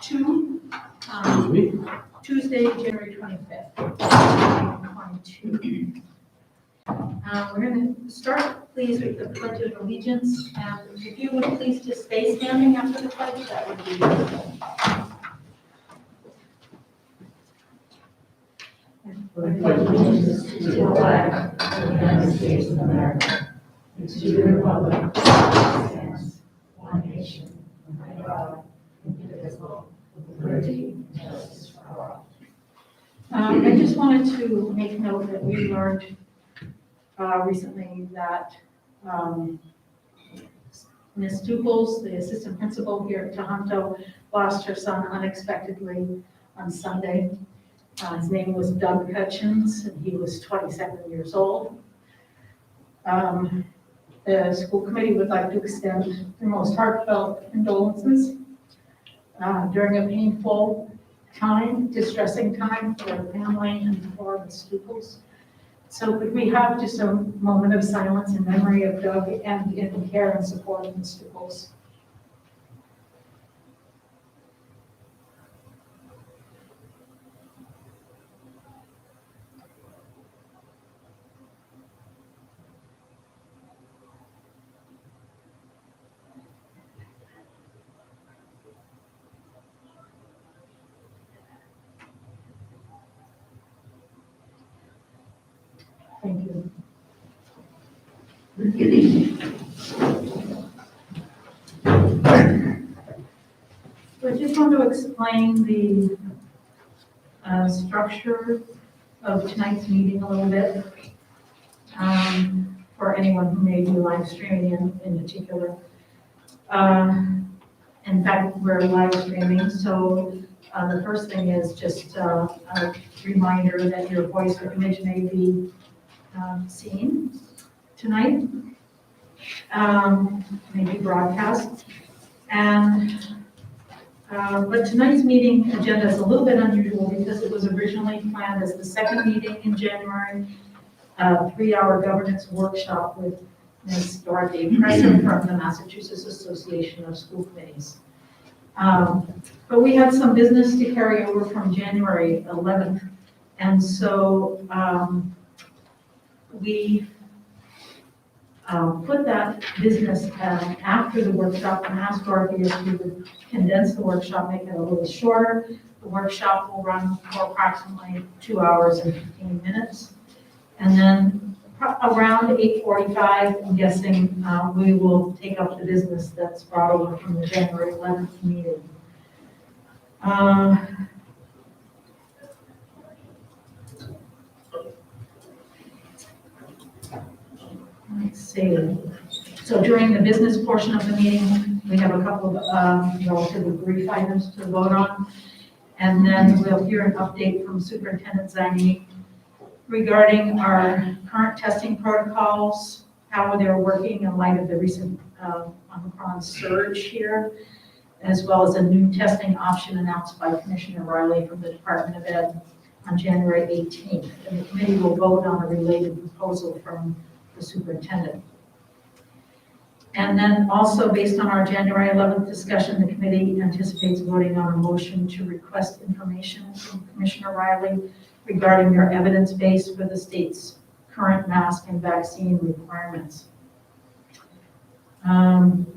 2, Tuesday, January 25th, 2022. We're going to start, please, with the Pledge of Allegiance. And if you would please just stay standing after the pledge, that would be wonderful. I pledge allegiance to the flag of the United States of America and to the republic that stands one nation, under God, indivisible, with liberty and justice for all. I just wanted to make note that we learned recently that Ms. Dubles, the assistant principal here at Tohoto, lost her son unexpectedly on Sunday. His name was Doug Hutchins, and he was 27 years old. The school committee would like to extend their most heartfelt condolences during a painful time, distressing time for the family and for the students. So could we have just a moment of silence in memory of Doug and in care and support of the students? Thank you. So I just want to explain the structure of tonight's meeting a little bit for anyone who may be live streaming in particular. In fact, we're live streaming, so the first thing is just a reminder that your voice or image may be seen tonight, maybe broadcast. And but tonight's meeting agenda is a little bit unusual because it was originally planned as the second meeting in January, a 3-hour governance workshop with Ms. Dorothy Presser from the Massachusetts Association of School Committees. But we had some business to carry over from January 11th, and so we put that business after the workshop and asked Dorothy if we would condense the workshop, make it a little shorter. The workshop will run for approximately 2 hours and 15 minutes. And then around 8:45, I'm guessing, we will take up the business that's brought over from the January 11th meeting. Let's see. So during the business portion of the meeting, we have a couple of relatively brief items to vote on. And then we'll hear an update from Superintendent Zani regarding our current testing protocols, how they're working in light of the recent Omicron surge here, as well as a new testing option announced by Commissioner Riley from the Department of Ed on January 18th. And the committee will vote on a related proposal from the superintendent. And then also based on our January 11th discussion, the committee anticipates voting on a motion to request information from Commissioner Riley regarding their evidence base for the state's current mask and vaccine requirements.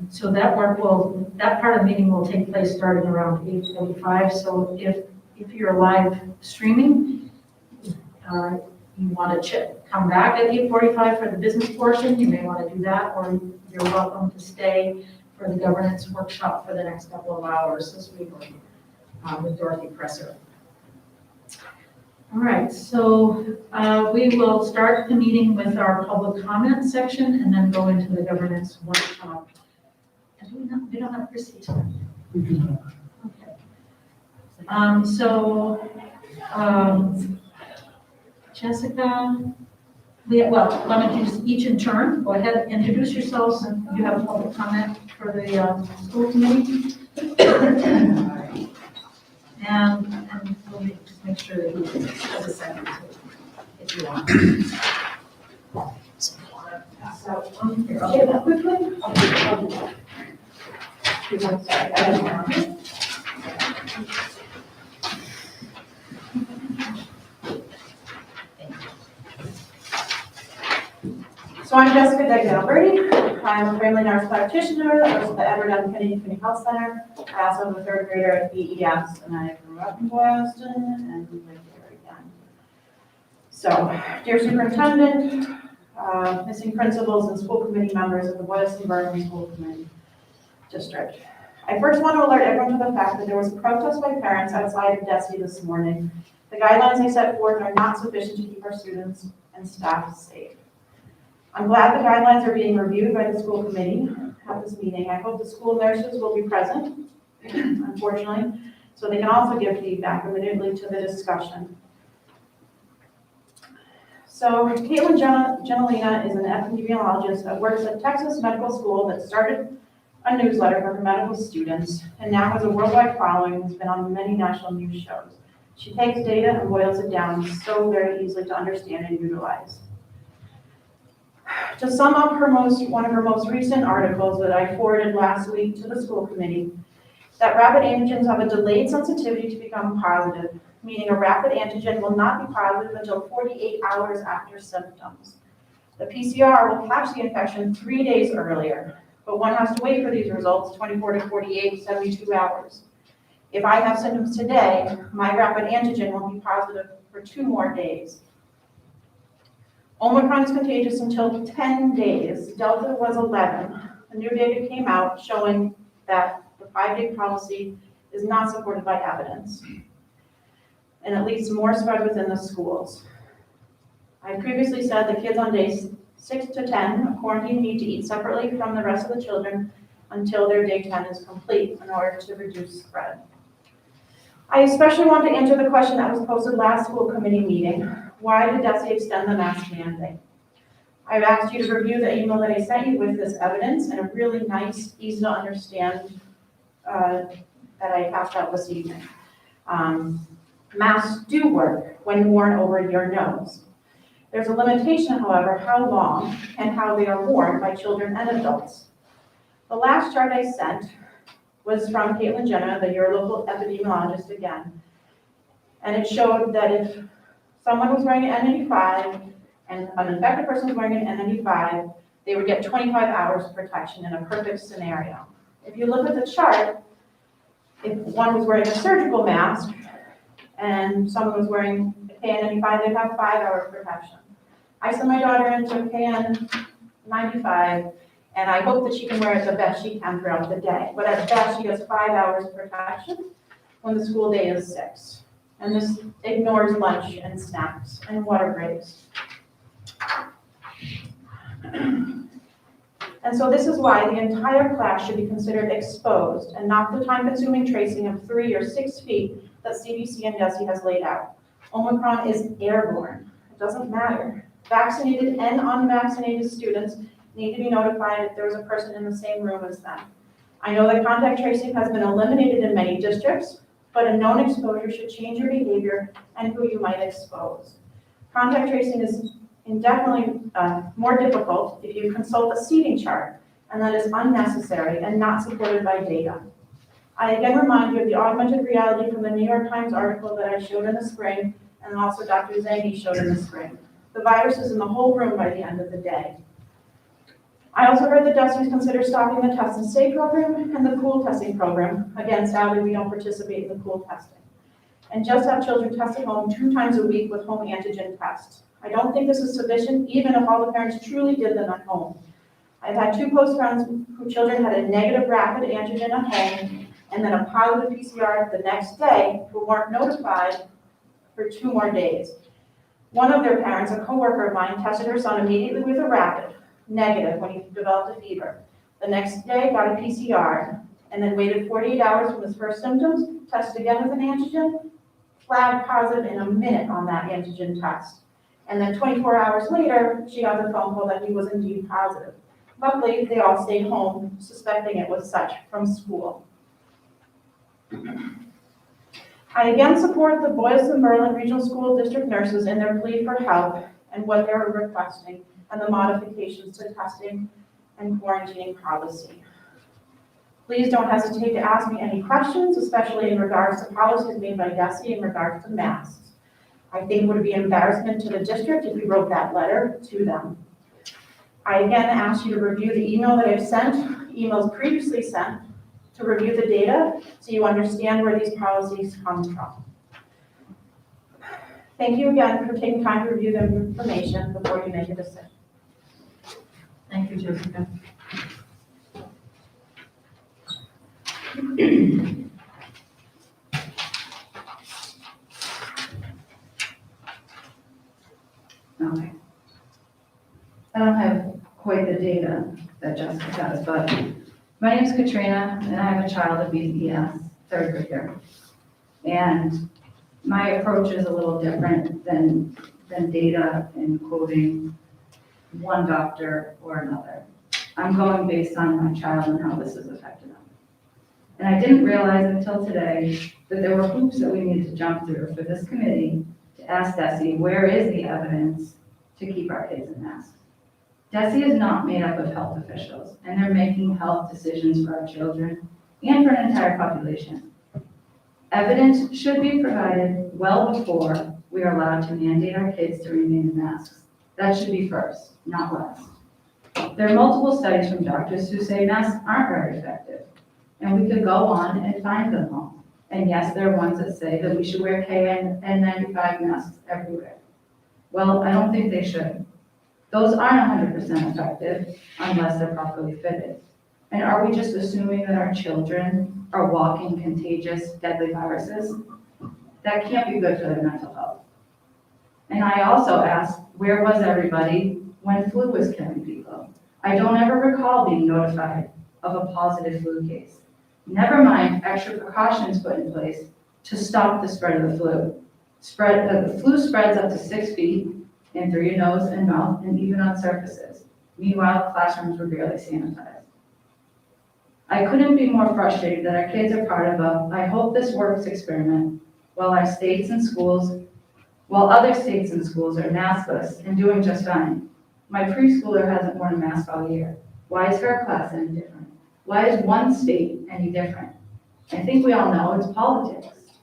So that part of the meeting will take place starting around 8:45. So if you're live streaming, you want to come back at 8:45 for the business portion, you may want to do that, or you're welcome to stay for the governance workshop for the next couple of hours this week with Dorothy Presser. All right, so we will start the meeting with our public comment section and then go into the governance workshop. And we don't have Chrissy tonight. Okay. Jessica, well, why don't you just each in turn, go ahead, introduce yourselves, and you have a public comment for the school committee. And we'll just make sure that he has a second if you want. Pass out one here. Okay, that quickly. So I'm Jessica Degnan-Alberti. I'm a family nurse practitioner that works at the Edward M. Kennedy Community Health Center. I also am a third grader at BES, and I grew up in Boylston and live here again. So, dear superintendent, missing principals and school committee members of the Boylston-Berkeley School Committee District. I first want to alert everyone to the fact that there was a protest by parents outside of DESE this morning. The guidelines they set forth are not sufficient to keep our students and staff safe. I'm glad the guidelines are being reviewed by the school committee at this meeting. I hope the school nurses will be present, unfortunately, so they can also give feedback immediately to the discussion. So Caitlin Genelina is an epidemiologist that works at Texas Medical School that started a newsletter for her medical students and now has a worldwide following and has been on many national news shows. She takes data and boils it down so very easily to understand and utilize. To sum up one of her most recent articles that I forwarded last week to the school committee, that rapid antigens have a delayed sensitivity to become positive, meaning a rapid antigen will not be positive until 48 hours after symptoms. The PCR will catch the infection 3 days earlier, but one has to wait for these results 24 to 48, 72 hours. If I have symptoms today, my rapid antigen will be positive for 2 more days. Omicron is contagious until 10 days. Delta was 11. The new data came out showing that the 5-day policy is not supported by evidence, and it leads to more spread within the schools. I previously said the kids on days 6 to 10 of quarantine need to eat separately from the rest of the children until their day 10 is complete in order to reduce spread. I especially want to answer the question that was posted last school committee meeting. Why did DESE extend the mask mandate? I've asked you to review the email that I sent you with this evidence and a really nice, easy to understand that I passed out this evening. Masks do work when worn over your nose. There's a limitation, however, how long and how they are worn by children and adults. The last chart I sent was from Caitlin Jenna, your local epidemiologist again, and it showed that if someone was wearing an N95 and an infected person was wearing an N95, they would get 25 hours of protection in a perfect scenario. If you look at the chart, if one was wearing a surgical mask and someone was wearing a KN95, they'd have 5 hours protection. I sent my daughter into a KN95, and I hope that she can wear it the best she can throughout the day. But at best, she gets 5 hours of protection when the school day is 6. And this ignores lunch and snacks and water breaks. And so this is why the entire class should be considered exposed and not the time-consuming tracing of 3 or 6 feet that CDC and DESE has laid out. Omicron is airborne. It doesn't matter. Vaccinated and unvaccinated students need to be notified if there's a person in the same room as them. I know that contact tracing has been eliminated in many districts, but a known exposure should change your behavior and who you might expose. Contact tracing is indefinitely more difficult if you consult a seating chart, and that is unnecessary and not supported by data. I again remind you of the augmented reality from the New York Times article that I showed in the spring, and also Dr. Zangi showed in the spring. The virus is in the whole room by the end of the day. I also heard that DESE consider stopping the test and stay program and the pool testing program. Again, sadly, we don't participate in the pool testing. And just have children test at home 2 times a week with home antigen tests. I don't think this is sufficient, even if all the parents truly did them at home. I've had 2 close friends whose children had a negative rapid antigen at home and then a positive PCR the next day who weren't notified for 2 more days. One of their parents, a coworker of mine, tested her son immediately with a rapid, negative when he developed a fever. The next day, got a PCR, and then waited 48 hours from his first symptoms, tested again with an antigen, flagged positive in a minute on that antigen test. And then 24 hours later, she got the phone call that he was indeed positive. Luckily, they all stayed home, suspecting it was such from school. I again support the Boylston-Berlin Regional School District nurses in their plea for help and what they're requesting and the modifications to testing and quarantining policy. Please don't hesitate to ask me any questions, especially in regards to policies made by DESI in regards to masks. I think it would be an embarrassment to the district if we wrote that letter to them. I again ask you to review the email that I've sent, emails previously sent, to review the data so you understand where these policies come from. Thank you again for taking time to review the information before you make a decision. Thank you, Jessica. Okay. I don't have quite the data that Jessica does, but my name is Katrina, and I have a child at BES, third grader. And my approach is a little different than data and quoting one doctor or another. I'm going based on my child and how this has affected them. And I didn't realize until today that there were hoops that we needed to jump through for this committee to ask DESI, where is the evidence to keep our kids in masks? DESI is not made up of health officials, and they're making health decisions for our children and for an entire population. Evidence should be provided well before we are allowed to mandate our kids to remain in masks. That should be first, not last. There are multiple studies from doctors who say masks aren't very effective, and we could go on and find them all. And yes, there are ones that say that we should wear KN95 masks everywhere. Well, I don't think they should. Those aren't 100% effective unless they're properly fitted. And are we just assuming that our children are walking contagious, deadly viruses? That can't be good for their mental health. And I also asked, where was everybody when flu was killing people? I don't ever recall being notified of a positive flu case. Never mind extra precautions put in place to stop the spread of the flu. The flu spreads up to 6 feet in through your nose and mouth and even on surfaces. Meanwhile, classrooms were barely sanitized. I couldn't be more frustrated that our kids are part of a "I hope this works" experiment while other states and schools are maskless and doing just fine. My preschooler hasn't worn a mask all year. Why is her class any different? Why is one state any different? I think we all know it's politics.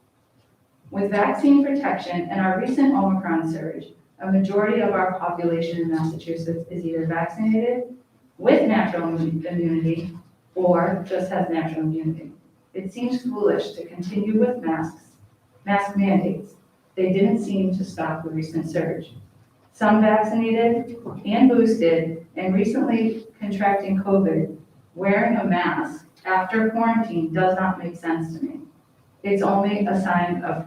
With vaccine protection and our recent Omicron surge, a majority of our population in Massachusetts is either vaccinated with natural immunity or just has natural immunity. It seems foolish to continue with mask mandates. They didn't seem to stop the recent surge. Some vaccinated and boosted and recently contracting COVID, wearing a mask after quarantine does not make sense to me. It's only a sign of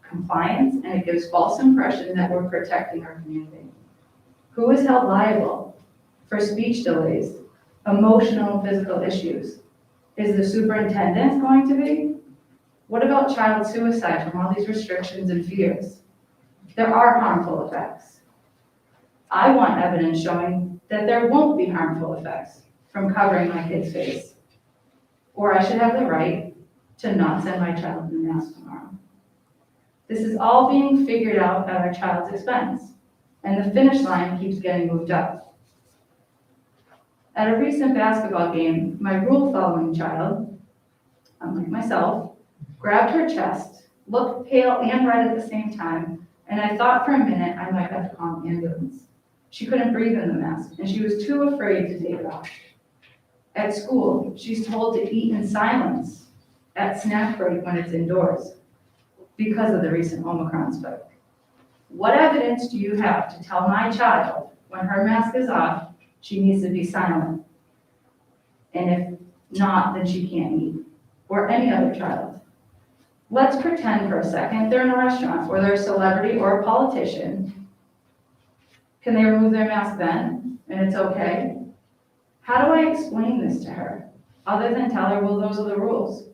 compliance, and it gives false impression that we're protecting our community. Who is held liable for speech delays, emotional and physical issues? Is the superintendent going to be? What about child suicide from all these restrictions and fears? There are harmful effects. I want evidence showing that there won't be harmful effects from covering my kid's face. Or I should have the right to not send my child in a mask tomorrow. This is all being figured out at our child's expense, and the finish line keeps getting moved up. At a recent basketball game, my rule-following child, unlike myself, grabbed her chest, looked pale and red at the same time, and I thought for a minute I might have to call an ambulance. She couldn't breathe in the mask, and she was too afraid to take it off. At school, she's told to eat in silence at snack break when it's indoors because of the recent Omicron spike. What evidence do you have to tell my child when her mask is off, she needs to be silent? And if not, then she can't eat, or any other child. Let's pretend for a second they're in a restaurant or they're a celebrity or a politician. Can they remove their mask then, and it's okay? How do I explain this to her, other than tell her, well, those are the rules?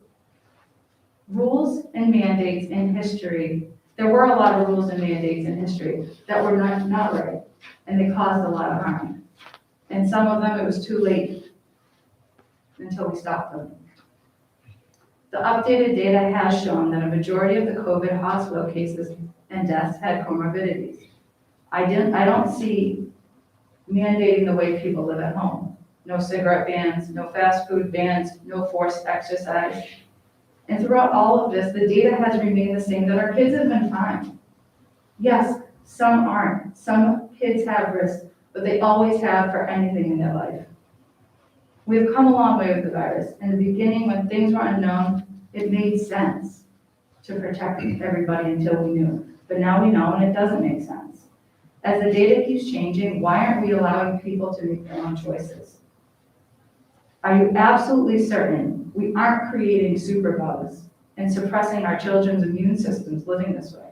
Rules and mandates in history, there were a lot of rules and mandates in history that were not right, and they caused a lot of harm. And some of them, it was too late until we stopped them. The updated data has shown that a majority of the COVID hospital cases and deaths had comorbidities. I don't see mandating the way people live at home. no cigarette bans, no fast food bans, no forced exercise. And throughout all of this, the data has remained the same, that our kids have been fine. Yes, some aren't. Some kids have risks, but they always have for anything in their life. We've come a long way with the virus. In the beginning, when things were unknown, it made sense to protect everybody until we knew. But now we know, and it doesn't make sense. As the data keeps changing, why aren't we allowing people to make their own choices? Are you absolutely certain we aren't creating superbugs and suppressing our children's immune systems living this way?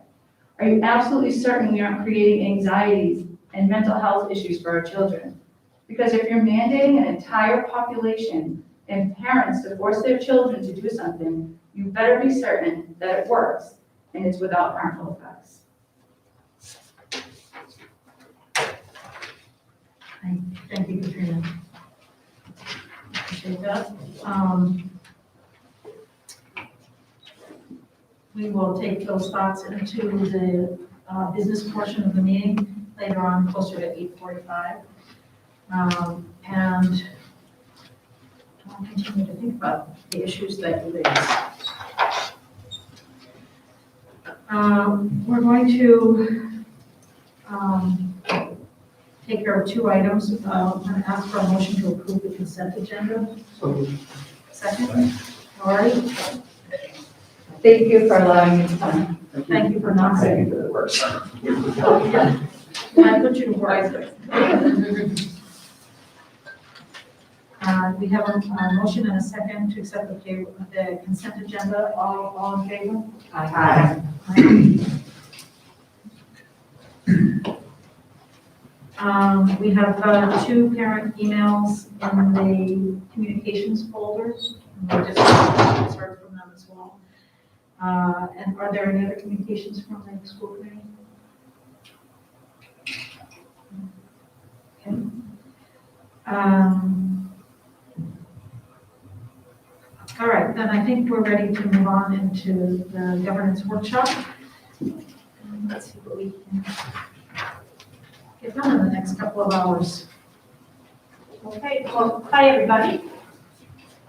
Are you absolutely certain we aren't creating anxieties and mental health issues for our children? Because if you're mandating an entire population and parents to force their children to do something, you better be certain that it works and it's without harmful effects. Thank you, Katrina. Appreciate that. We will take those thoughts into the business portion of the meeting later on, closer to 8:45. And I'll continue to think about the issues that you raised. We're going to take care of two items. I'm going to ask for a motion to approve the consent agenda. Second? All right. Thank you for allowing me to come. Thank you for not saying. for the workshop. I put you to work. We have a motion and a second to accept the consent agenda. All in favor? Aye. We have two parent emails in the communications folder. We just heard from them as well. And are there any other communications from the school committee? Okay. All right, then I think we're ready to move on into the governance workshop. Let's see what we can get done in the next couple of hours. Okay, well, hi, everybody.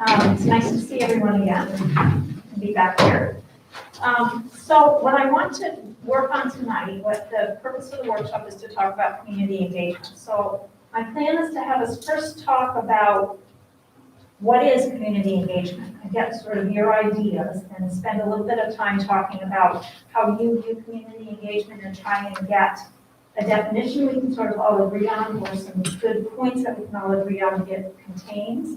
It's nice to see everyone again and be back here. So what I want to work on tonight, what the purpose of the workshop is to talk about community engagement. So my plan is to have us first talk about what is community engagement, and get sort of your ideas, and spend a little bit of time talking about how you view community engagement and trying to get a definition we can sort of all agree on, or some good points that we can all agree on it contains.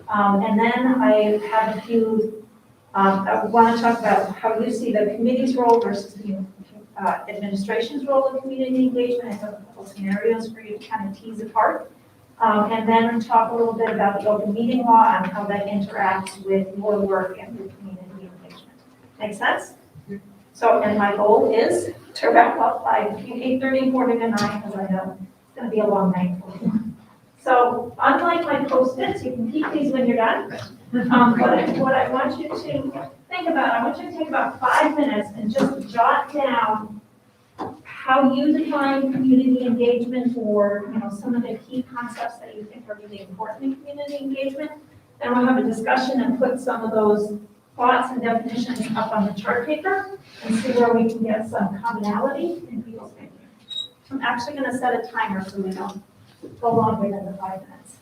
And then I have a few, I want to talk about how you see the committee's role versus the administration's role in community engagement. I have a couple scenarios for you to kind of tease apart. And then talk a little bit about the open meeting law and how that interacts with your work and with community engagement. Make sense? So, and my goal is to wrap up by between 8:30 and 8:49, because I know it's going to be a long night for you. So, unlike my Post-its, you can keep these when you're done. What I want you to think about, I want you to take about 5 minutes and just jot down how you define community engagement, or some of the key concepts that you think are really important in community engagement. Then we'll have a discussion and put some of those thoughts and definitions up on the chart paper and see where we can get some commonality in people's thinking. I'm actually going to set a timer so we don't go longer than the 5 minutes.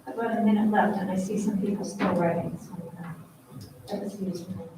About a minute left, and I see some people still writing, so I'm gonna let us use a minute.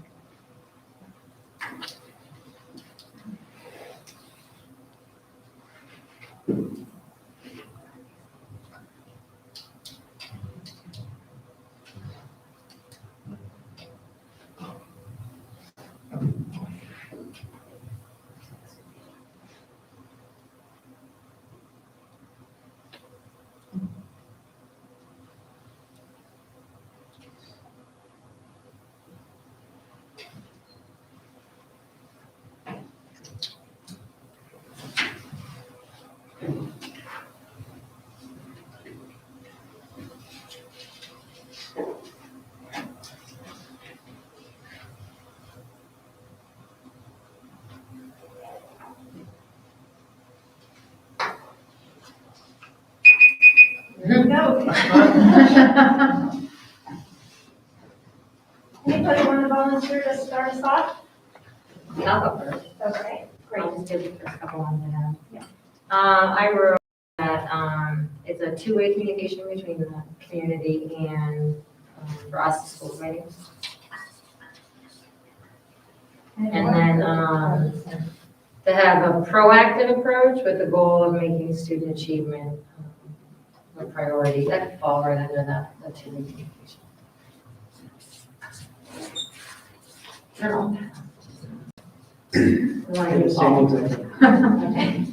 Here we go. Anybody want to volunteer to start us off? I'll go first. Okay, great. I'll just do the first couple ones I have. Yeah. I wrote that, it's a two-way communication between the community and, for us, the school committee. And then, to have a proactive approach with the goal of making student achievement a priority. That could fall right under that, the two-way communication. I don't know. I wanna do all. Okay.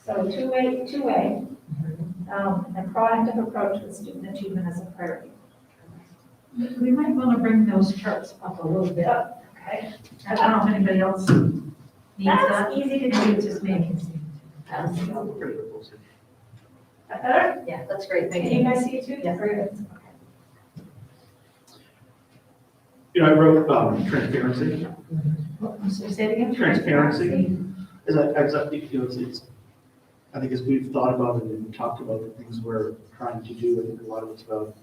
So two-way, and proactive approach with student achievement as a priority. We might want to bring those charts up a little bit. Okay. I don't know if anybody else needs that. That's easy to Maybe do. it's just me. That better? Yeah, that's great, thank Can you you. guys see it too? Yes. Very good. I wrote transparency. Say it again. Transparency. I think as we've thought about it and talked about the things we're trying to do, I think a lot of it's about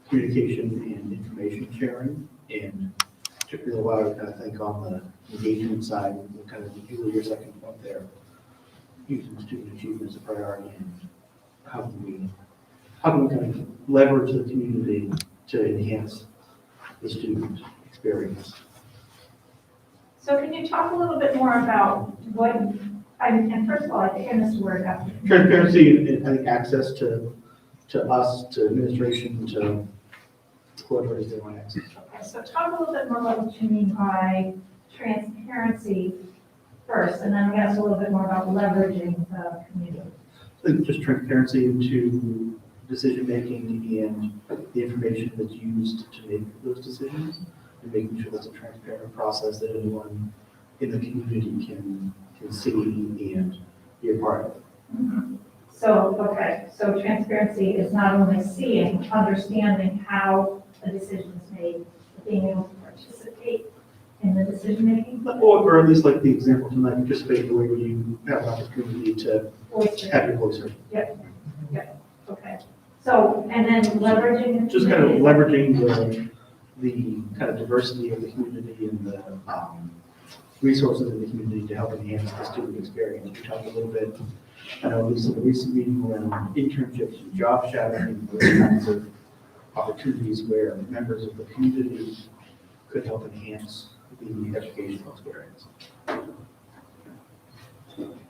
communication and information sharing. And particularly a lot of, I think, on the engagement side, kind of Julie, your second point there, using student achievement as a priority and how can we kind of leverage the community to enhance the student experience. So can you talk a little bit more about what, and first of all, I think I missed a word after. Transparency and I think access to us, to administration, to whoever it is they want access to. Okay, so talk a little bit more about what you mean by transparency first, and then we ask a little bit more about leveraging the community. I think just transparency into decision-making and the information that's used to make those decisions, and making sure that's a transparent process that anyone in the community can see and be a part of. So, okay, so transparency is not only seeing, understanding how a decision is made, but being able to participate in the decision-making. Or at least like the example tonight, participate in the way where you have an opportunity to have your voice heard. Okay, so, and then leveraging. the Just kind of community. leveraging the kind of diversity of the community and the resources in the community to help enhance the student experience. We talked a little bit, I know, at least in the recent meeting around internships and job shadowing, those kinds of opportunities where members of the community could help enhance the educational experience.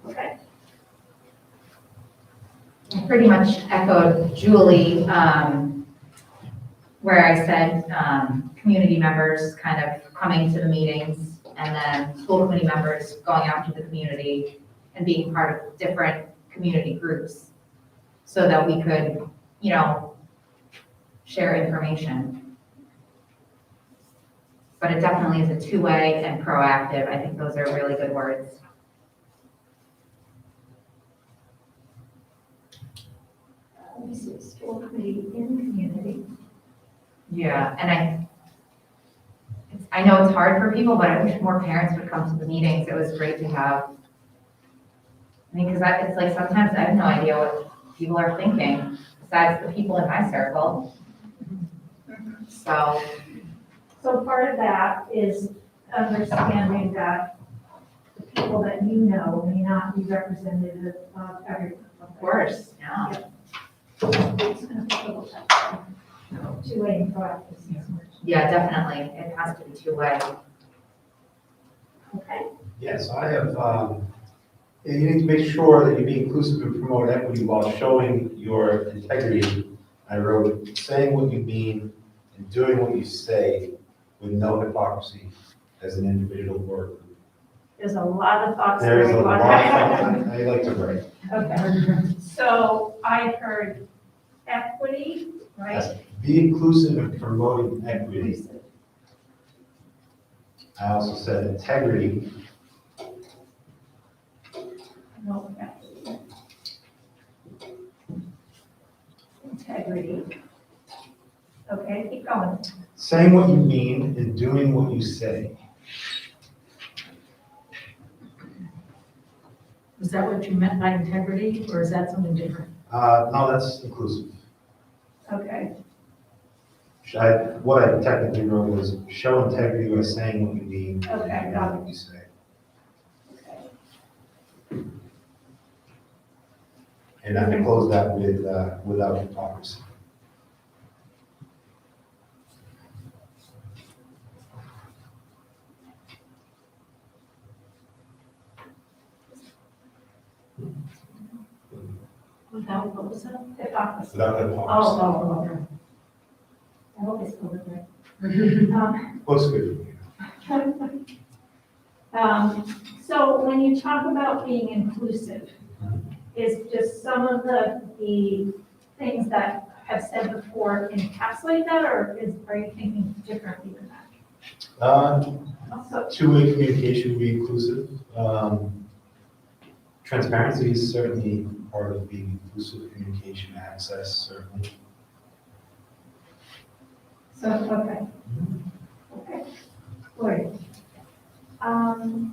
Okay, Pretty much echoed Julie, where I said, community members kind of coming to the meetings, and then school committee members going out to the community and being part of different community groups, so that we could, share information. But it definitely is a two-way and proactive. I think those are really good words. Let me see, school committee in the community. Yeah, and I know it's hard for people, but I wish more parents would come to the meetings. It was great to have. I mean, because it's like sometimes I have no idea what people are thinking besides the people in my circle. So, So part of that is understanding that the people that you know may not be representative of everyone. of course, yeah. It's gonna be a little tough. Two-way and proactive. Yeah, definitely. It has to be two-way. Okay, Yes, I have, you need to make sure that you be inclusive and promote equity while showing your integrity. I wrote, saying what you mean and doing what you say with no hypocrisy as an individual worker. there's a lot of thoughts. There is a going lot on. of, I like to write. Okay, so I heard equity, right? Be inclusive and promoting equity. I also said integrity. No, equity. Integrity. Okay, keep going. Saying what you mean and doing what you say. Is that what you meant by integrity, or is that something different? No, that's inclusive. Okay, What I technically wrote was show integrity by saying what you mean Okay, and got it. what you say. okay. And I close that with without hypocrisy. Without, what was that? Hypocrisy. Without Oh, hypocrisy. oh, oh. I hope I spelled it right. Looks good. So when you talk about being inclusive, is just some of the things that I've said before encapsulate that, or are you thinking differently than that? Also, Two-way communication would be inclusive. Transparency is certainly part of being inclusive. Communication access, certainly. so, okay. Okay. Lori?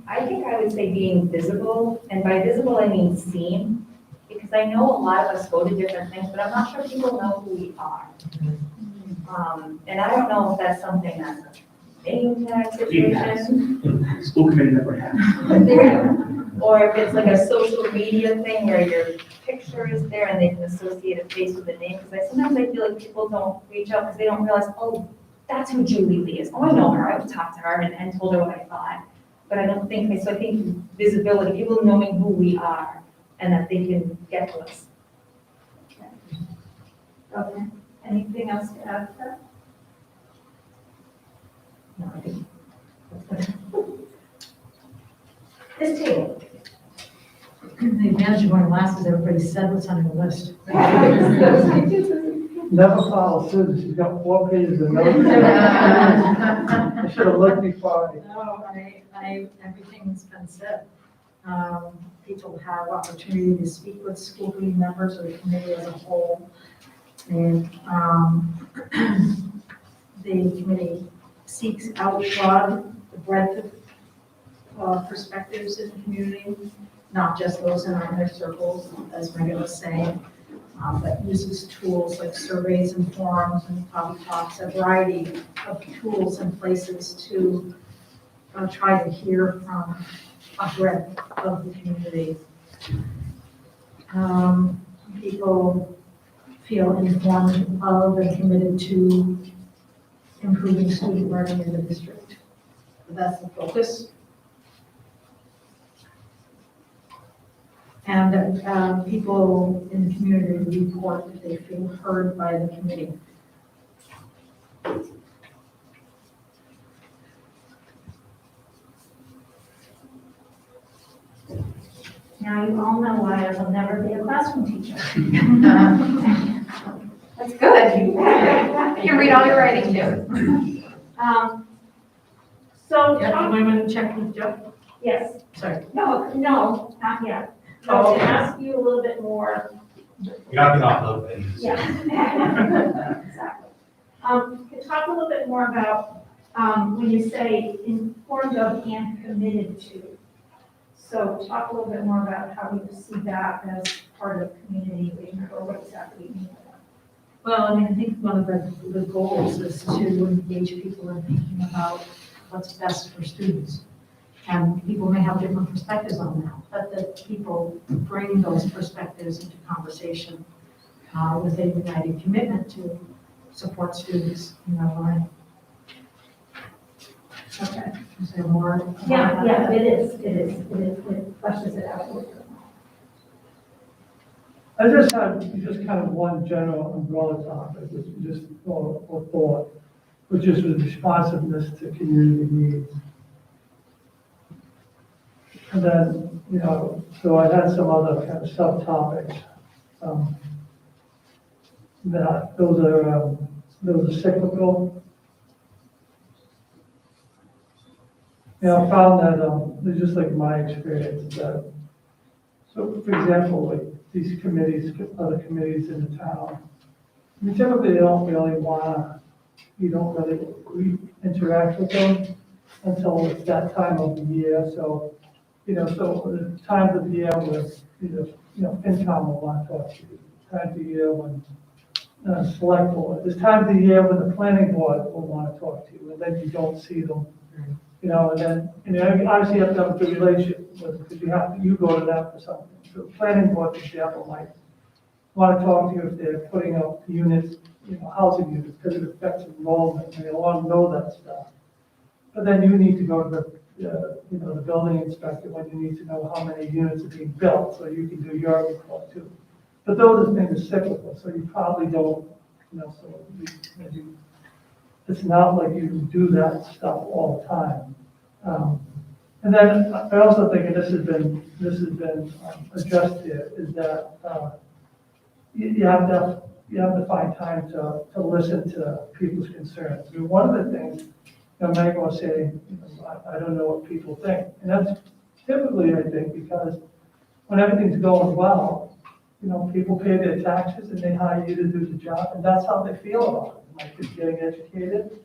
I think I would say being visible, and by visible I mean seen, because I know a lot of us go to different things, but I'm not sure people know who we are. And I don't know if that's something that's a name tag situation, School committee never had. or if it's like a social media thing where your picture is there and they can associate a face with a name, because sometimes I feel like people don't reach out because they don't realize, oh, that's who Julie Lee is. Oh, I know her, I've talked to her and told her what I thought. But I don't think, so I think visibility, people knowing who we are and that they can get to us. Okay. Anything else to add to that? No, I think This table. The advantage of going last is everybody said what's on your list. Never follow suit, she's got 4 pages of notes. I should have looked before. No, everything's been said. People have opportunity to speak with school committee members or the committee as a whole. And the committee seeks out the breadth of perspectives in the community, not just those in our inner circles, as Megan was saying, but uses tools like surveys and forums and coffee talks, a variety of tools and places to try to hear from a breadth of the community. People feel informed of and committed to improving student learning in the district. That's the focus. And people in the community report that they feel heard by the committee. Now you all know why I will never be a classroom teacher. That's good. You can read all your writing too. So, Yeah, do you want to check with Jeff? yes, Sorry. no, not yet. So Oh, to okay. ask you a little bit more, You're not being off the thing. yeah. Exactly. To talk a little bit more about, when you say informed of and committed to. So talk a little bit more about how you see that as part of community engagement, or what exactly you mean by that. Well, I mean, I think one of the goals is to engage people in thinking about what's best for students. And people may have different perspectives on that, but that people bring those perspectives into conversation with a united commitment to support students in their learning. Okay. Is there more? about Yeah, that? it fleshes it out a little bit. I just had just kind of one general umbrella topic, which is just or thought, which is the responsiveness to community needs. And then, so I had some other kind of subtopics. That those are cyclical. I found that, it's just like my experience that, so for example, like these committees, other committees in the town, I mean, typically they don't really you don't really interact with them until it's that time of the year. So, so the times of the year where, FinCom will want to talk to you, times of the year when select board, there's times of the year when the planning board will want to talk to you, and then you don't see them. And then, obviously you have to have a good relationship with them, because you go to them for something. So the planning board, for example, might want to talk to you if they're putting up units, housing units, because it affects enrollment, and they want to know that stuff. But then you need to go to the building inspector when you need to know how many units are being built, so you can do your report too. But those are things cyclical, so you probably don't, it's not like you can do that stuff all the time. And then I also think, and this has been addressed here, is that you have to find time to listen to people's concerns. I mean, one of the things, many will say, I don't know what people think, and that's typically, I think, because when everything's going well, people pay their taxes and they hire you to do the job, and that's how they feel about it. My kid's getting educated,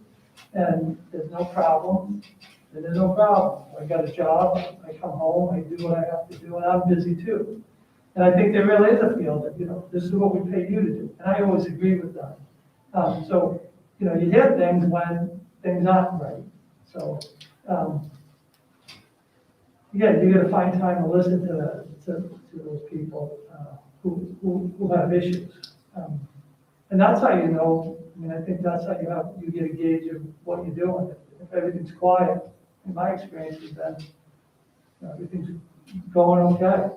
and there's no problem, and there's no problem. I got a job, I come home, I do what I have to do, and I'm busy too. And I think there really is a feel that, this is what we pay you to do, and I always agree with that. So, you hear things when things aren't right. So, again, you got to find time to listen to those people who have issues. And that's how I think that's how you get a gauge of what you're doing. If everything's quiet, in my experience has been, everything's going okay.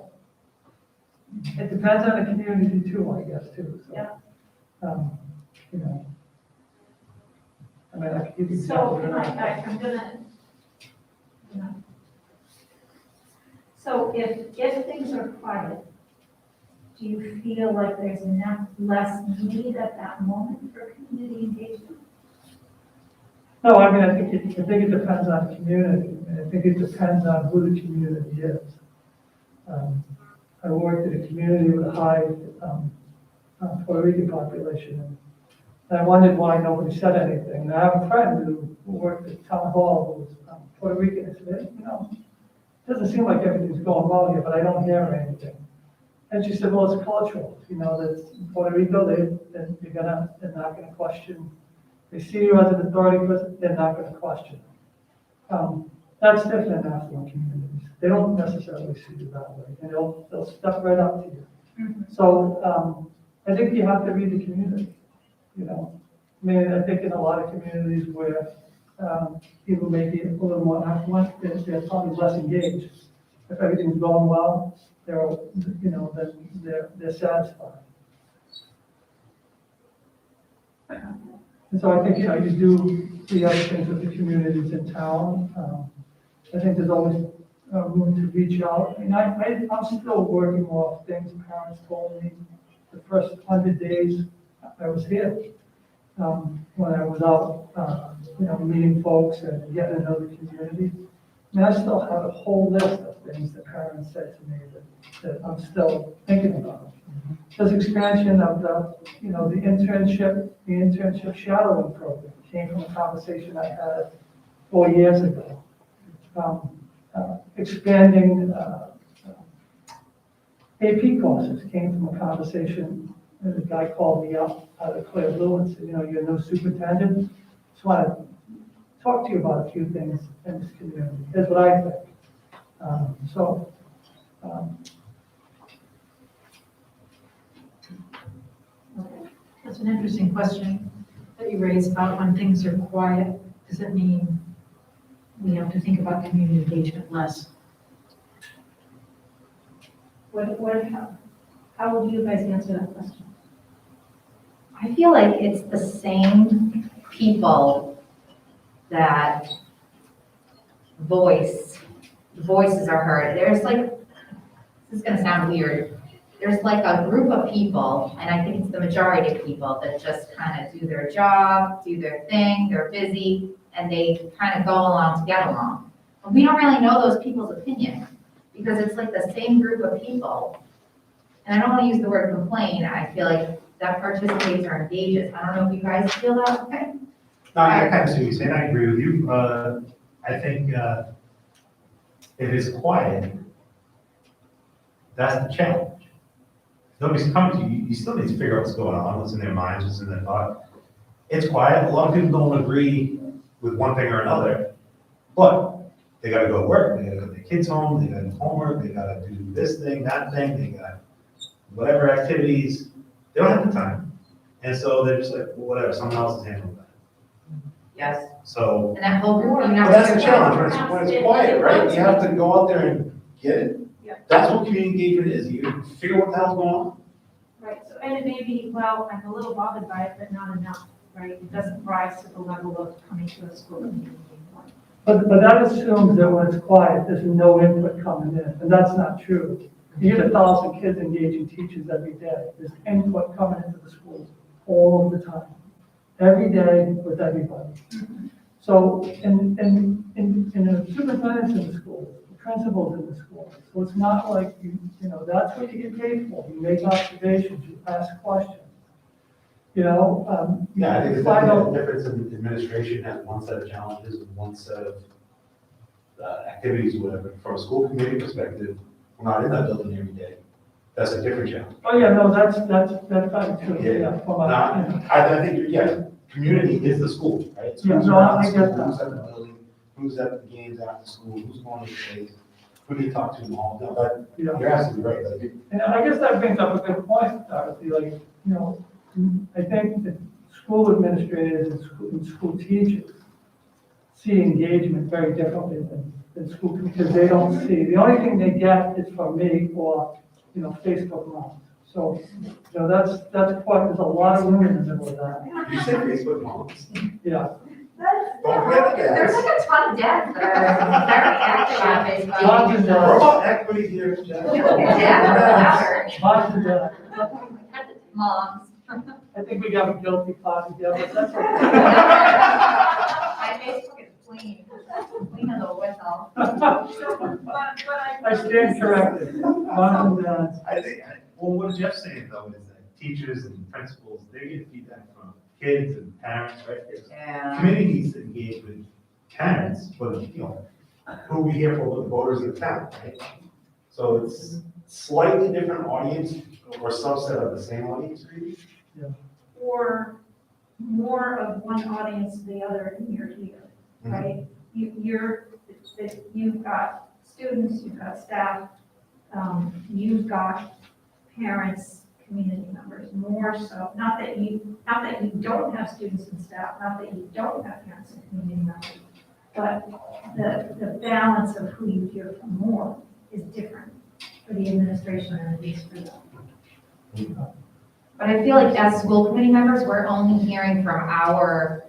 It depends on the community too, I guess, too. So, Yeah. I could give you So examples. I'm gonna, so if things are quiet, do you feel like there's less need at that moment for community engagement? No, I think it depends on the community, and I think it depends on who the community is. I worked in a community with a high Puerto Rican population, and I wondered why nobody said anything. And I have a friend who worked at town hall who was Puerto Rican. I said, it doesn't seem like everything's going well here, but I don't hear anything. And she said, well, it's cultural. That's in Puerto Rico, they're not gonna question. They see you as an authority person, they're not gonna question. That's different in affluent communities. They don't necessarily see you that way, and they'll step right up to you. So, I think you have to read the community, I think in a lot of communities where, people may be a little more affluent, they're probably less engaged. If everything's going well, they're satisfied. And so I think, you do see other things with the communities in town. I think there's always room to reach out. I'm still working off things parents told me the first 100 days I was here. when I was out, meeting folks and getting to know the community. And I still have a whole list of things that parents said to me that I'm still thinking about. This expansion of the internship shadowing program came from a conversation I had 4 years ago. Expanding AP courses came from a conversation, and a guy called me up out of Clear Blue and said, you're a new superintendent. Just want to talk to you about a few things in this community. Here's what I think. That's an interesting question that you raised about when things are quiet. Does it mean we have to think about community engagement less? How would you guys answer that question? I feel like it's the same people that voices are heard. There's like, this is gonna sound weird. There's like a group of people, and I think it's the majority of people that just kind of do their job, do their thing, they're busy, and they kind of go along to get along. But we don't really know those people's opinion, because it's like the same group of people. And I don't want to use the word complain, I feel like that participates or engages. I don't know if you guys feel that way. No, I kind of see what you're saying, I agree with you. I think if it's quiet, that's the challenge. Nobody's coming to you, you still need to figure out what's going on, what's in their minds, what's in their thought. It's quiet, a lot of people don't agree with one thing or another, but they gotta go to work, they gotta go to their kids' home, they gotta do homework, they gotta do this thing, that thing, they got whatever activities, they don't have the time. And so they're just like, well, whatever, someone else is handling that. Yes. So, And that whole group, you but know. that's the challenge, when it's quiet, right? You have to go out there and get it. Yeah. That's what community engagement is, you figure what the hell's going on. Right, so, and it may be, well, I'm a little bothered by it, but not enough, right? It doesn't rise to the level of coming to a school meeting. But that assumes that when it's quiet, there's no input coming in, and that's not true. You get 1,000 kids engaging teachers every day. There's input coming into the schools all of the time, every day with everybody. So, and the superintendents in the schools, the principals in the schools. So it's not like that's what you get paid for. You make observations, you ask questions. Yeah, I think it's find definitely out- a difference in administration has one set of challenges and one set of activities, whatever. From a school committee perspective, we're not in that building every day. That's a different challenge. Oh, yeah, no, that's fine too. Yeah. From I think, community is the school, right? Yeah, Who's no, around I the get school, that. Who's at the building, who's at the games after school, who's going to the plays, who do you talk to them all? No, but Yeah. you're absolutely right. Like, And I guess that brings up a good point, Dorothy, I think that school administrators and school teachers see engagement very differently than school, because they don't see, the only thing they get is from me or, Facebook moms. So, that's quite, there's a lot of room in the middle of that, you said Facebook moms. yeah. Don't forget the There's dads. like a ton of dads that are very active on Facebook. Moms and What dads, about equity here? Yeah. moms and dads. Moms. I think we got a guilty party there, but that's okay. My Facebook is clean, clean as a whistle. I stand corrected, moms and dads. I think, what Jeff's saying though is that teachers and principals, they get feedback from kids and parents, right? Yeah. Community needs to engage with parents, but, who we hear from, the voters of the town, right? So it's slightly different audience or subset of the same audience, maybe? Or more of one audience to the other in your ear, right? You've got students, you've got staff, you've got parents, community members, more so. Not that you don't have students and staff, not that you don't have parents and community members, but the balance of who you hear from more is different for the administration and at least for them. But I feel like as school committee members, we're only hearing from our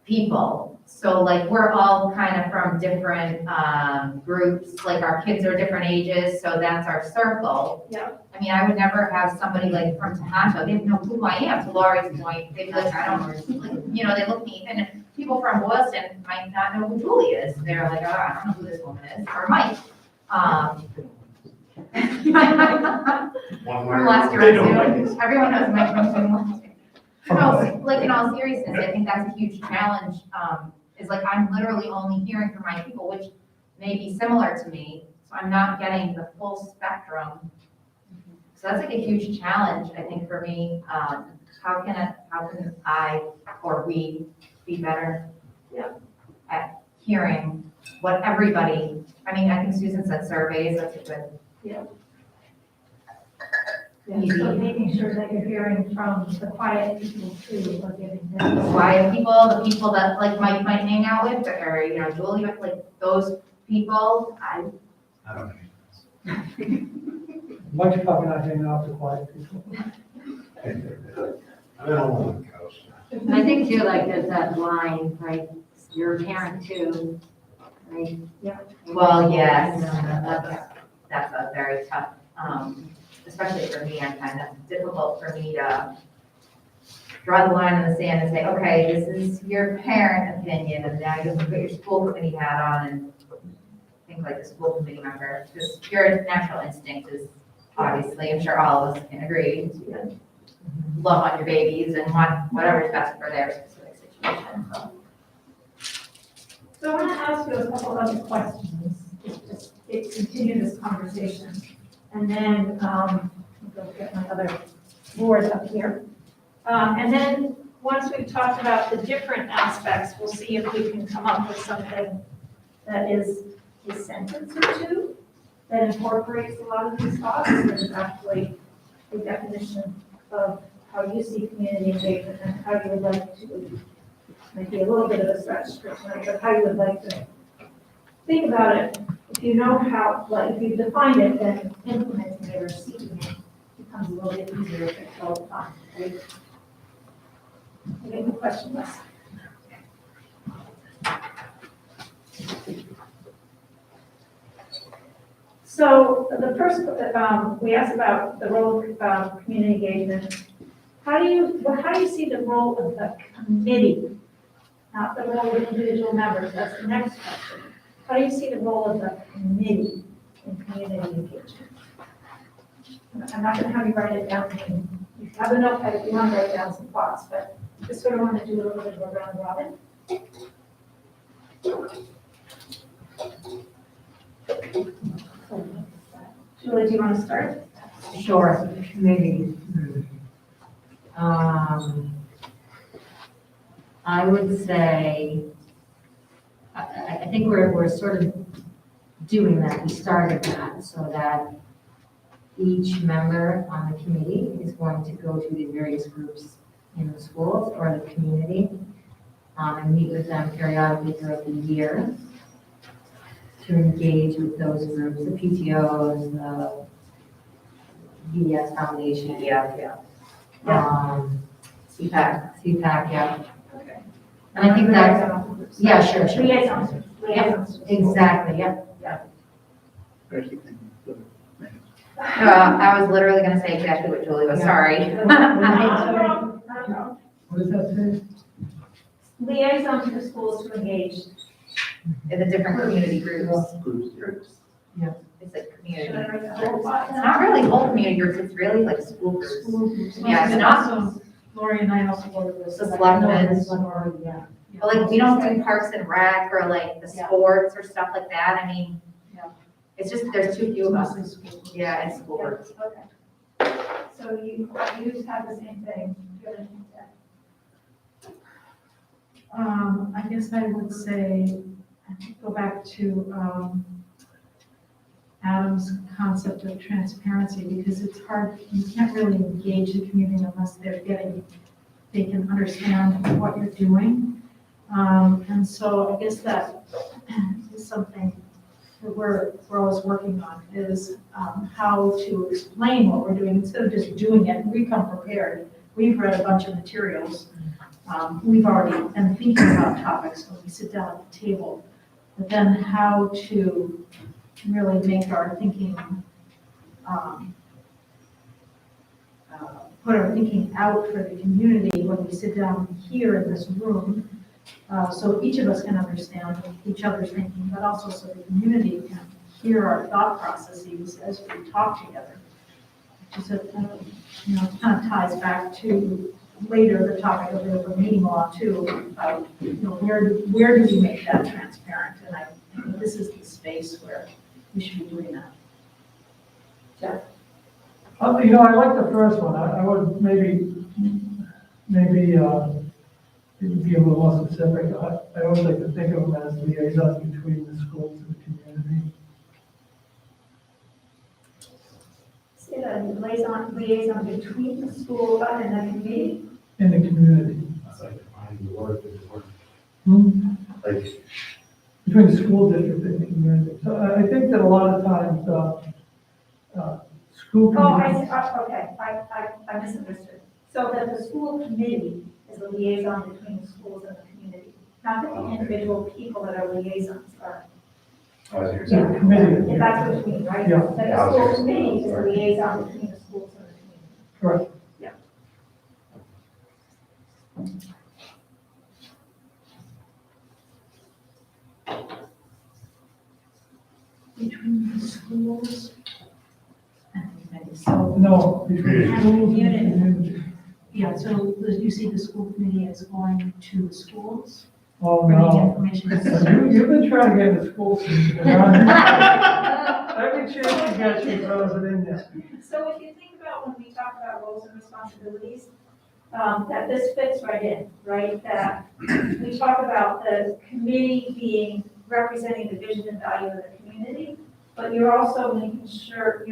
people. So like, we're all kind of from different groups, like our kids are different ages, so that's our circle. Yeah. I mean, I would never have somebody like from Tohoto, they have no clue who I am, to Laurie's point, they'd be like, I don't know, like, you know, they look at me, and people from Boylston might not know who Julie is, they're like, oh, I don't know who this woman is, or Mike. One From last year, They know Mike. everyone knows Mike from Zoom last year. No, like in all seriousness, I think that's a huge challenge, is like, I'm literally only hearing from my people, which may be similar to me, so I'm not getting the full spectrum. So that's like a huge challenge, I think, for me. How can I or we be better at hearing what everybody, I mean, I think Susan said surveys, that's a good. Yeah, so making sure that you're hearing from the quiet people too, or giving them. The quiet people, the people that like Mike might hang out with, or, you know, Julie, like those people, I don't know. Mike's probably not hanging out with the quiet people. I'm at home on the couch. I think too, like, there's that line, right, you're a parent too, right? well, yes, that's a very tough, especially for me, I'm kind of difficult for me to draw the line in the sand and say, okay, this is your parent opinion, and now you have to put your school committee hat on and think like a school committee member, because your natural instinct is, obviously, I'm sure all of us can agree, to love on your babies and want whatever's best for their specific situation, so. So I want to ask you a couple other questions, just to continue this conversation. And then, I'll go get my other board up here. And then, once we've talked about the different aspects, we'll see if we can come up with something that is a sentence or two that incorporates a lot of these thoughts, and is actually a definition of how you see community engagement and how you would like to, might be a little bit of a stretch for tonight, but how you would like to think about it. If you know how, like, if you define it, then implementing it or seeking it becomes a little bit easier to all the time, right? Any questions? So the first, we asked about the role of community engagement. How do you see the role of the committee? Not the role of individual members, that's the next question. How do you see the role of the committee in community engagement? I'm not gonna have you write it down. You have a notepad if you want to write down some thoughts, but just sort of want to do a little bit of a round robin. Julie, do you want to start? Sure, maybe. I would say, I think we're sort of doing that, we started that, so that each member on the committee is going to go to the various groups in the schools or the community, and meet with them periodically throughout the year to engage with those groups, the PTOs, the VS Foundation. Yeah. CPAC, yeah. Okay. And I think that's, yeah, sure. Liaison. Liaison. Exactly, yeah. I keep thinking, but, man. I was literally gonna say exactly what Julie was, sorry. What does that say? Liaison to the schools to engage. In the different community groups. Groups. It's like community. Should I write that It's down? not really whole community groups, it's really like school groups. Yeah, it's not, Also, Lori and I also go to this. The selectmen. Yeah. but like, we don't do parks and rec or like the sports or stuff like that, I mean, Yeah. it's just, there's too few of us. Mostly school. Yeah, it's school groups. Okay. So you have the same thing. Do you have anything to add? I guess I would say, go back to Adam's concept of transparency, because it's hard, you can't really engage the community unless they can understand what you're doing. And so I guess that is something that we're always working on, is how to explain what we're doing instead of just doing it. We come prepared. We've read a bunch of materials, we've already been thinking about topics when we sit down at the table, but then how to really make our thinking, put our thinking out for the community when we sit down here in this room, so each of us can understand each other's thinking, but also so the community can hear our thought processes as we talk together. Which is kind of ties back to later the topic of the open meeting law too, about, where do we make that transparent? And I think this is the space where we should be doing that. Jeff? I like the first one. I would maybe be a little more specific. I always like to think of them as liaisons between the schools and the community. Say that, liaison between the school and the community. In the community. That's like defining the word, Like between the school district and the community. So I think that a lot of times, school committees. Okay, I misunderstood. So that the school committee is a liaison between the schools and the community, not that the individual people that are liaisons are. The committee. If that's what you mean, right? Yeah. That the school committee is a liaison between the schools and the community. Correct. Yeah. Between the schools and the committee. So, No, between the And schools and the community. community. yeah, so you see the school committee is going to the schools, Oh, bringing no. information. You've been trying to get in the school system. Every chance you get, she throws it in there. So if you think about when we talk about roles and responsibilities, that this fits right in, right? That we talk about the committee being representing the vision and value of the community, but you're also making sure,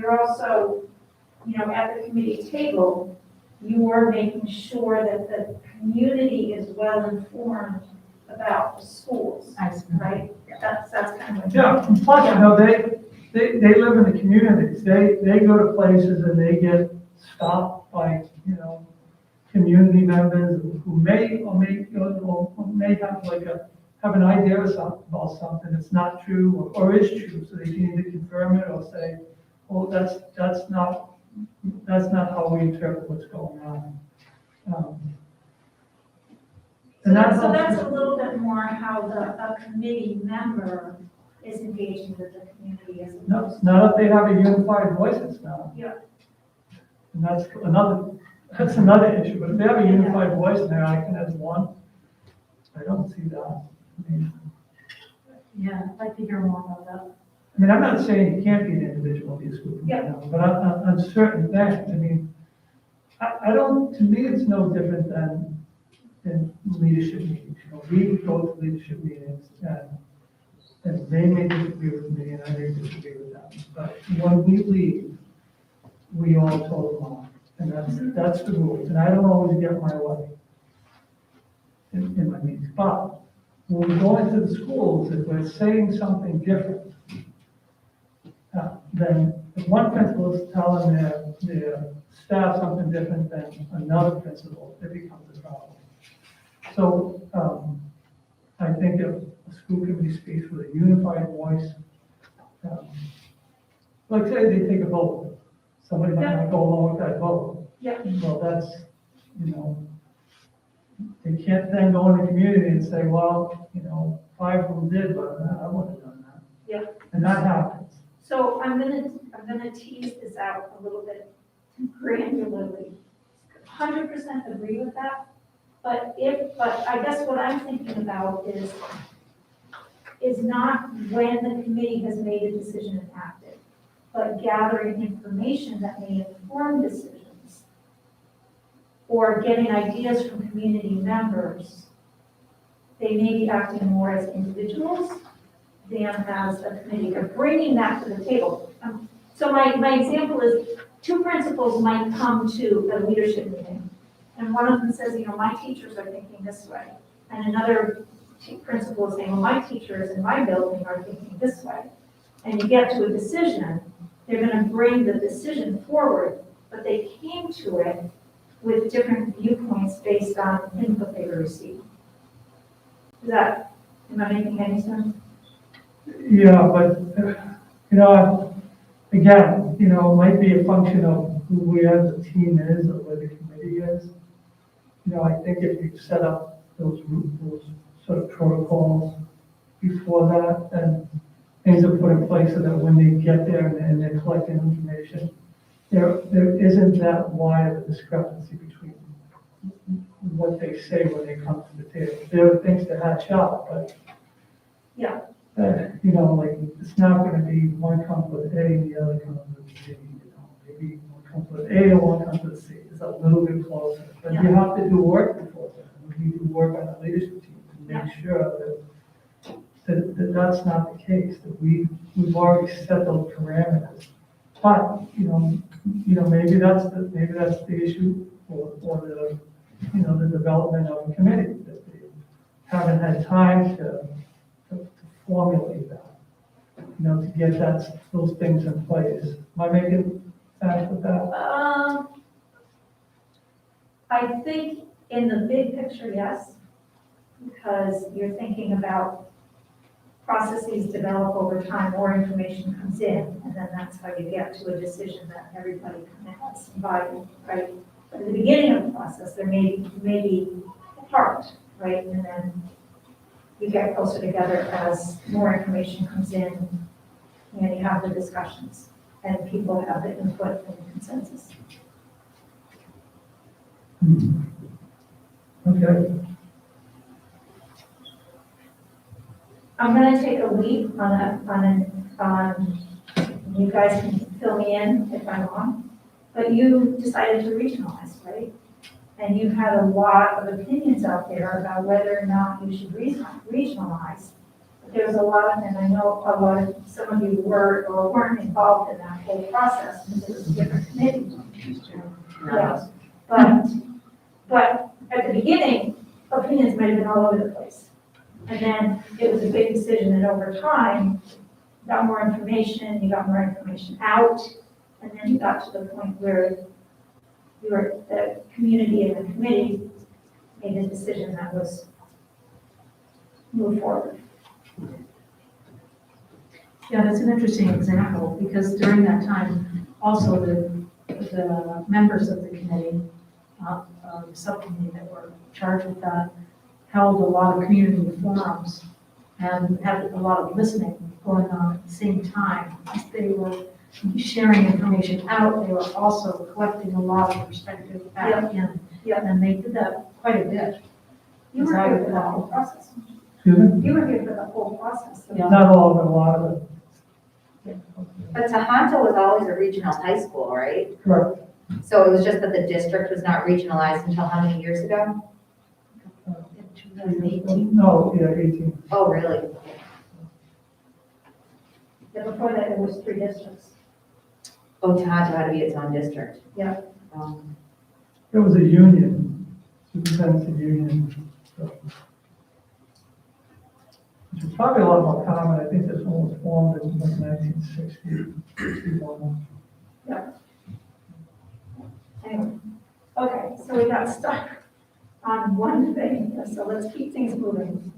at the committee table, you are making sure that the community is well informed about the schools, I see. right? That's kind of. Yeah, and plus, they live in the communities. They go to places and they get stopped by, community members who may have an idea about something that's not true or is true, so they can either confirm it or say, well, that's not how we interpret what's going on. And So that's a little bit more how a committee member is engaging with the community as opposed to. Now that they have a unified voice now. Yeah. And that's another issue, but if they have a unified voice and they're acting as one, I don't see that. Yeah, I'd like to hear more about that. I'm not saying you can't be an individual, be a school committee member, but on certain things, to me, it's no different than leadership meetings. We go to leadership meetings and they may disagree with me and I may disagree with them. But when we leave, we all toe the line. And that's the rules. And I don't always get my way in my meetings. But when we go into the schools, if we're saying something different, then if one principal is telling their staff something different than another principal, it becomes a problem. So I think if a school committee speaks with a unified voice, like say they take a vote, somebody might not go along with that vote. Yeah. Well, that's, they can't then go in the community and say, well, 5 of them did, but I wouldn't have done that. Yeah. And that happens. So I'm gonna tease this out a little bit granularly. 100% agree with that, but I guess what I'm thinking about is not when the committee has made a decision and acted, but gathering information that may inform decisions, or getting ideas from community members. They may be acting more as individuals than as a committee. They're bringing that to the table. So my example is 2 principals might come to a leadership meeting, and one of them says, my teachers are thinking this way, and another principal is saying, well, my teachers in my building are thinking this way. And you get to a decision, they're going to bring the decision forward, but they came to it with different viewpoints based on input they receive. Am I making any sense? Yeah, but, again, it might be a function of who we as a team is or where the committee is. I think if you set up those sort of protocols before that, then things are put in place so that when they get there and they're collecting information, there isn't that wide of a discrepancy between what they say when they come to the table. There are things to hatch out, but Yeah. like, it's not gonna be one comes with A and the other comes with C, maybe one comes with A and one comes with C, it's a little bit closer. But you have to do work before that, you need to work on the leadership team to make sure that that's not the case, that we've already set those parameters. But, maybe that's the issue, or the development of a committee, that they haven't had time to formulate that, to get those things in place. Am I making sense with that? I think in the big picture, yes, because you're thinking about processes develop over time, more information comes in, and then that's how you get to a decision that everybody commits by, right? But at the beginning of the process, there may be part, right? And then you get closer together as more information comes in, and you have the discussions, and people have the input and consensus. Okay. I'm gonna take a leap on, you guys can fill me in if I'm wrong, but you decided to regionalize, right? And you've had a lot of opinions out there about whether or not you should regionalize. But there's a lot of, and I know some of you were or weren't involved in that whole process, because it was a different committee. Yeah, but at the beginning, opinions might have been all over the place. And then it was a big decision, and over time, you got more information out, and then you got to the point where the community and the committee made a decision that was moved forward. Yeah, that's an interesting example, because during that time, also the members of the committee, the subcommittee that were charged with that, held a lot of community forums and had a lot of listening going on at the same time. As they were sharing information out, they were also collecting a lot of perspective back in. Yeah. And they did that quite a bit. You were here for the whole process. Excuse me? You were here for the whole process. So Yeah. Not all of it, a lot of it. But Tohoto was always a regional high school, right? Correct. So it was just that the district was not regionalized until how many years ago? In 2018. No, yeah, 18. Oh, really? Yeah, before that, it was 3 districts. Oh, Tohoto had to be its own district. Yeah. It was a union, superintendent's union. So, which is probably a lot more common. I think this one was formed in like 1960. 61. Anyway, okay, so we got stuck on one thing, so let's keep things moving.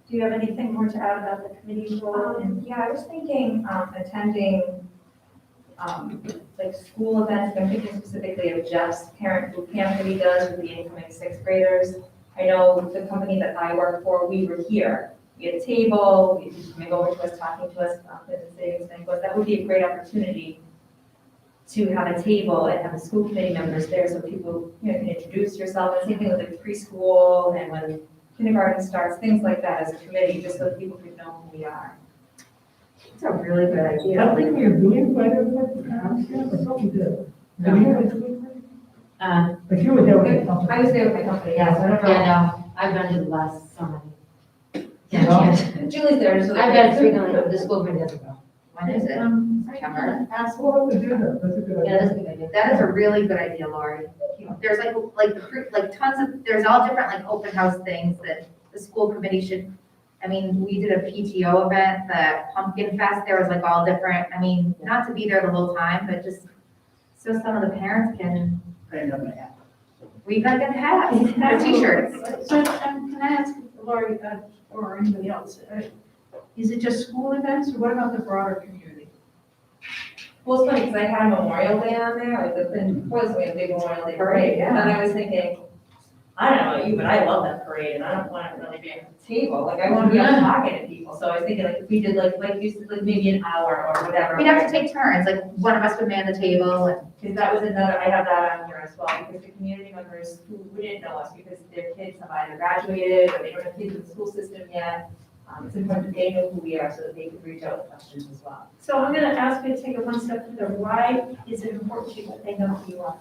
Do you have anything more to add about the committee's role? Yeah, I was thinking, attending, like school events, I'm thinking specifically of Jeff's parent boot camp that he does with the incoming 6th graders. I know the company that I work for, we were here. We had a table, he was coming over to us, talking to us about the savings thing, but that would be a great opportunity to have a table and have the school committee members there so people, can introduce yourself. And same thing with like preschool and when kindergarten starts, things like that as a committee, just so that people can know who we are. It's a really good I idea. don't think we were doing quite a bit. I thought we did. Did you have a doing? Like you were there with the company. I was there with my company, Yeah, yes, I don't know. yeah, no, I've been to the last so many. Yeah, No? I can't. Julie's there, so. I've been frequently, the school committee doesn't go. When is it? September? Ask what to do that. That's a good Yeah, idea. that's a good idea. That is a really good idea, Lori. There's like tons of, there's all different like open house things that the school committee should, we did a PTO event, the Pumpkin Fest, there was like all different, not to be there the whole time, but just so some of the parents can, I end up in a hat. we've got good hats, or t-shirts. So, can I ask Lori, or anybody else, is it just school events, or what about the broader community? Well, it's funny, because I had Memorial Day on there, or before this, we had a big Memorial Day parade, and then I was thinking, I don't know about you, but I love that parade, and I don't want to really be at the table, like, I want to be out talking to people, so I was thinking, like, if we did, like you said, like, maybe an hour or whatever. We'd have to take turns, like one of us would man the table and. Because that was another, I have that on here as well, because the community members who didn't know us, because their kids have either graduated, or they don't have kids in the school system yet, it's important that they know who we are, so that they can reach out with questions as well. So I'm gonna ask you to take it one step further. Why is it important to you that they know who you are?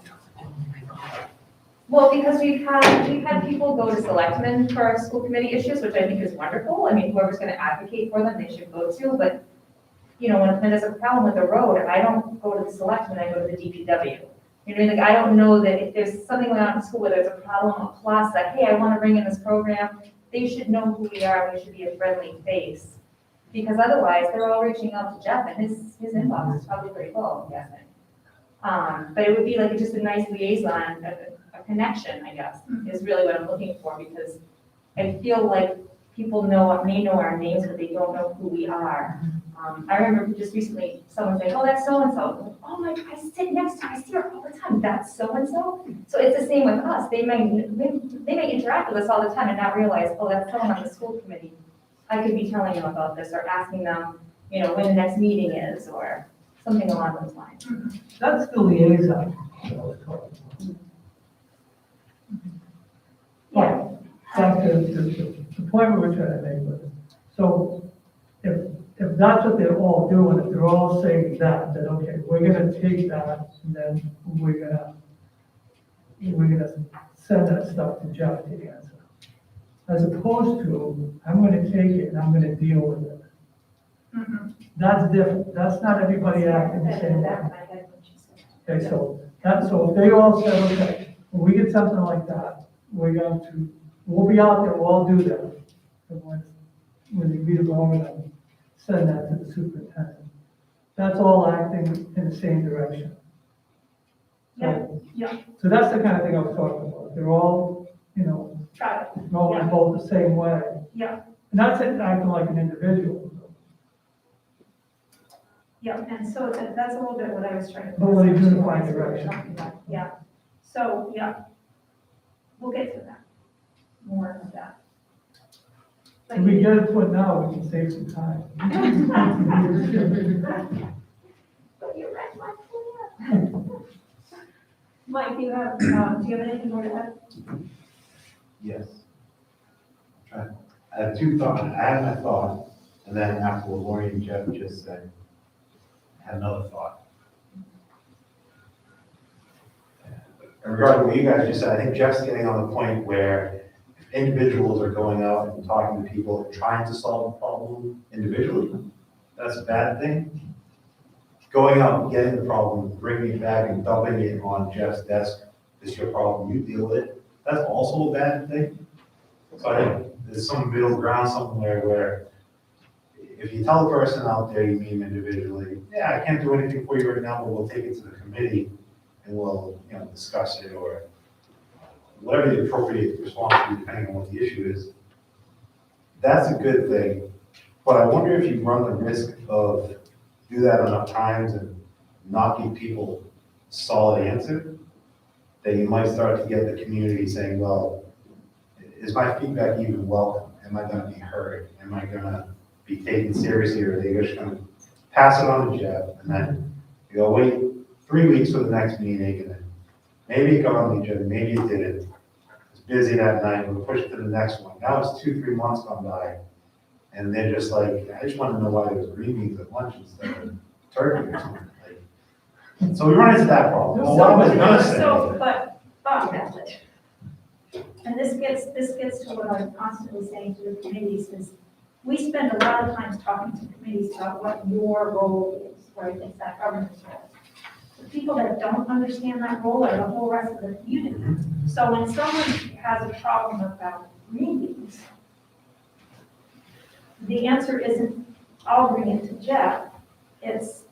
Well, because we've had people go to selectmen for school committee issues, which I think is wonderful. I mean, whoever's gonna advocate for them, they should go to, but, you know, when there's a problem with the road, I don't go to the selectmen, I go to the DPW. You know, like, I don't know that if there's something going on in school where there's a problem, a plus, that, hey, I wanna bring in this program, they should know who we are, and we should be a friendly face. Because otherwise, they're all reaching out to Jeff, and his inbox is probably pretty full, I'm guessing. But it would be like just a nice liaison, a connection, I guess, is really what I'm looking for, because I feel like people may know our names, but they don't know who we are. I remember just recently, someone saying, oh, that's so-and-so. Oh my, I sit next to her, I see her all the time, that's so-and-so? So it's the same with us, they may interact with us all the time and not realize, oh, that's someone on the school committee. I could be telling them about this, or asking them, you know, when the next meeting is, or something along those lines. That's the liaison. Yeah. But the point we were trying to make was, so if that's what they're all doing, if they're all saying that, then okay, we're gonna take that and then we're gonna send that stuff to Jeff to answer. As opposed to, I'm gonna take it and I'm gonna deal with it. That's different. That's not everybody acting the same way. Okay, so if they all said, okay, when we get something like that, we'll be out there, we'll all do that. And when you meet them, I'm gonna send that to the superintendent. That's all acting in the same direction. So that's the kind of thing I was talking about. They're all, you know, Got it. going both the same way. Yeah. And that's it, acting like an individual. Yeah, and so that's a little bit what I was trying to. But with a unified direction. Yeah, so, yeah, we'll get to that, more of that. But If we get it put now, we can save some time. But you read my plan. Mike, do you have anything more to add? Yes. I have two thoughts. I had my thought, and then after what Lori and Jeff just said, I had another thought. And regarding what you guys just said, I think Jeff's getting on the point where if individuals are going out and talking to people and trying to solve a problem individually, that's a bad thing. Going out and getting the problem, bringing it back and dumping it on Jeff's desk, this is your problem, you deal with it, that's also a bad thing. So I think there's some middle ground somewhere where if you tell the person out there you meet them individually, yeah, I can't do anything for you right now, but we'll take it to the committee and we'll, you know, discuss it, or whatever the appropriate response would be, depending on what the issue is. That's a good thing, but I wonder if you run the risk of do that enough times and not give people a solid answer, that you might start to get the community saying, well, is my feedback even welcome? Am I gonna be heard? Am I gonna be taken seriously, or are they just gonna pass it on to Jeff, and then you go, wait 3 weeks for the next meeting, and then maybe it got on the agenda, maybe it didn't. It's busy that night, we'll push it to the next one. Now it's 2-3 months gone by, and they're just like, I just want to know why there was green beans at lunch instead of turkey or something. Like, so we run into that problem. Well, what was I gonna say? So, but, and this gets to what I'm constantly saying to the committees is, we spend a lot of times talking to committees about what your role is, right? It's that governance role. The people that don't understand that role are the whole rest of the community. So when someone has a problem about green beans, the answer isn't, I'll bring it to Jeff. It's,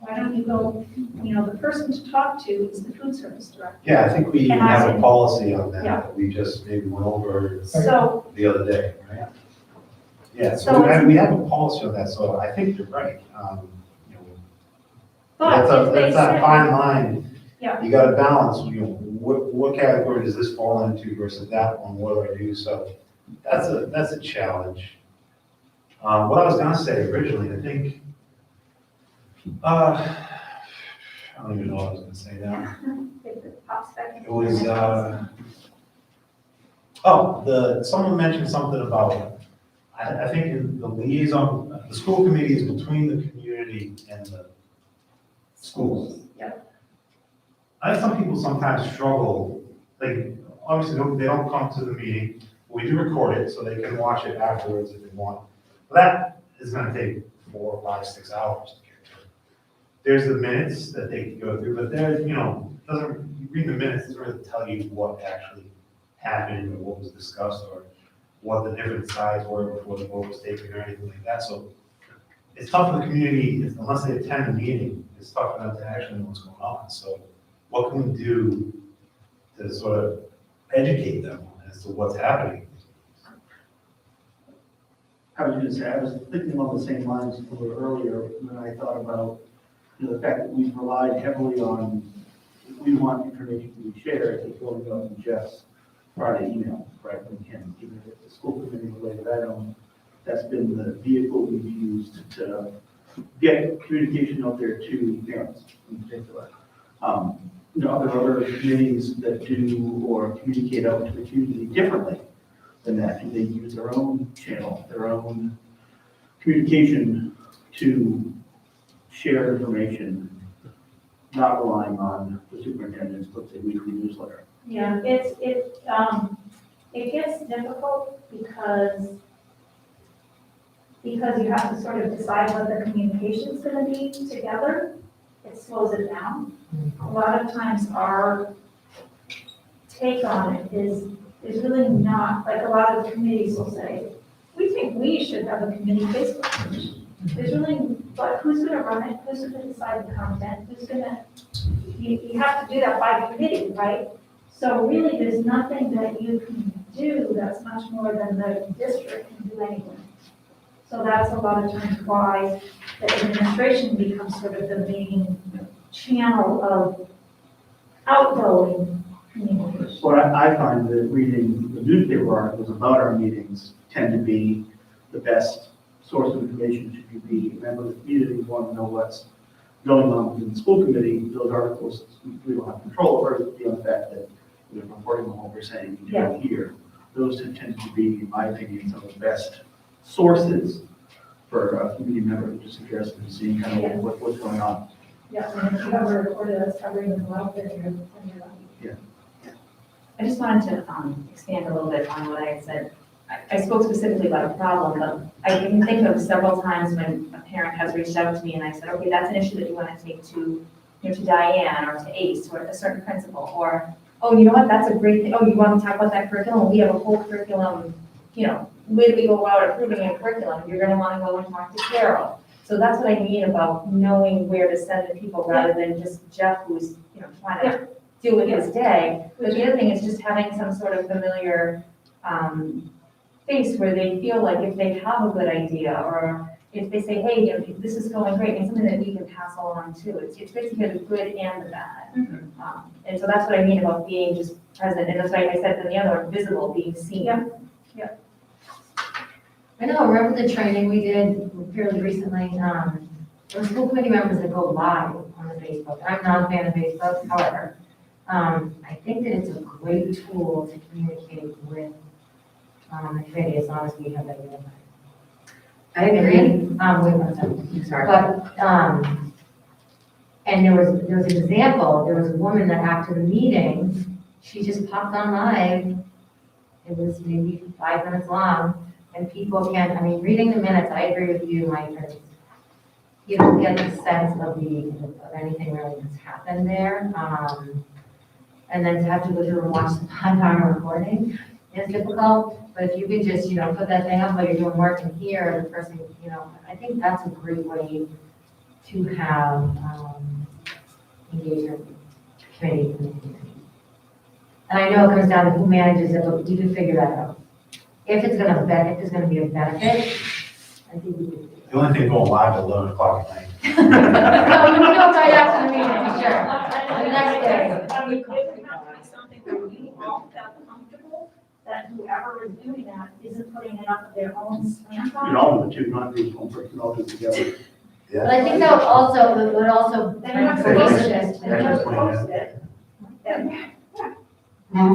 why don't you go, the person to talk to is the food service director. Yeah, I think we even And I have a said- policy on that, Yeah. that we just maybe went over So, the other day, right? Yeah, So so it's- we have a policy on that, so I think you're right. You know, but if they That's that say, fine line. Yeah. You gotta balance, what category does this fall into versus that one, what do I do? So that's a challenge. What I was gonna say originally, I think, I don't even know what I was gonna say now. if it pops back in. It was, someone mentioned something about, I think in the liaison, the school committee is between the community and the schools. Yep. I know some people sometimes struggle, like, obviously, they don't come to the meeting, we do record it, so they can watch it afterwards if they want. But that is gonna take 4, 5, 6 hours to get through. There's the minutes that they can go through, but there, you read the minutes, it doesn't really tell you what actually happened, or what was discussed, or what the different sides were before the vote was taken, or anything like that, so it's tough for the community, unless they attend the meeting, it's tough for them to actually know what's going on, so what can we do to sort of educate them as to what's happening? I was gonna say, I was thinking along the same lines a little earlier when I thought about, the fact that we've relied heavily on, if we want information to be shared, it's going to go to Jeff's Friday email, right, from him, even if it's the school committee, the way that I don't, that's been the vehicle we've used to get communication out there to parents in particular. Other committees that do or communicate out to the community differently than that, and they use their own channel, their own communication to share information, not relying on the superintendent's, let's say, weekly newsletter. Yeah, it gets difficult because you have to sort of decide what the communication's gonna be together. It slows it down. A lot of times our take on it is really not, like a lot of the committees will say, we think we should have a committee Facebook page. There's really, but who's gonna run it? Who's gonna decide the content? Who's gonna, you have to do that by committee, right? So really, there's nothing that you can do that's much more than the district can do anyway. So that's a lot of times why the administration becomes sort of the main channel of outgoing communication. What I find that reading the newspaper articles about our meetings tend to be the best source of information should you be a member of the community, you want to know what's going on within the school committee, those articles, we don't have control over, beyond the fact that we're reporting on what we're saying here. Those tend to be, in my opinion, some of the best sources for a community member who's just interested in seeing kind of what's going on. Yeah, and if you have a reporter that's covering the well, then you're lucky. I just wanted to expand a little bit on what I had said. I spoke specifically about a problem, but I can think of several times when a parent has reached out to me and I said, okay, that's an issue that you want to take to Diane or to Ace or a certain principal, or, oh, you know what, that's a great thing. Oh, you want to talk about that curriculum? We have a whole curriculum, when we go out approving a curriculum, you're going to want to go and talk to Carol. So that's what I mean about knowing where to send the people rather than just Jeff who's, trying to deal with his day. But the other thing is just having some sort of familiar face where they feel like if they have a good idea or if they say, hey, this is going great, and something that we can pass along too. It's great to hear the good and the bad. And so that's what I mean about being just present. And that's why I said in the other one, visible, being seen. I know, remember the training we did fairly recently? There were school committee members that go live on the Facebook. I'm not a fan of Facebook, however, I think that it's a great tool to communicate with the committee as long as we have that unified. I agree. Wait one second. Sorry. But, and there was an example, there was a woman that after the meeting, she just popped on live. It was maybe 5 minutes long. And people can, reading the minutes, I agree with you, Mike, you don't get the sense of anything really that's happened there. And then to have to go through and watch the 5-hour recording is difficult. But if you could just, put that thing up while you're doing work and hear the person, I think that's a great way to have, engagement committee in the community. And I know it comes down to who manages it, but you can figure that out. If it's gonna if there's gonna be a benefit, I think we can. do The only thing going live at 11 o'clock at night. it. No, you can go right after the meeting, sure. The next day. I mean, it would have to be something that we all felt comfortable, that whoever is doing that isn't putting enough of their own slant You can on it. all do it too, not do one person, you can all do it together. But I think that would also They don't have to bring post cohesiveness it, to they don't have to the. post it. And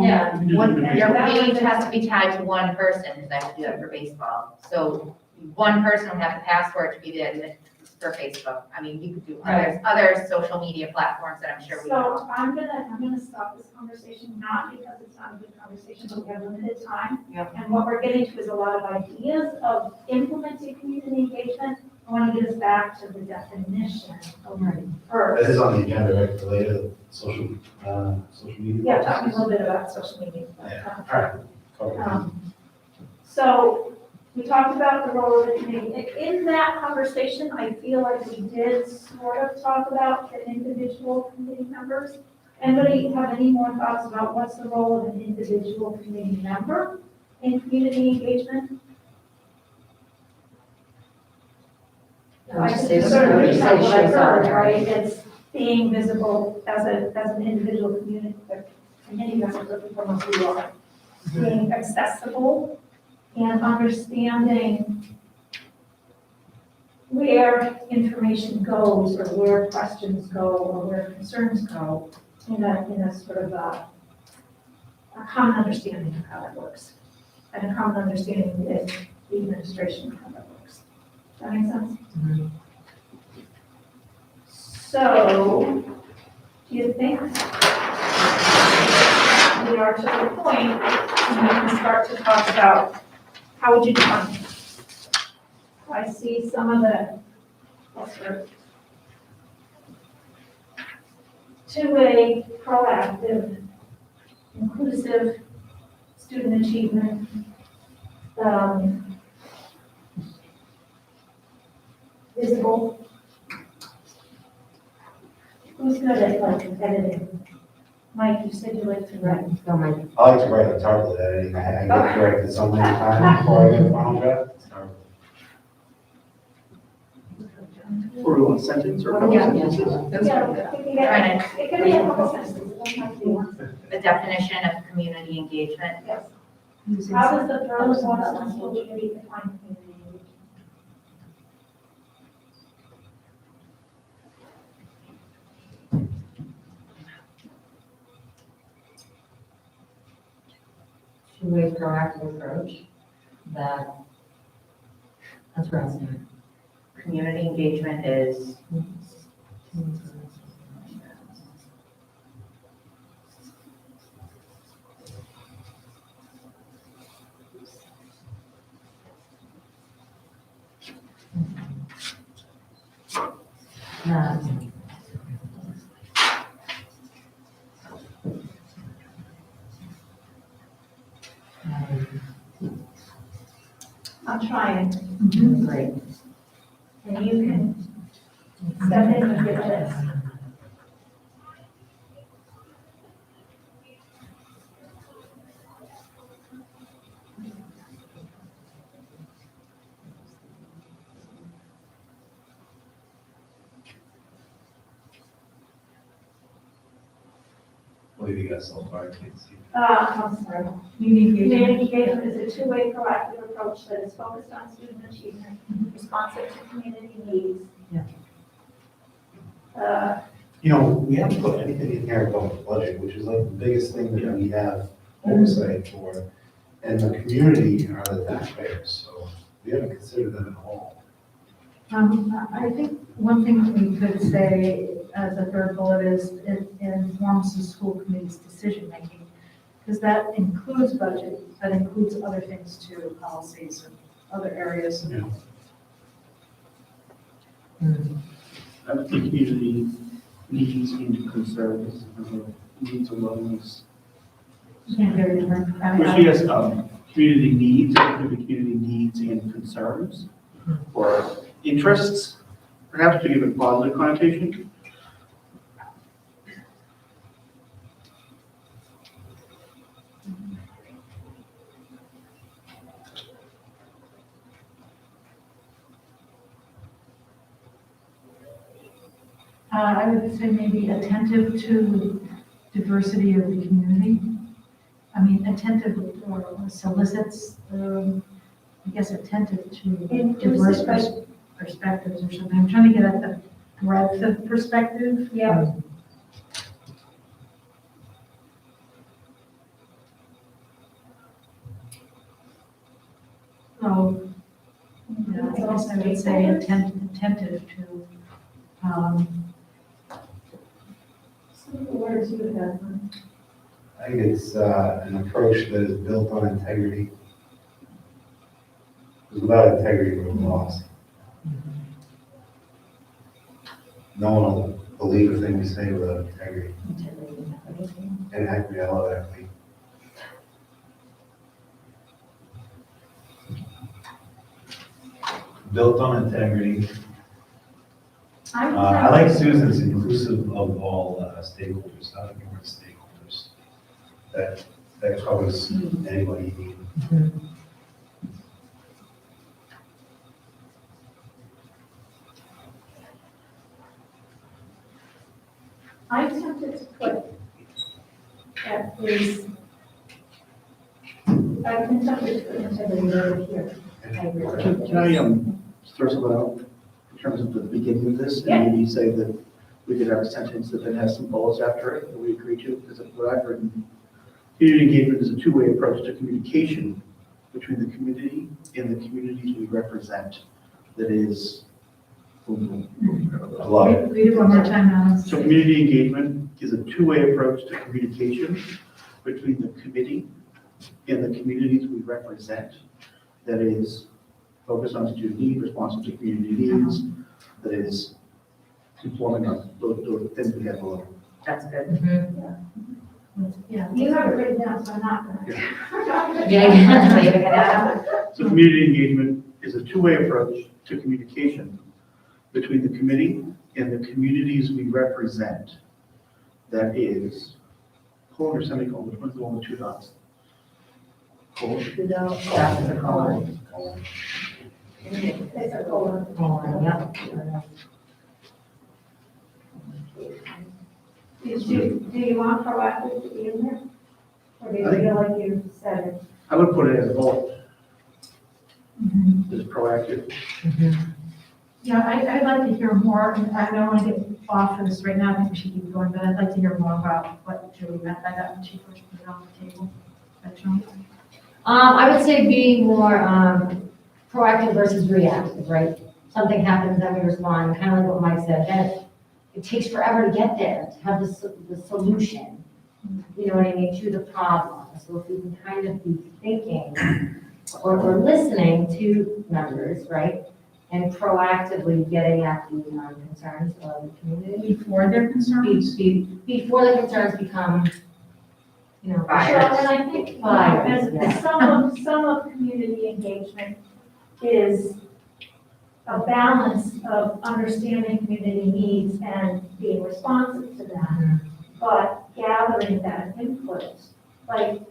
Yeah, You one, just- your page has to be tied to one person, because I have to do that for baseball. So one person will have the password to be the, for Facebook. I mean, you could do other social media platforms that I'm sure we know. so I'm gonna stop this conversation, not because it's not a good conversation, but we have limited time. Yep. And what we're getting to is a lot of ideas of implementing community engagement. I want to get us back to the definition of first. This is on the agenda, right, related to social media? Yeah, talking a little bit about social media. Yeah, all right. Cover that. So we talked about the role of the committee. In that conversation, I feel like we did sort of talk about the individual committee members. Anybody have any more thoughts about what's the role of an individual committee member in community engagement? I just sort of recap what I heard, right? It's being visible as an individual community member, looking from who you are. Being accessible and understanding where information goes or where questions go or where concerns go in a sort of a common understanding of how that works. And a common understanding with the administration of how that works. Does that make sense? So, do you think we are to the point when we can start to talk about how would you define it? I see some of the, what's the two-way, proactive, inclusive student achievement, visible. Who's good at like editing? Mike, you said you like to write. So Mike, I like to write the target editing. I get corrected so many times before I get a final draft. It's horrible. Or we want a sentence or a couple Yeah. sentences? It can be a couple sentences, it doesn't have to be one. The definition of community engagement. Yes. How does the Berlin Water School community define community engagement? two-way proactive approach that's where I was at. Community engagement is I'm trying, Great. and you can step in and get this. What have you got so far? I can't see. I'm sorry. Community engagement is a two-way proactive approach that is focused on student achievement, responsive to community needs. You know, we haven't put anything in here about the budget, which is like the biggest thing that we have oversight for. And the community are the taxpayers, so we haven't considered them at all. I think one thing we could say as a third bullet is it informs the school committee's decision-making, because that includes budget, that includes other things too, policies and other areas. Yeah. I think community needs and concerns, needs and wellness. Yeah, very different. Which she has, community needs, it could be community needs and concerns, or interests. perhaps to give it positive connotation. I would say maybe attentive to diversity of the community. I mean, attentive or solicits, I guess attentive to diverse perspectives or something. I'm trying to get at the breadth of perspective. Yeah. So, yeah, I guess I would say attentive to, Some of the words you have. I think it's an approach that is built on integrity. Because without integrity, we're lost. No one will believe a thing we say without integrity. And equity, I love equity. Built on integrity. I like Susan's inclusive of all stakeholders, not ignoring stakeholders. That covers anybody you need. I'm tempted to put that is, I'm tempted to put integrity over here. I agree. Can I throw something out in terms of the beginning of this? Yeah. And maybe say that we could have a sentence that then has some bullets after it that we agree to, because of what I've written. Community engagement is a two-way approach to communication between the community and the communities we represent. That is. I love it. read it one more time, Alan. So community engagement is a two-way approach to communication between the committee and the communities we represent. That is focused on student need, responsive to community needs, that is conforming on those things we have below. That's good. Yeah. You have it written down, so I'm not gonna. Yeah, leaving it out. So community engagement is a two-way approach to communication between the committee and the communities we represent. That is, colon or semicolon, which one's the one with two dots? Colon. That's a colon. It's a colon. Colon, yep. Do you want proactive to be in there? Or do you I think- feel like you said it? I would put it as a bullet, Mhm. as proactive. Yeah, I'd like to hear more, and I don't want to get off of this right now, I think we should keep going, but I'd like to hear more about what Julie meant by that when she first put it on the table. I would say being more proactive versus reactive, right? Something happens, then we respond, kind of like what Mike said, then it takes forever to get there, to have the solution, you know what I mean, to the problem. So if we can kind of be thinking or listening to members, right? And proactively getting at the concerns of the community. Before their concerns? Before the concerns become, you know. Fire. Well, and I think, Fires, as yeah. some of community engagement is a balance of understanding community needs and being responsive to them, but gathering that input. Like,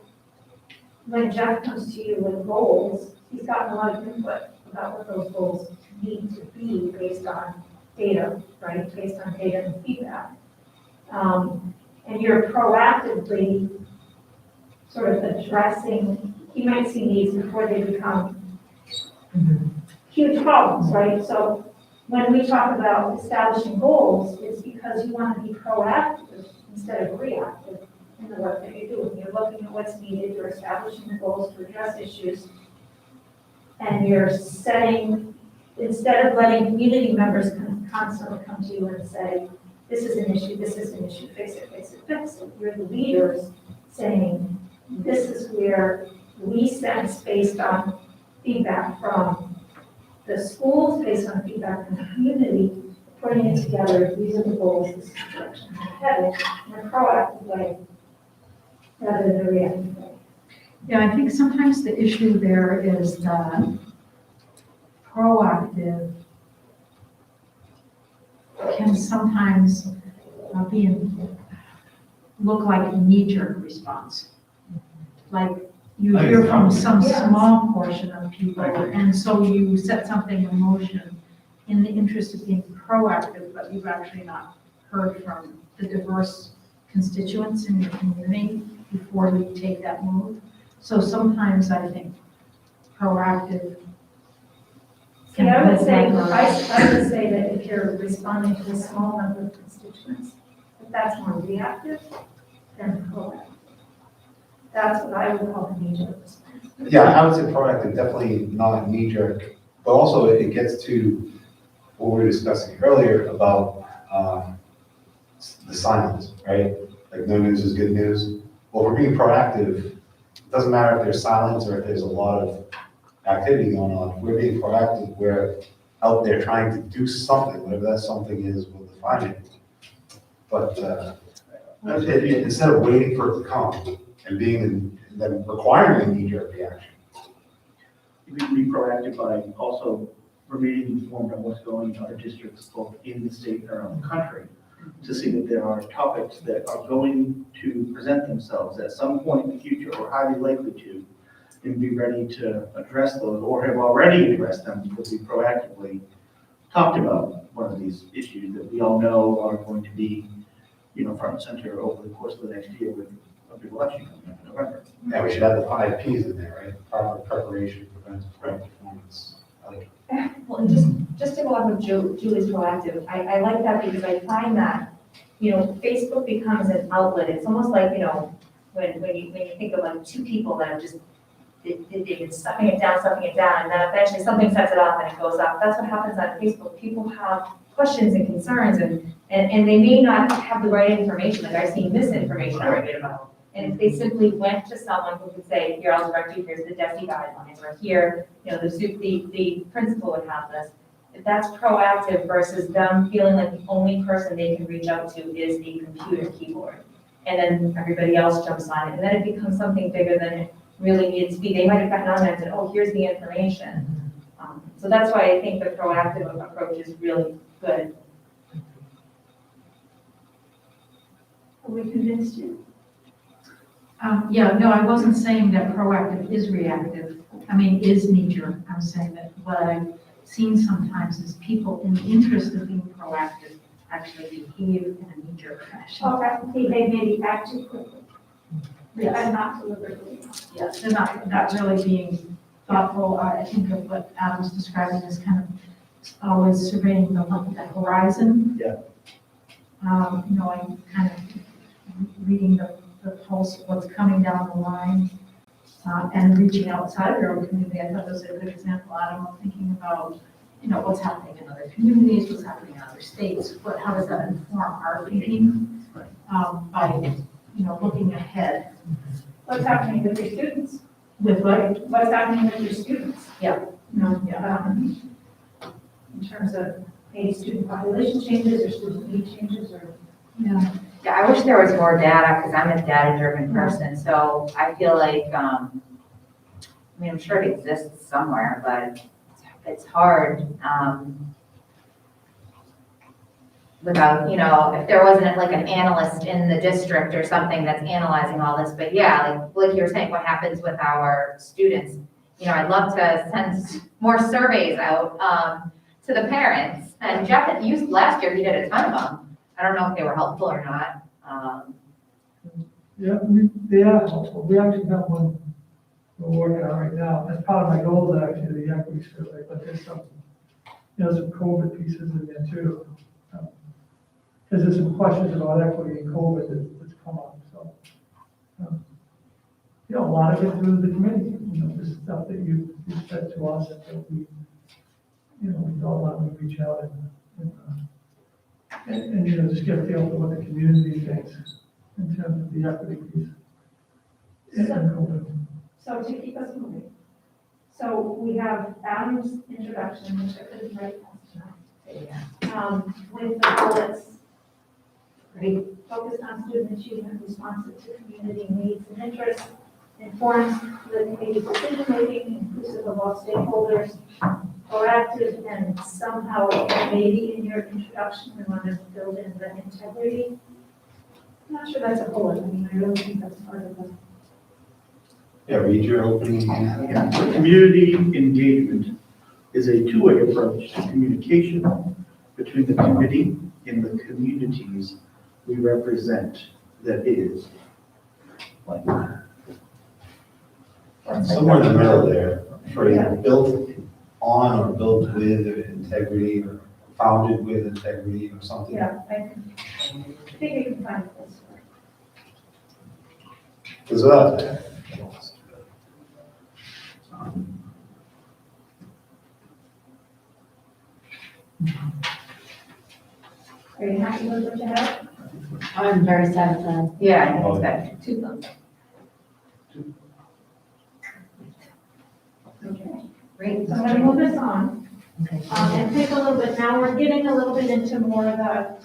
when Jeff comes to you with goals, he's gotten a lot of input about what those goals need to be based on data, right? Based on data and feedback. And you're proactively sort of addressing, you might see needs before they become huge problems, right? So when we talk about establishing goals, it's because you want to be proactive instead of reactive in the work that you're doing. You're looking at what's needed, you're establishing the goals to address issues, and you're setting, instead of letting community members constantly come to you and say, this is an issue, fix it, fix it, fix it. You're the leaders saying, this is where we sense based on feedback from the schools, based on feedback from the community, putting it together, these are the goals, this is the direction we're headed, in a proactive way, rather than a reactive way. Yeah, I think sometimes the issue there is the proactive can sometimes look like a knee-jerk response. Like you hear from some small portion of people, and so you set something in motion in the interest of being proactive, but you've actually not heard from the diverse constituents in your community before you take that move. So sometimes I think proactive. See, I would say that if you're responding to a small number of constituents, that's more reactive than proactive. That's what I would call a knee-jerk response. Yeah, I would say proactive, definitely not knee-jerk, but also it gets to what we were discussing earlier about the silence, right? Like no news is good news. Well, if we're being proactive, it doesn't matter if there's silence or if there's a lot of activity going on. If we're being proactive, we're out there trying to do something, whatever that something is, we'll define it. But instead of waiting for it to come and then requiring a knee-jerk reaction. You can be proactive by also remaining informed on what's going on in other districts, both in the state and around the country, to see that there are topics that are going to present themselves at some point in the future or highly likely to, and be ready to address those or have already addressed them because we proactively talked about one of these issues that we all know are going to be, front and center over the course of the next year with a big election coming up in November. Yeah, we should have the 5 Ps in there, right? Proper preparation prevents great performance. Well, and just to go on with Julie's proactive, I like that because I find that, Facebook becomes an outlet. It's almost like, when you think of like 2 people that have just, they've been stuffing it down, and then eventually something sets it off and it goes up. That's what happens on Facebook. People have questions and concerns and they may not have the right information. Like I've seen misinformation argued about. And if they simply went to someone who could say, here, I'll direct you, here's the DESI guidelines, or here, the principal would have this. If that's proactive versus them feeling like the only person they can reach out to is the computer keyboard. And then everybody else jumps on it. And then it becomes something bigger than it really needs to be. They might have gotten on there and said, oh, here's the information. So that's why I think the proactive approach is really good. Are we convinced you? I wasn't saying that proactive is reactive. Is knee-jerk. I'm saying that what I've seen sometimes is people in the interest of being proactive actually behave in a knee-jerk fashion. Okay, they maybe act too quickly. Yes. And not deliberately. Yes, they're not really being thoughtful. I think of what Adam's describing as kind of always surveying the horizon. Yeah. I'm kind of reading the pulse of what's coming down the line and reaching outside of your own community. I thought that was a good example, Adam, of thinking about, what's happening in other communities, what's happening in other states, how does that inform our thinking by, looking ahead. What's happening with your students? With what? What's happening with your students? Yeah. In terms of maybe student population changes or student need changes or. Yeah. Yeah, I wish there was more data because I'm a data-driven person. So I feel like, I'm sure it exists somewhere, but it's hard without, if there wasn't like an analyst in the district or something that's analyzing all this. But yeah, like you were saying, what happens with our students? I'd love to send more surveys out to the parents. And Jeff, last year, he did a ton of them. I don't know if they were helpful or not. Yeah, they are helpful. We actually have one we're working on right now. As part of my goals, actually, the equity survey, but there's some COVID pieces in there too. Because there's some questions about equity and COVID that's come up, so. A lot of it through the committee, the stuff that you said to us that we, we all want to reach out and just get a feel for what the community thinks in terms of the equity piece. And COVID. So to keep us moving. So we have Adam's introduction, which I couldn't write fast enough. With the bullets, focused on student achievement, responsive to community needs and interests, informs the committee's decision-making, inclusive of all stakeholders, proactive and somehow maybe in your introduction, we want to build in the integrity. I'm not sure that's a bullet. I mean, I really think that's part of the. Yeah, read your opening. Yeah, community engagement is a two-way approach to communication between the committee and the communities we represent. That is, like, Somewhere in the middle there, for built on or built with integrity or founded with integrity or something. Yeah, I think we can find this. Because without that, Are you happy with what you have? I'm very satisfied. Yeah, I think it's good. 2 thumbs. Okay. Great. So I'm going to move this on. Okay. And take a little bit, now we're getting a little bit into more of the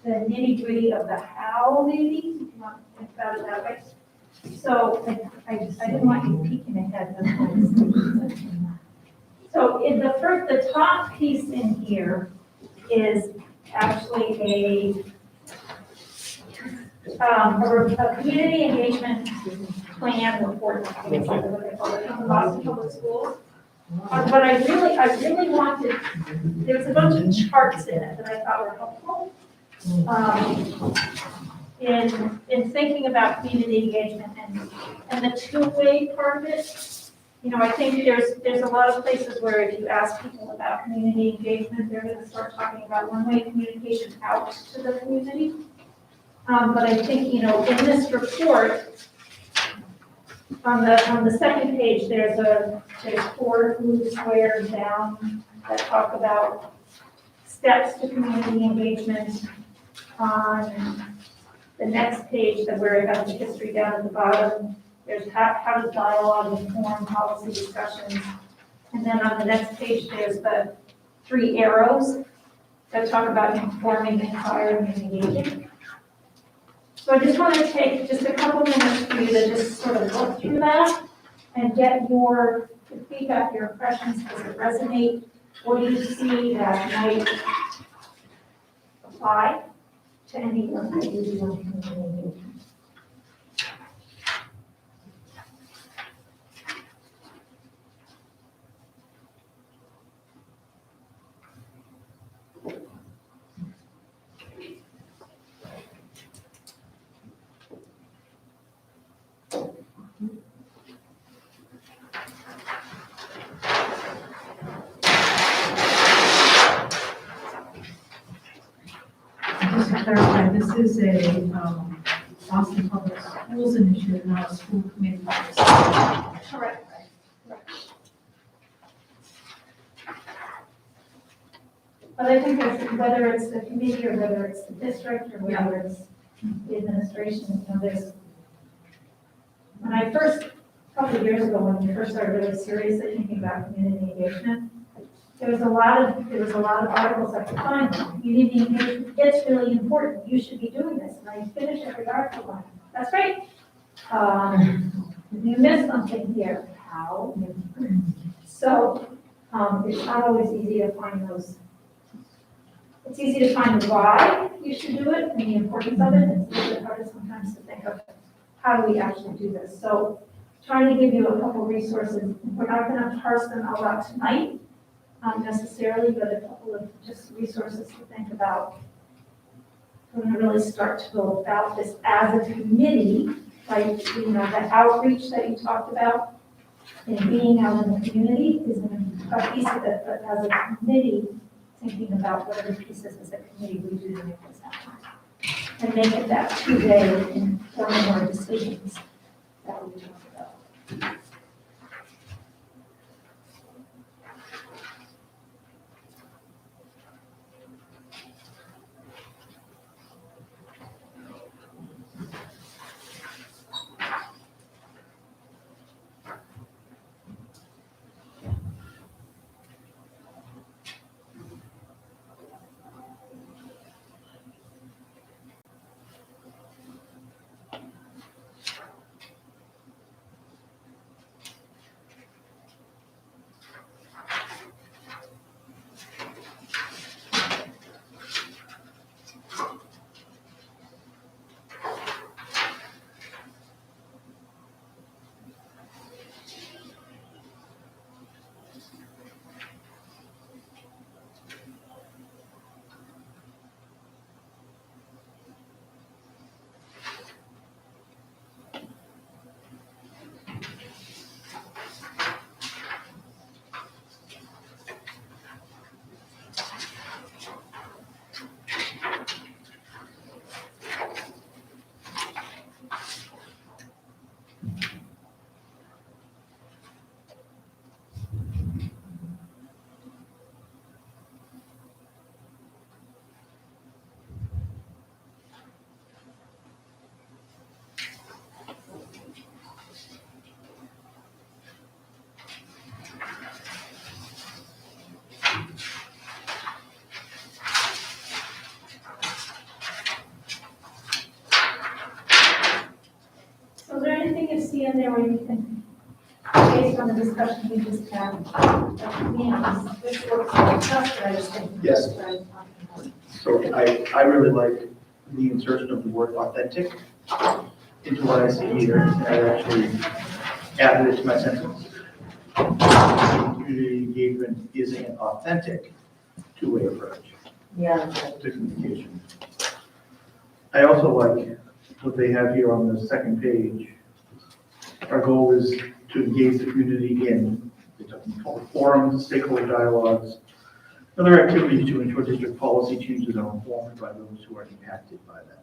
nitty gritty of the how, maybe, if you want to think about it that way. So I didn't want you peeking ahead. That's what I was thinking. So in the top piece in here is actually a community engagement plan report, I think is what they call it, from Boston Public Schools. But I really wanted, there's a bunch of charts in it that I thought were helpful. In thinking about community engagement and the two-way part of it. You know, I think there's a lot of places where if you ask people about community engagement, they're gonna start talking about one-way communication out to the community. But I think, you know, in this report, on the second page, there's 4 blue squares down that talk about steps to community engagement. On the next page, that where it has the history down at the bottom, there's how does dialogue inform policy discussions. And then on the next page, there's the 3 arrows that talk about informing, inspiring, and engaging. So I just want to take just a couple minutes for you to just sort of look through that and get your feedback, your impressions. Does it resonate? What do you see that might apply to any work that you do on community engagement? Just to clarify, this is a Boston Public Schools initiative, not a school committee. Correct. But I think whether it's the committee or whether it's the district or whether it's the administration, you know, when I first, a couple of years ago, when we first started really seriously thinking about community engagement, there was a lot of articles I could find. Community engagement, it's really important. You should be doing this. And I finish every article on, that's great. You missed something here. How? So it's not always easy to find those. It's easy to find why you should do it and the importance of it. It's a little bit harder sometimes to think of how do we actually do this. So trying to give you a couple resources. We're not going to parse them all out tonight necessarily, but a couple of just resources to think about. We're going to really start to go about this as a committee, right? You know, the outreach that you talked about and being out in the community is a piece of it, but as a committee, thinking about what other pieces as a committee we do to make this happen. And make it that two-way in forming our decisions that we talk about. or you can, based on the discussion we just had, this works just what I was thinking. Yes. Just what I was talking about. So I really like the insertion of the word authentic into what I see here. I actually added it to my sentence. Community engagement is an authentic two-way approach Yeah. to communication. I also like what they have here on the second page. Our goal is to engage the community in forums, stakeholder dialogues, other activities to ensure district policy changes are informed by those who are impacted by them.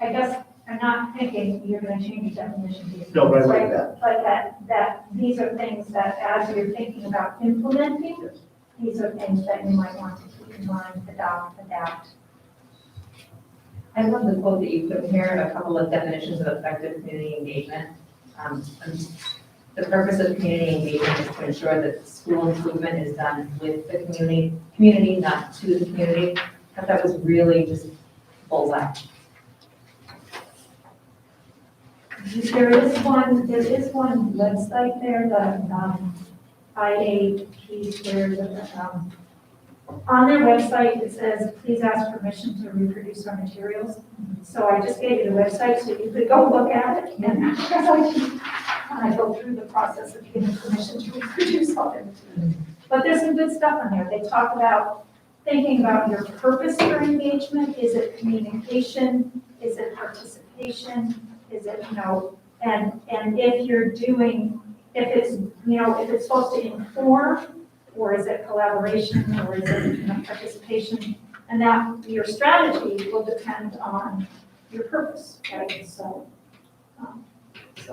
I guess I'm not thinking you're gonna change the definition here. No, but I like that. But that these are things that as you're thinking about implementing, Yes. these are things that you might want to keep in mind, adapt. I love the quote that you put here, a couple of definitions of effective community engagement. The purpose of community engagement is to ensure that school improvement is done with the community, not to the community. I thought that was really just bullseye. There is one website there, the IA piece where on their website, it says, please ask permission to reproduce our materials. So I just gave you the website so you could go look at it. And I go through the process of getting permission to reproduce all their materials. But there's some good stuff on there. They talk about thinking about your purpose for engagement. Is it communication? Is it participation? Is it, and if you're doing, if it's supposed to inform, or is it collaboration, or is it participation? And that your strategy will depend on your purpose, right? So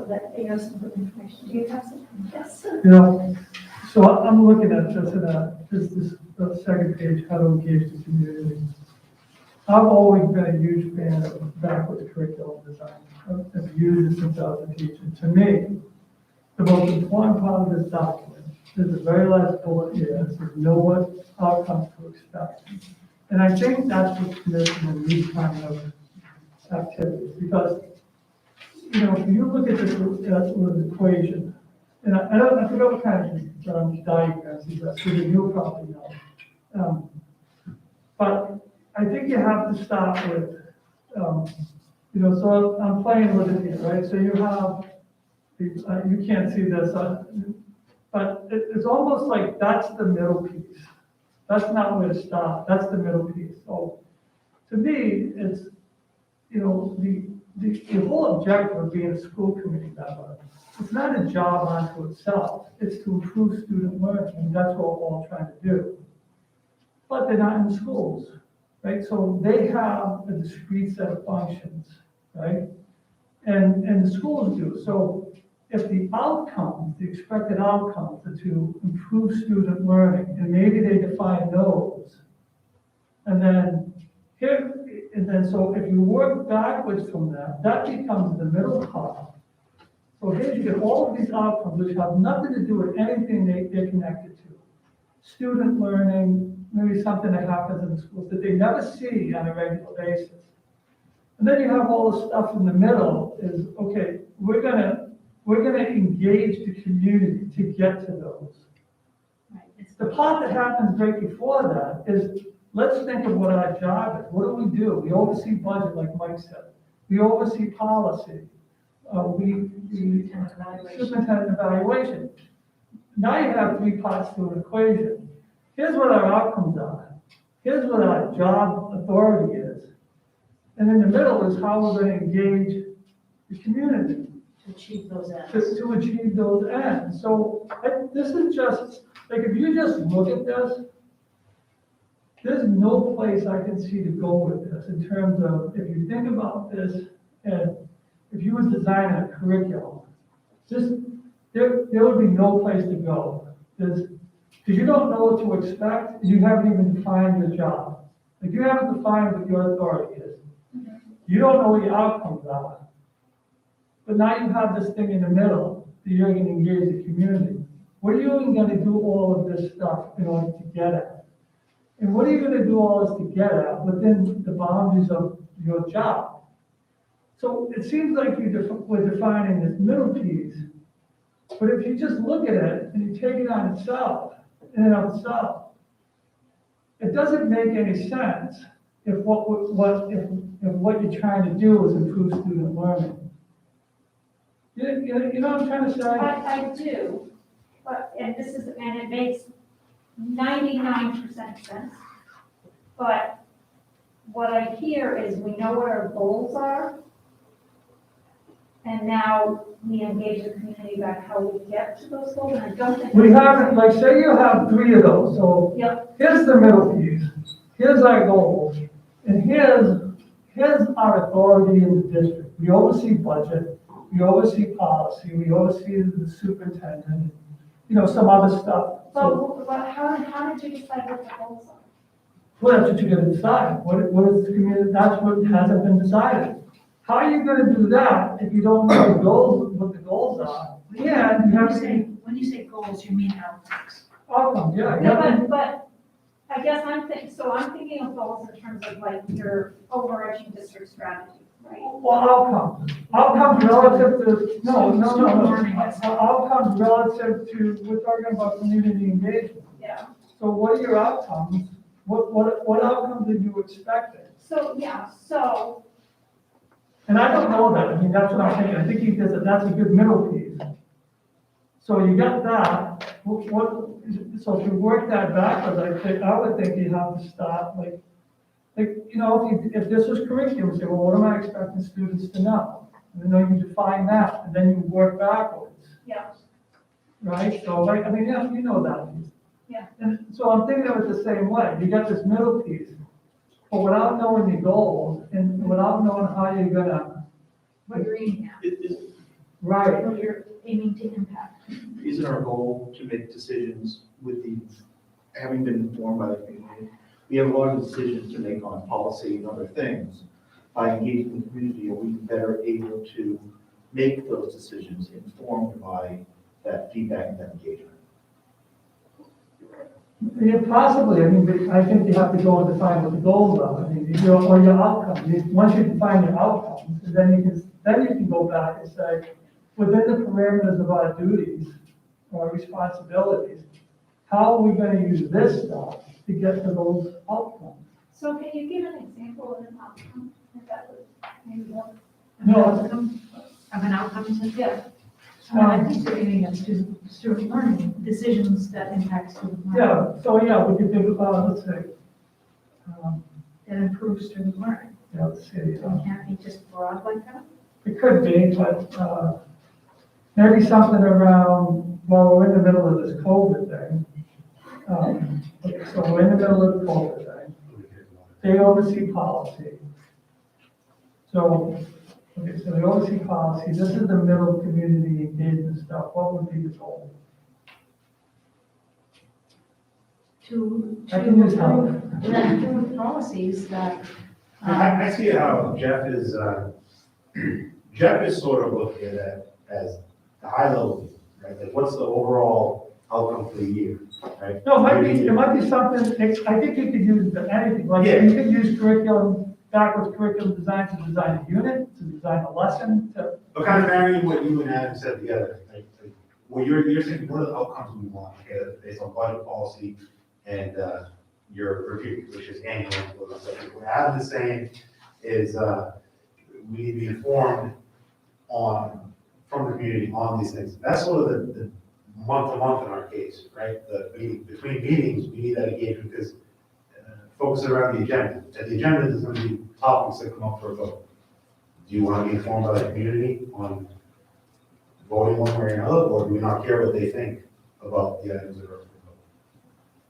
that you have some good information. Do you have some? Yes. So I'm looking at this second page, how to engage the community. I've always been a huge fan of backward curriculum design. I've used it since I was a teacher. To me, the most important part of this document is the very last bullet here. It says, know what outcomes to expect. And I think that's what's missing in these kind of activities. Because, if you look at this little equation, and I forgot what kind of diagrams these are, so you'll probably know. But I think you have to start with, so I'm playing with it here, right? So you have, you can't see this, but it's almost like that's the middle piece. That's not where to start, that's the middle piece. So to me, it's, the whole objective of being a school committee member, it's not a job unto itself, it's to improve student learning, and that's what we're all trying to do. But they're not in the schools, right? So they have a discrete set of functions, right? And the schools do. So if the outcomes, the expected outcomes are to improve student learning, and maybe they define those, so if you work backwards from that, that becomes the middle column. So here you get all of these outcomes which have nothing to do with anything they're connected to. Student learning, maybe something that happens in the schools that they never see on a regular basis. And then you have all the stuff in the middle is, okay, we're gonna engage the community to get to those. The part that happens right before that is, let's think of what our job is. What do? We oversee budget, like Mike said. We oversee policy. Superintendent evaluation. Now you have three parts to an equation. Here's what our outcomes are. Here's what our job authority is. And in the middle is how we're going to engage the community. To achieve those ends. To achieve those ends. So this is just, like, if you just look at this, there's no place I can see to go with this in terms of, if you think about this, and if you were designing a curriculum, there would be no place to go. Because you don't know what to expect, and you haven't even defined your job. Like, you haven't defined what your authority is. You don't know what your outcomes are. But now you have this thing in the middle that you're going to engage the community. What are you even going to do all of this stuff in order to get at? And what are you going to do all this to get at within the boundaries of your job? So it seems like we're defining this middle piece, but if you just look at it and you take it on itself, in and of itself, it doesn't make any sense if what you're trying to do is improve student learning. You know what I'm trying to say? I do, and it makes 99% sense. But what I hear is we know what our goals are, and now we engage the community about how we get to those goals, and I don't think. We haven't, like, say you have 3 of those, so Yep. here's the middle piece, here's our goals, and here's our authority in the district. We oversee budget, we oversee policy, we oversee the superintendent, some other stuff. So, But how did you decide what the goals are? well, that's what you're gonna decide, what is the community, that's what hasn't been decided. How are you gonna do that if you don't know what the goals are? Yeah, you have to see When you say goals, you mean outcomes. outcomes, yeah. you No, have to- but I guess I'm thinking of goals in terms of like your overarching district strategy, right? Well, outcomes relative to, no. Student learning. Outcomes relative to, we're talking about community engagement. Yeah. So what are your outcomes? What outcomes are you expecting? So, And I don't know that, I mean, that's what I'm thinking, I think that's a good middle piece. So you got that, so if you work that backwards, I would think you have to start, if this was curriculum, say, well, what am I expecting students to know? And then you define that, and then you work backwards. Yeah. Right, so, I mean, yeah, you know that piece. Yeah. And so I'm thinking of it the same way, you got this middle piece, but without knowing your goals, and without knowing how you're gonna, What you're aiming at, right, what you're aiming to impact. Isn't our goal to make decisions having been informed by the community? We have a lot of decisions to make on policy and other things. By engaging the community, are we better able to make those decisions informed by that feedback and that engagement? yeah, possibly, I mean, but I think you have to go and define what the goals are, I mean, or your outcomes. Once you define your outcomes, then you can go back and say, within the parameters of our duties or responsibilities, how are we gonna use this stuff to get to those outcomes? so can you give an example of an outcome? If that would maybe help? No. Of an outcome, Yeah. I think you're aiming at student learning, decisions that impact student learning. Yeah, so yeah, we could think about, let's say, That improve student learning. let's see, It can't be just broad like that. it could be, but, maybe something around, well, we're in the middle of this COVID thing. Okay, so we're in the middle of the COVID thing. They oversee policy. So, okay, so they oversee policy, this is the middle community engagement stuff, what would be the goal? To I can use help. improve policies that. I see how Jeff is sort of looking at it as the high level, right? Like, what's the overall outcome for the year, right? No, it might be something, I think you could use anything, like, Yeah. you could use backwards curriculum design to design a unit, to design a lesson, to, But kind of marrying what you and Adam said together, like, well, you're saying, what are the outcomes we want, okay, based on budget policy and, your review, which is annual. What Adam is saying is, we need to be informed from the community on these things. That's sort of the month to month in our case, right? Between meetings, we need that engagement because focus around the agenda. And the agenda is going to be topics that come up for a vote. Do you want to be informed by the community on voting one way or another, or do we not care what they think about the items that are up for vote?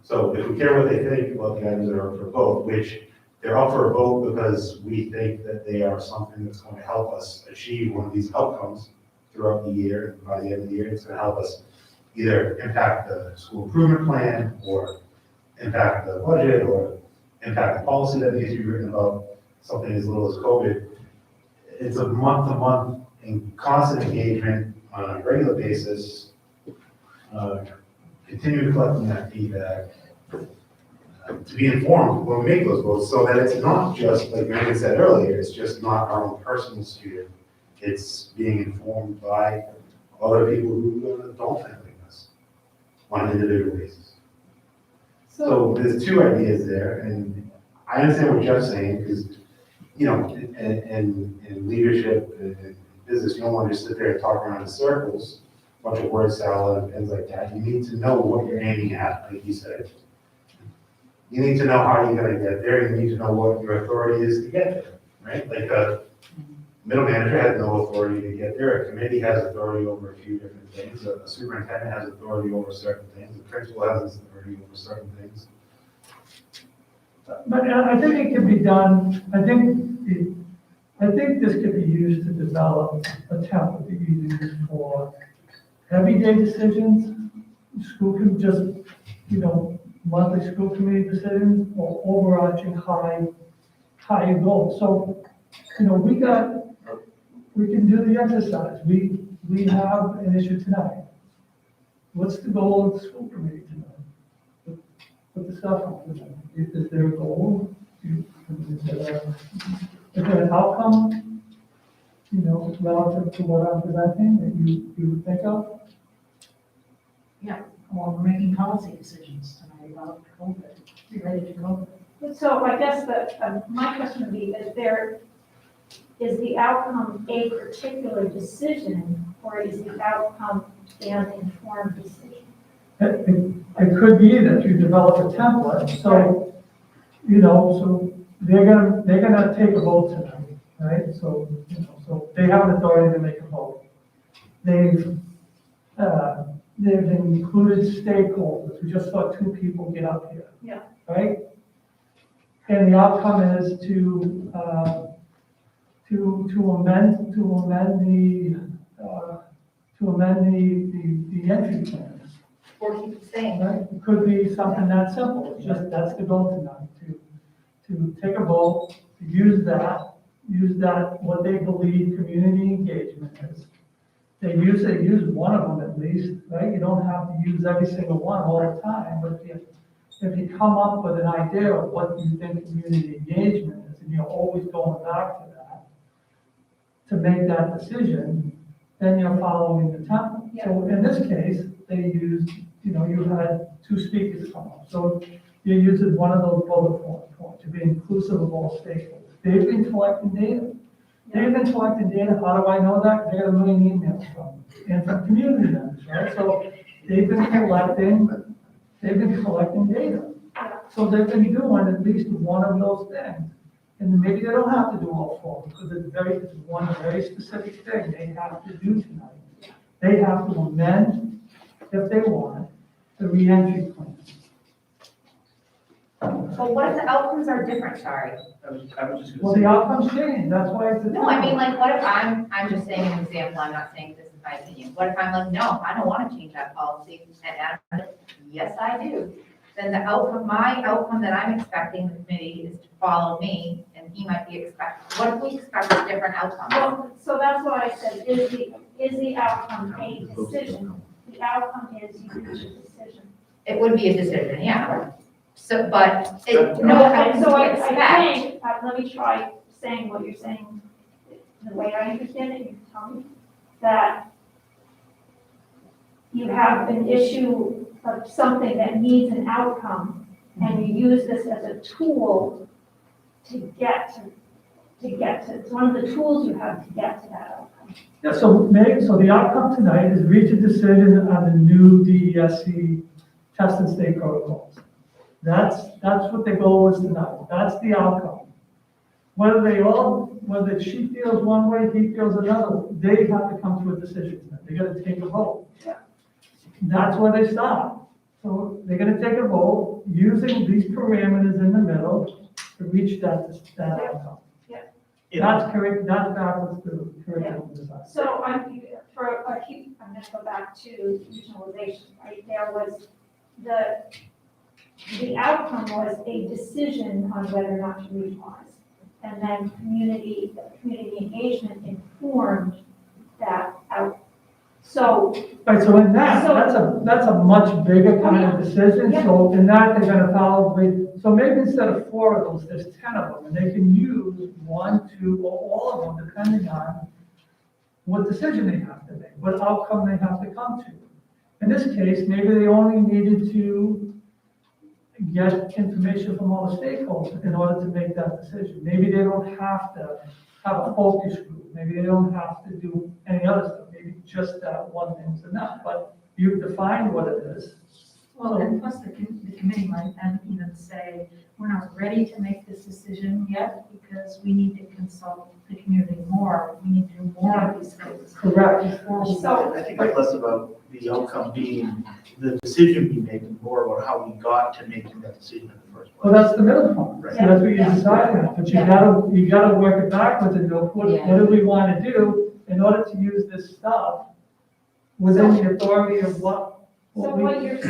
So if we care what they think about the items that are up for vote, which they're up for a vote because we think that they are something that's going to help us achieve one of these outcomes throughout the year, and by the end of the year, it's going to help us either impact the school improvement plan, or impact the budget, or impact the policy that needs to be written about something as little as COVID. It's a month-to-month and constant engagement on a regular basis, continue collecting that feedback. to be informed when we make those votes, so that it's not just, like Megan said earlier, it's just not our own personal student. It's being informed by other people who don't think like us on an individual basis. So there's two ideas there, and I understand what Jeff's saying, because, you know, in leadership and business, you don't want to just sit there and talk around in circles, bunch of word salad and things like that. You need to know what you're aiming at, like you said. You need to know how you're gonna get there, you need to know what your authority is to get there, right? Like a middle manager has no authority to get there, a committee has authority over a few different things, a superintendent has authority over certain things, the principal has authority over certain things. But I think it can be done, I think this could be used to develop a template that you use for everyday decisions. School can just, you know, monthly school committee decisions or overarching high goals. So, you know, we can do the exercise. We have an issue tonight. What's the goal of the school committee tonight? Put the stuff on tonight. Is there a goal? Is there an outcome, you know, relative to what I'm presenting that you would think of? Well, we're making policy decisions tonight about COVID, related to COVID. So I guess my question would be, is the outcome a particular decision, or is the outcome an informed decision? It could be that you develop a template, so, you know, so they're gonna take a vote tonight, right? So, you know, so they have an authority to make a vote. They've included stakeholders. We just saw 2 people get up here. Yeah. Right? And the outcome is to amend the entry plan. Or keep it staying. Right? It could be something that simple. It's just, that's the goal tonight, to take a vote, to use that, what they believe community engagement is. They use one of them at least, right? You don't have to use every single one all the time, but if you come up with an idea of what you think community engagement is, and you're always going back to that, to make that decision, then you're following the template. So in this case, they used, you know, you had 2 speakers come up. So you're using one of those bullet points to be inclusive of all stakeholders. They've been collecting data. They've been collecting data. How do I know that? They got a million emails from them and from community members, right? So they've been collecting data. So they've been doing at least one of those things. And maybe they don't have to do all 4 because it's one very specific thing they have to do tonight. They have to amend, if they want, the reentry plan. But what if the outcomes are different, sorry? I was just Well, gonna the outcomes change. That's why it's a. No, I mean, like, what if I'm just saying an example, I'm not saying this is my opinion. What if I'm like, no, I don't want to change that policy, and Adam's like, yes, I do. Then the outcome, my outcome that I'm expecting the committee is to follow me, and he might be expecting, what if we expect a different outcome? Well, so that's why I said, is the outcome a decision? The outcome is you reach a decision. It would be a decision, yeah. So, but it, No, no, and so I I expect. think, let me try saying what you're saying, the way I understand it, you can tell me, that you have an issue of something that needs an outcome, and you use this as a tool to get to, it's one of the tools you have to get to that outcome. Yeah, so the outcome tonight is reach a decision on the new DESC test and state protocols. That's what the goal is tonight. That's the outcome. Whether she feels one way, he feels another, they have to come to a decision tonight. They gotta take a vote. Yeah. That's where they stop. So they're gonna take a vote using these parameters in the middle to reach that outcome. That's correct, that's backwards to curriculum design. So I'm going to go back to regionalization, right? There was the outcome was a decision on whether or not to regionalize. And then community engagement informed that out. So, Right, so in that, So- that's a much bigger kind of decision, so in that, they're gonna probably, so maybe instead of 4 of those, there's 10 of them, and they can use 1, 2, or all of them, depending on what decision they have to make, what outcome they have to come to. In this case, maybe they only needed to get information from all the stakeholders in order to make that decision. Maybe they don't have to have a focus group, maybe they don't have to do any other stuff, maybe just that one thing's enough, but you've defined what it is. Well, and plus the committee might then even say, we're not ready to make this decision yet because we need to consult the community more. We need to do more of these things Correct. before we. So- I think it's less about the outcome being the decision we make, and more about how we got to making that decision in the first Well, place. that's the middle point, Right. so that's what you decided on, but you gotta work it backwards and go, what do we wanna do in order to use this stuff within the authority of what so we. what you're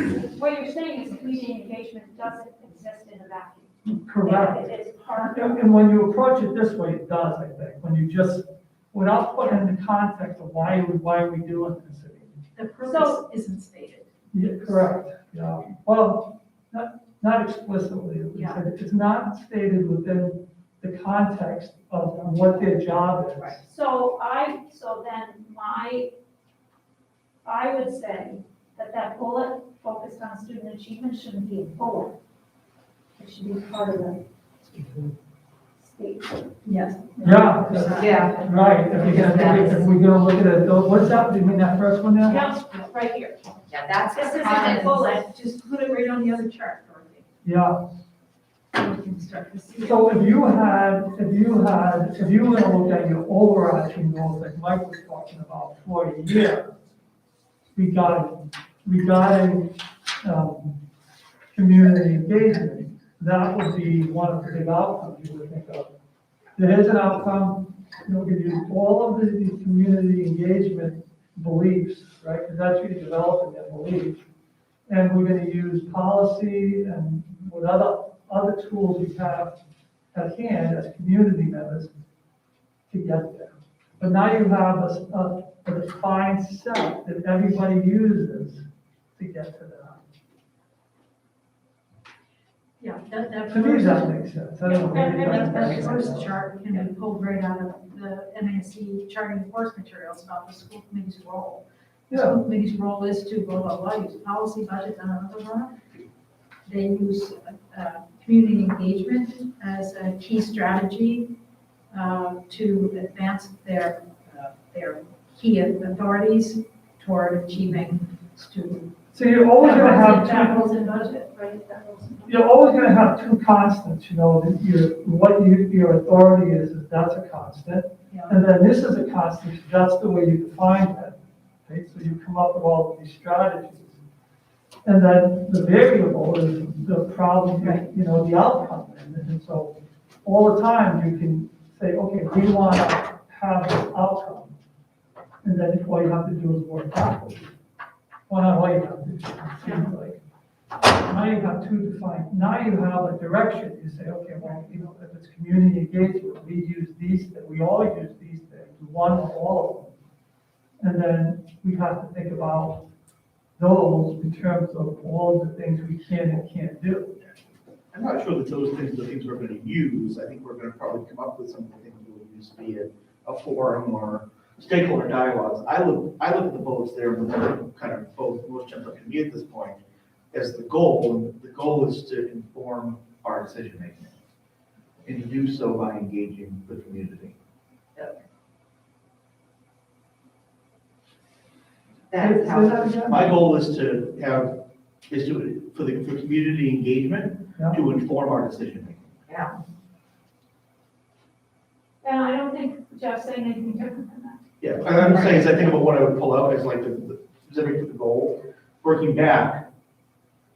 saying is community engagement doesn't exist in a vacuum. Correct. It is part of. And when you approach it this way, it does, I think, when you just, without putting in the context of why are we doing this? The purpose isn't stated. Yeah, correct, yeah, well, not explicitly, at least. Yeah. It's not stated within the context of what their job is. So I would say that bullet focused on student achievement shouldn't be a bullet. It should be part of the statement. Yes. Yeah, Yeah. right, if we're gonna look at it, what's that, you mean that first one there? Yeah, right here. Yeah, that's This isn't a common. bullet. Just put it right on the other chart, Dorothy, Yeah, so we can start to see it. so if you were gonna look at your overarching goals, like Mike was talking about for a year, regarding, community engagement, that would be one of the big outcomes you would think of. There's an outcome, we could use all of the community engagement beliefs, right? Because that's what you're developing, that belief. And we're gonna use policy and what other tools we have at hand as community members to get there. But now you have a defined set that everybody uses to get to that. Yeah, that To me, first, that makes sense. I don't know. maybe that that's- first chart can be pulled right out of the MASC charting course materials about the school committee's role. The Yeah, school committee's role is to go about what, use policy, budget, and another one. They use community engagement as a key strategy to advance their key authorities toward achieving student. so you're always gonna have two, That goes in budget, right? That goes in budget. you're always gonna have two constants, that your authority is, that's a constant. Yeah. And then this is a constant, that's the way you define it, right? So you come up with all of these strategies. And then the variable is the problem, the outcome. And so all the time you can say, okay, we want to have this outcome. And then all you have to do is work backwards. Well, not all you have to do, it seems like. Now you have two defined, now you have a direction. You say, okay, well, if it's community engagement, we use these, we all use these things, one or all of them. And then we have to think about those in terms of all of the things we can and can't do. I'm not sure that those things are the things we're going to use. I think we're going to probably come up with some of the things we'll use, be it a forum or stakeholder dialogues. I look at the bullets there, and the kind of both most jumps up to me at this point as the goal. And the goal is to inform our decision making, and to do so by engaging the community. That's Say how. that again? My goal is for community engagement Yeah. to inform our decision making. Yeah. And I don't think Jeff's saying anything different than that. Yeah, and I'm saying is I think about what I would pull out as like the specific to the goal. Working back,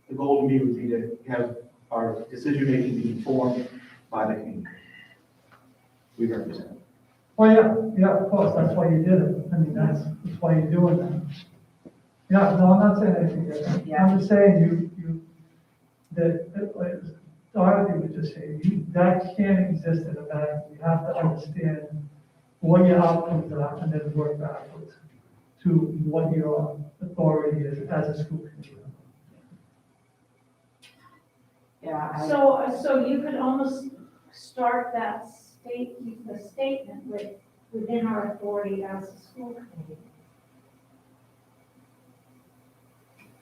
the goal to me would be to have our decision making be informed by the community we represent. Well, yeah, of course, that's why you did it. I mean, that's why you're doing that. Yeah, no, I'm not saying anything different. Yeah. I'm just saying like Dorothy would just say, that can't exist in a vacuum. You have to understand what your outcomes are and then work backwards to what your authority is as a school committee member. Yeah. So you could almost start that the statement with, within our authority as a school committee.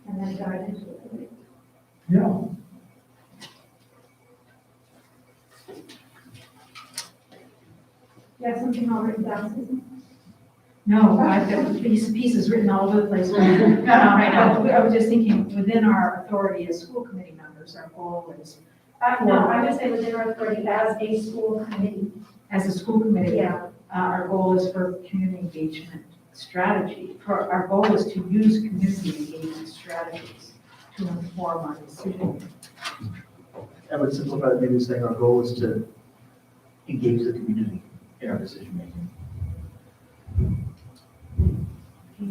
And then dive into it. Yeah. You have something all written down, Susan? No, I've got pieces written all over the place. I was just thinking, within our authority as school committee members, our goal is, No, I would say within our authority as a school committee. as a school committee, Yeah. our goal is for community engagement strategy. Our goal is to use community engagement strategies to inform our decision. I would simplify it, maybe saying our goal is to engage the community in our decision making.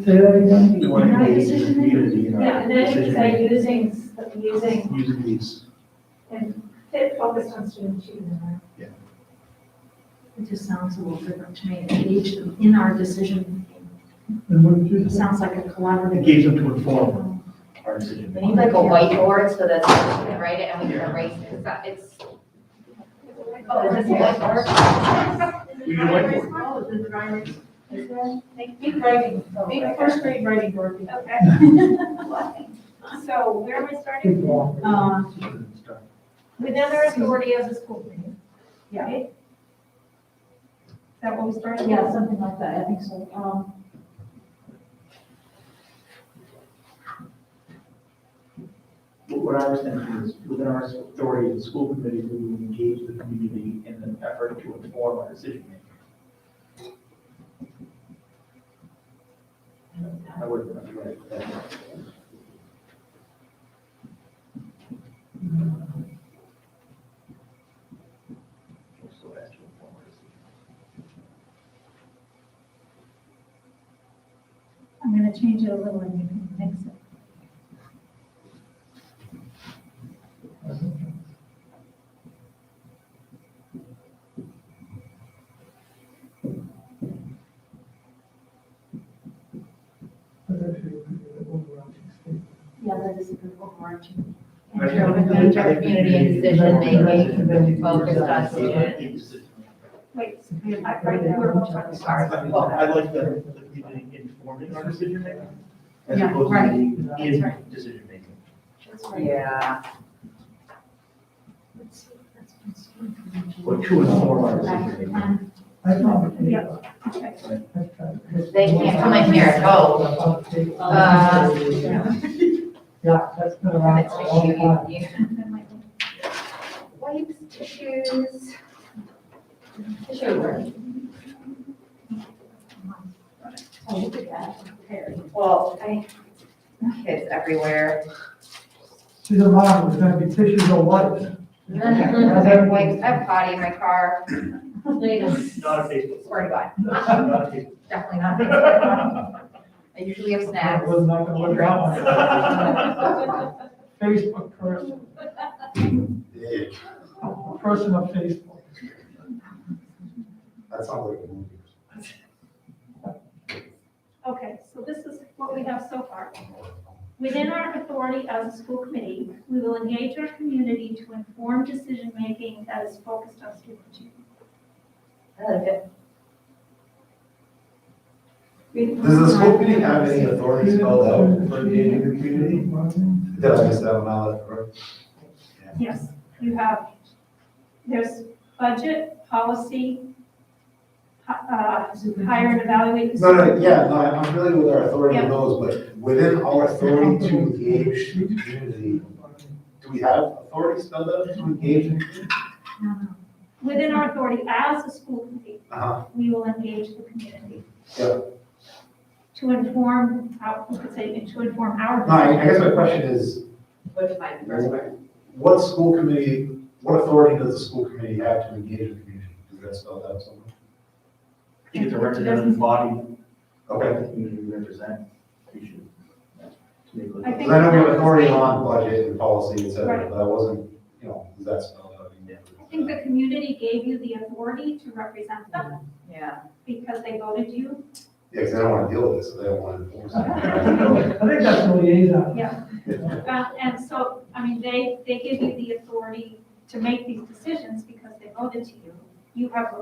Say that again? We want to In our engage the decision community in Yeah, our and then you decision say making, using using these. and fit focused on student achievement. It just sounds a little different to me. Engage them in our decision making. And what did you It say? sounds like a collaborative. Engage them to inform our decision We making. need like a whiteboard so that we can write it and we can erase it. It's, oh, is this a whiteboard? We can whiteboard. Oh, the drivers. Big writing, big first grade writing board. Okay. So where am I starting? Keep going. Within our authority as a school committee. Yeah. Right? Is that what we started? Yeah, something like that, I think so. What I was thinking is, within our authority as a school committee, we will engage the community in an effort to inform our decision making. I would, right. So as to inform our decision. I'm gonna change it a little and you can fix it. That's actually a good overarching statement. Yeah, that is a good overarching. I think- Engage our community in decision making, focused on Engage students. decision making. Wait, we're both trying to start. Well, I like the community informing our decision making, as Yeah, opposed right. to being That's in right. decision making. That's right. Yeah. Let's see, that's been so influential. Or to inform our decision making. I found it. Yeah. Okay. They can't come in here and go. Yeah, that's been around for a long time. Wipes, tissues. Tissue. Oh, look at that. There. Well, kids everywhere. She's a mom, there's gonna be tissues or wipes. I have wipes, I have potty in my car. Not a Facebook. Swear to God, Not a Facebook. definitely not. I usually have I snacks. was not gonna look that one. Facebook person, person of Facebook. That sounds like a movie. Okay, so this is what we have so far. Within our authority as a school committee, we will engage our community to inform decision-making that is focused on student achievement. I like it. Does the school committee have any authority spelled out for engaging the community? Did I miss that one out? Right? Yes, you have, there's budget, policy, hire and evaluate. No, I'm familiar with our authority in those, but within our authority to engage the community, do we have authority spelled out to engage the community? Within our authority as a school committee, Uh-huh, we will engage the community. yeah. To inform, we could say, to inform our. No, I guess my question is, Which might be first part. what school committee, what authority does the school committee have to engage the community? Is that spelled out somewhere? I think it's a representative body Okay. that the community represent. We should. to make it look- I think- Because I know we have authority on budget and policy, et cetera, Right. but I wasn't, is that spelled out? in there? I think the community gave you the authority to represent them Yeah. because they voted you. Yeah, because they don't want to deal with this, so they don't want to enforce it. I think that's the liaison. And so, I mean, they give you the authority to make these decisions because they voted to you. You have,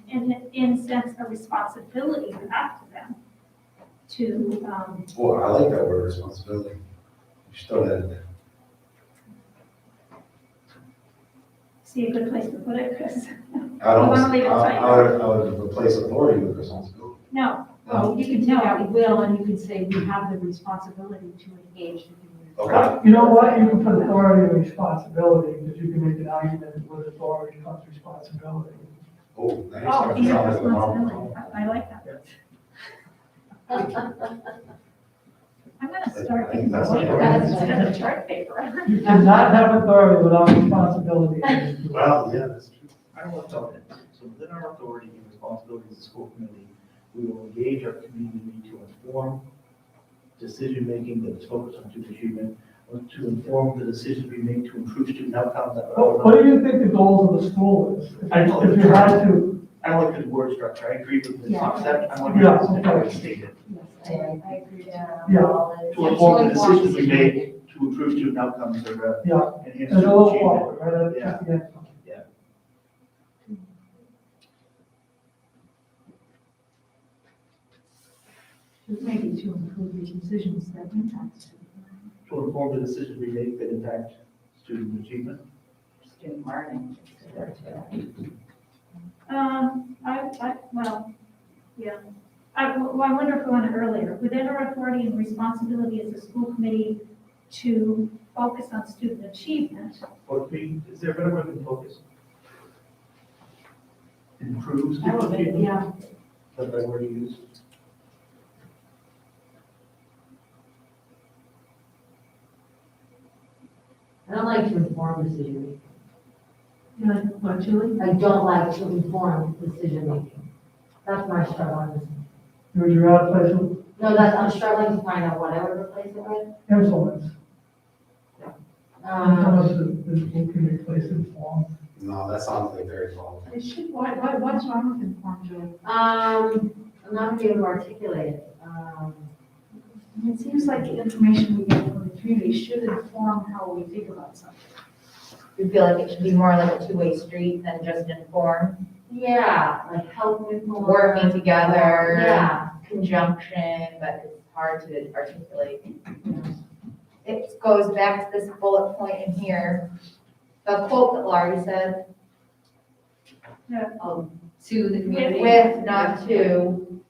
in a sense, a responsibility back to them to, Well, I like that word, responsibility. You should throw that in there. see a good place to put it, Chris. I don't, wanna leave it tight? I would replace authority with responsibility. No, Well, you can take out will and you can say we have the responsibility to engage the community. Okay. You know what, you can put authority and responsibility, because you can make an argument that with authority comes responsibility. Oh, now you're oh, starting to yeah, sound like a responsibility. Marvel. I like that. I'm gonna start I think thinking that's about okay. that instead of chart paper. You cannot have authority without responsibility. Well, yeah, that's true. I don't want to tell it. So within our authority and responsibilities as a school committee, we will engage our community to inform decision-making that is focused on student achievement, or to inform the decisions we make to improve student outcomes. What do you think the goals of the school is? I know. If you had to, I don't like the word structure. I agree with the Yeah. concept. I want Yeah, to how okay. it's stated. Yes, I agree. Yeah. To inform the decisions we make to improve student outcomes or yeah, enhance it's a student little achievement. awkward, right? Yeah. That's the end. Maybe to improve the decisions that impact student learning. To inform the decisions we make that impact student achievement. Student learning. Well, yeah. I wonder if we went earlier. Within our authority and responsibility as a school committee to focus on student achievement. Or is there a better way than focus? Improve student Elevate, achievement? yeah. Is that the right word to use? I don't like to inform decision making. You know, what, Julie? I don't like to inform decision making. That's my struggle on this. Would you rather place with No, I'm struggling to find out what I would replace it with. influence? How Um, much the school can replace inform? No, that sounds like very long. It should, what's wrong with informed, Julie? I'm not gonna be able to articulate it. It seems like the information we get from the community should inform how we think about something. You feel like it should be more like a two-way street than just inform, Yeah, like help inform. working together. Yeah. Conjunction, but it's hard to articulate. It goes back to this bullet point in here, the quote that Laurie said. Yeah. To the community. With, not to.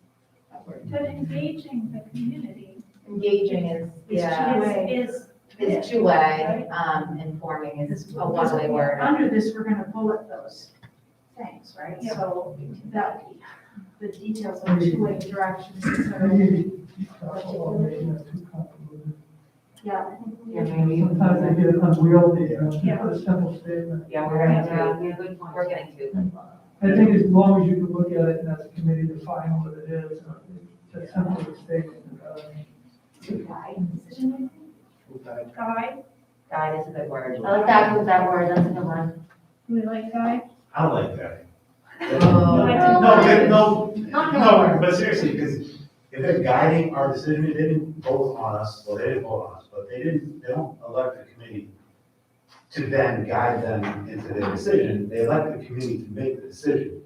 But engaging the community Engaging is, yeah, is is two-way, informing is a one-way word. Under this, we're gonna bullet those things, right? Yeah. So that, the details of two-way directions, so, Maybe, maybe that's too complicated. yeah, I think we. Yeah, maybe. Sometimes they get unwieldy, Yeah. put a simple statement. Yeah, we're gonna Yeah, good point. we're getting to. I think as long as you can look at it and as a committee define what it is, it's a simple statement. To guide decision making? Full-time. guide. Guide is a good word. I like that with that word, that's a good one. Do we like guide? I don't like that. Oh. No, but seriously, because if they're guiding our decision, they didn't vote on us, well, they didn't vote on us, but they don't elect the committee to then guide them into their decision. They elect the committee to make the decision.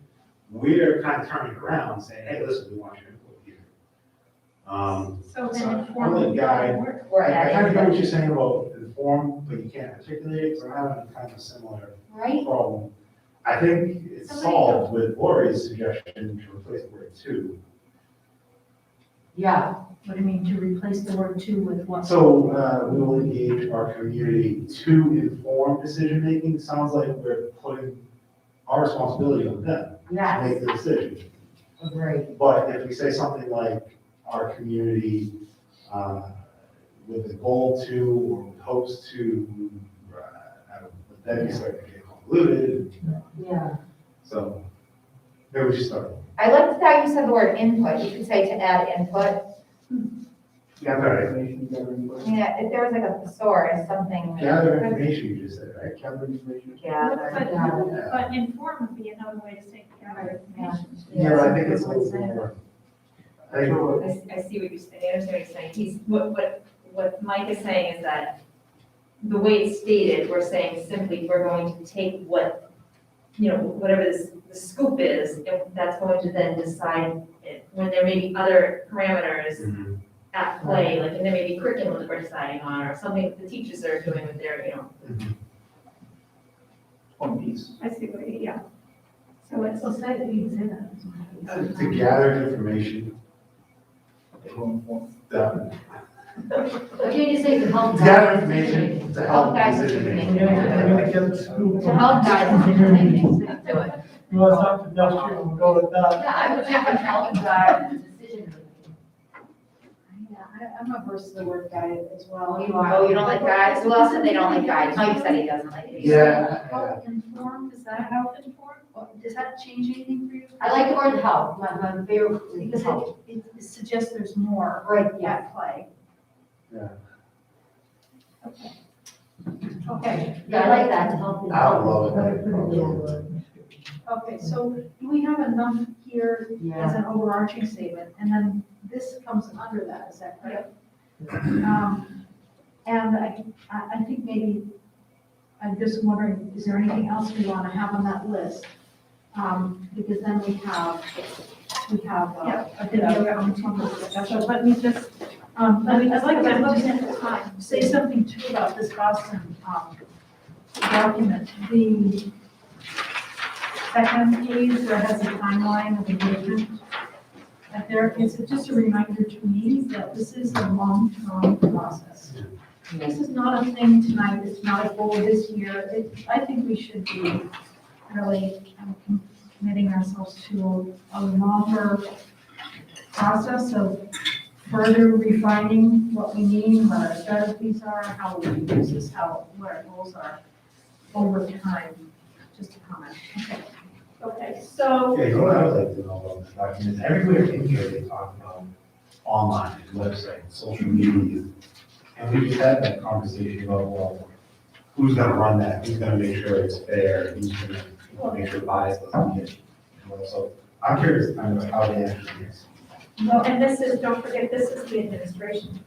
We're kind of turning around saying, hey, listen, we want your input here. So So, then I'm inform. like guide. work. I kind of get what you're saying about inform, but you can't articulate it, so we're having kind of a similar Right? problem. I think it's solved with Lori's suggestion to replace the word to. Yeah, What do you mean, to replace the word to with what? So, we will engage our community to inform decision-making. Sounds like we're putting our responsibility on them to yes, make the decision. agree. But if we say something like our community, with a goal to, or with hopes to, then you start to get convoluted. Yeah. So, maybe we should start. I liked how you said the word input. You could say to add input. Gather Information, gather input. Yeah, if there was like a thesaurus, something. information, you just said, right? Gather information. Gather. But inform would be another way to say gather information. Yeah, but I think it's a little more, Thank you. I see what you're saying, I understand what you're saying. What Mike is saying is that the way it's stated, we're saying simply, we're going to take what, whatever the scoop is, and that's going to then decide it. When there may be other parameters Mhm. at play, like, and there may be curriculum that we're deciding on, or something that the teachers are doing with their, One piece. I see what you, yeah. So it's, So say that you say that. To gather information. To What can you say to help? gather information to help guys decision decision making. I'm gonna get the scoop. To help guide decision making, do it. You want something industrial, we'll go with that. Yeah, I would say to help guide decision making. I'm averse to the word guide as well. Oh, you don't like guides? Who else said they don't like guides? Mike said he doesn't like it. Yeah. Health informed, is that health informed? Does that change anything for you? I like the word help, my favorite is Because help. it suggests there's more Right, yeah. at play. Yeah. Okay, Yeah, I like that to help. I don't love it. okay, so do we have enough here as an overarching statement? And then this comes under that, is that correct? And I think maybe, I'm just wondering, is there anything else we want to have on that list? Because then we have a bit of discussion. so let me just, I'd like I'm looking to at the time. say something too about this Boston document. The second page where it has a timeline of engagement. That there is just a reminder to me that this is a long-term process. This is not a thing tonight, it's not a goal this year. I think we should be really committing ourselves to a longer process of further refining what we mean, what our strategies are, how we use this, what our goals are over time. Just a comment. Okay. Okay, so, Yeah, you know what I would like to know about this document, everywhere in here they talk about online, website, social media. And we just had that conversation about, well, who's gonna run that, who's gonna make sure it's fair, who's gonna make sure bias doesn't get. So I'm curious kind of how they actually is. well, and this is, don't forget, this is the administration.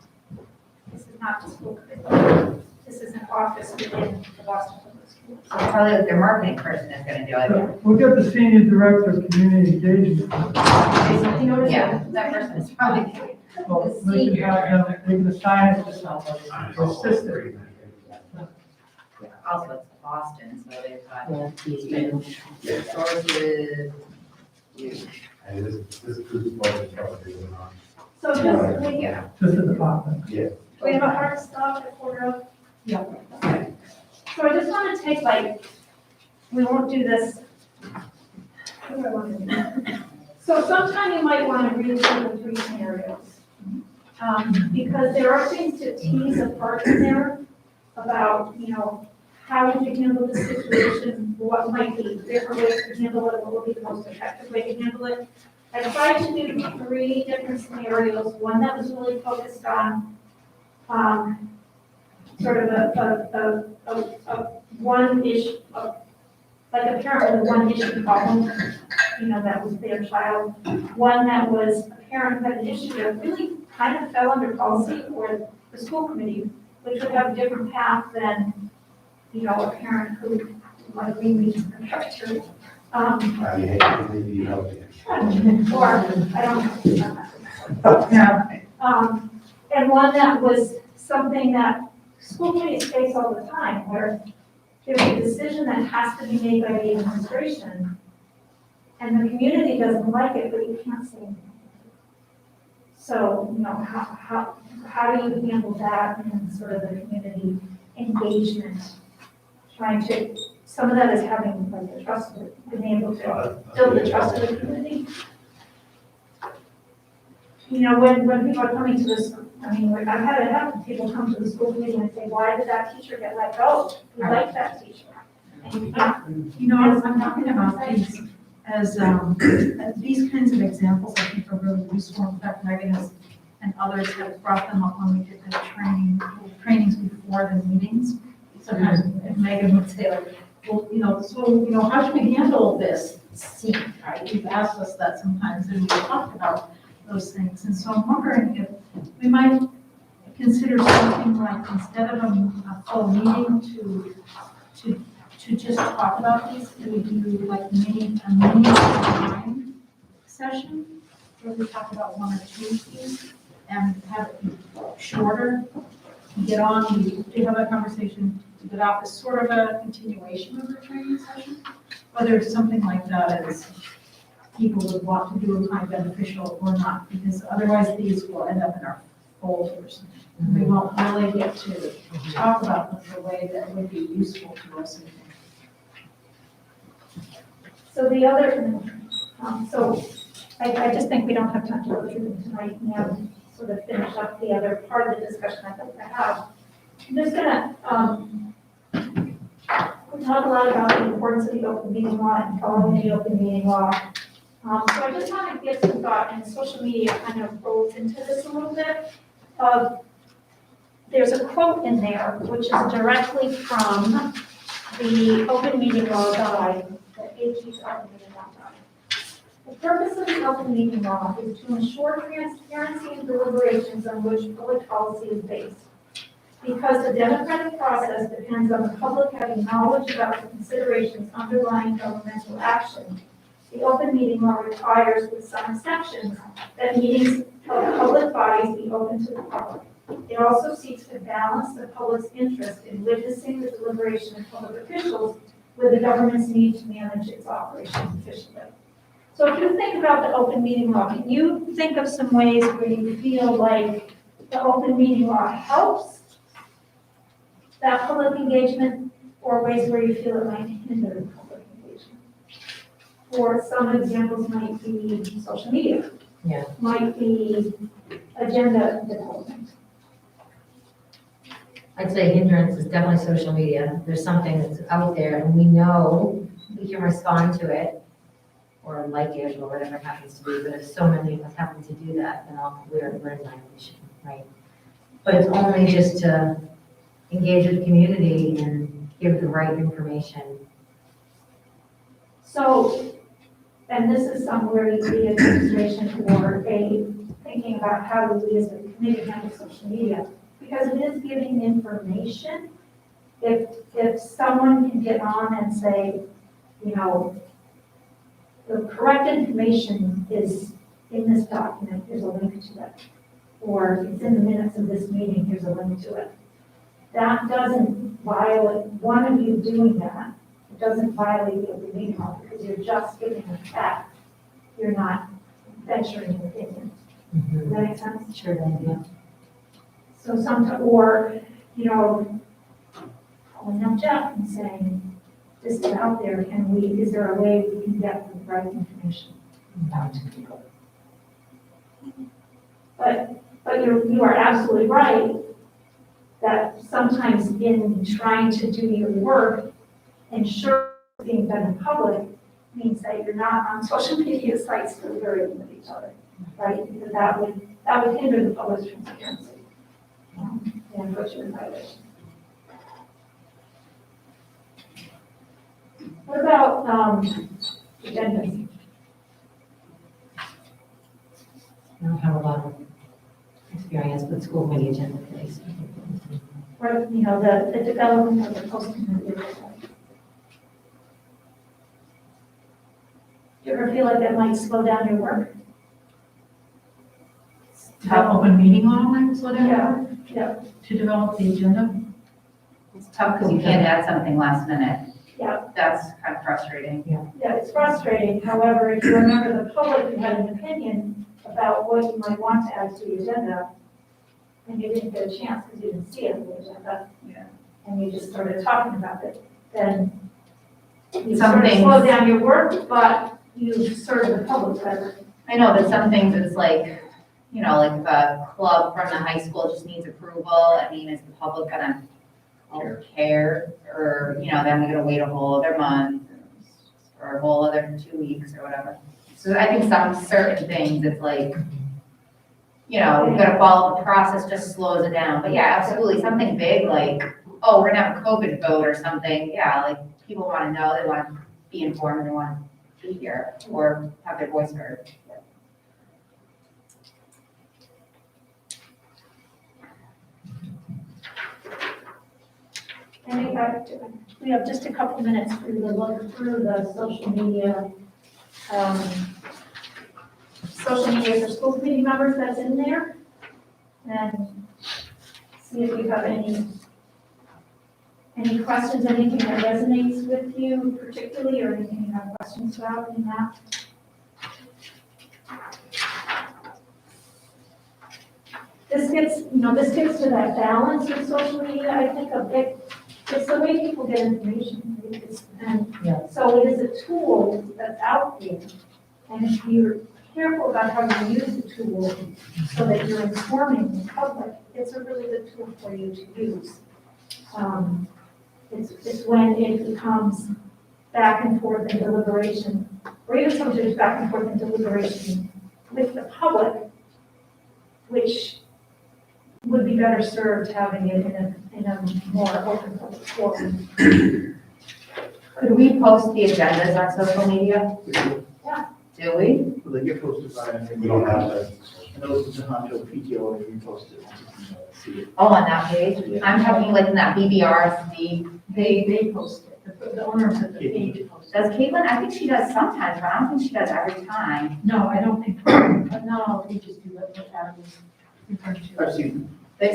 This is not the school committee. This is an office within the Boston Public Schools. So probably like their marketing person is gonna do it. We'll get the senior director of community engagement. Yeah, that person is probably doing it. Well, they can have them, they can assign it to somebody, assistant. Yeah, also it's Boston, so they've got Yeah, huge sources. And this is what it's probably doing on. So just, Yeah. Just a department. we have a hard stop at quarter of. Yeah. Okay. So I just want to take we won't do this. What do I want to do? So sometime you might want to read through the three scenarios. Because there are things to tease apart in there about, how would you handle the situation? What might be different ways to handle it? What would be the most effective way to handle it? I tried to do three different scenarios. One that was really focused on sort of a one issue, like a parent with a one issue problem, that was their child. One that was a parent had an issue that really kind of fell under policy or the school committee, which would have a different path than, a parent who might read the character. Maybe you help me. Or, I don't know. Yeah. And one that was something that school committees face all the time, where there's a decision that has to be made by the administration, and the community doesn't like it, but you can't say anything. So, how do you handle that and sort of the community engagement? Some of that is having like the trust, being able to build the trust of the community. When people are coming to this, I've had it happen, people come to the school committee and say, why did that teacher get let go? We like that teacher. And you can't, I'm talking about these as these kinds of examples I think are really useful. In fact, Megan and others have brought them up when we did the trainings before the meetings. Sometimes Megan would say like, well, so, how should we handle this scene, right? You've asked us that sometimes, and we talked about those things. And so I'm wondering if we might consider something like, instead of a full meeting to just talk about these, could we do like a mini time session where we talk about one or two of these and have it be shorter? You get on, you have a conversation, you get off as sort of a continuation of the training session, whether something like that is people would want to do and find beneficial or not, because otherwise these will end up in our folders. We won't really get to talk about them the way that would be useful to us. So the other, so I just think we don't have time to go through them tonight and sort of finish up the other part of the discussion I'd like to have. I'm just gonna, we talk a lot about the importance of the open meeting law and following the open meeting law. So I just want to give some thought, and social media kind of rolls into this a little bit. There's a quote in there, which is directly from the open meeting law guide that AG's open meeting law guide. The purpose of the open meeting law is to ensure transparency in deliberations on which public policy is based. Because the democratic process depends on the public having knowledge about the considerations underlying governmental action, the open meeting law requires, with some exceptions, that meetings of public bodies be open to the public. It also seeks to balance the public's interest in witnessing the deliberation of public officials with the government's need to manage its operations efficiently. So if you think about the open meeting law, can you think of some ways where you feel like the open meeting law helps that public engagement, or ways where you feel it might hinder public engagement? Or some examples might be social media. Yeah. Might be agenda development. I'd say hindrance is definitely social media. There's something that's out there and we know we can respond to it or like it or whatever it happens to be, but if so many of us happen to do that, then we're in violation, right? But it's only just to engage with the community and give the right information. So, and this is somewhere you see administration or thinking about how do we as a committee handle social media, because it is giving information. If someone can get on and say, you know, the correct information is in this document, here's a link to it. Or it's in the minutes of this meeting, here's a link to it. That doesn't violate, one of you doing that, it doesn't violate the open meeting law because you're just giving a fact. You're not venturing an opinion. Does that make sense? Sure, yeah. So sometimes, or, you know, calling up Jeff and saying, this is out there, is there a way we can get the right information out to people? But you are absolutely right that sometimes in trying to do your work, ensure it's being done in public means that you're not on social media sites deliberating with each other, right? Because that would hinder the public's transparency and put you in violation. What about agendas? I don't have a lot of experience with school committee agenda days. Or, you know, the development of the post-community website. Do you ever feel like that might slow down your work? Have open meeting law, like, slow down Yeah. your work? Yeah. To develop the agenda? It's tough because you can't add something last minute. Yeah. That's kind of frustrating. Yeah, it's frustrating. However, if you're a member of the public who had an opinion about what you might want to add to the agenda, and you didn't get a chance because you didn't see it on the agenda, and you just started talking about it, then you Some sort of things- slow down your work, but you serve the public better. I know that some things it's like, you know, like if a club from the high school just needs approval, I mean, is the public gonna care? Or, you know, then we gotta wait a whole other month or a whole other 2 weeks or whatever. So I think some certain things, it's like, you know, we gotta follow the process, just slows it down. But yeah, absolutely, something big like, oh, we're gonna have a COVID vote or something, yeah, like people wanna know, they wanna be informed, they wanna be here or have their voice heard. We have just a couple minutes for you to look through the social media for school committee members that's in there. And see if you have any questions, anything that resonates with you particularly, or anything you have questions about in that. This gets to that balance with social media, I think it's the way people get information. So it is a tool that's out there, and if you're careful about how you use the tool so that you're informing the public, it's a really good tool for you to use. It's when it becomes back and forth in deliberation, or even sometimes back and forth in deliberation with the public, which would be better served having it in a more open public forum. Could we post the agendas on social media? Yeah. Do we? Will they get posted by, I think, We don't have that. I know it's a Tohoto PTO, and we post it once you can see it. Oh, on that page? I'm talking like in that BBRC. They post it, the owners of the page post it. Does Caitlin? I think she does sometimes, but I don't think she does every time. No, I don't think, but not all pages do what that was referred to. I've seen,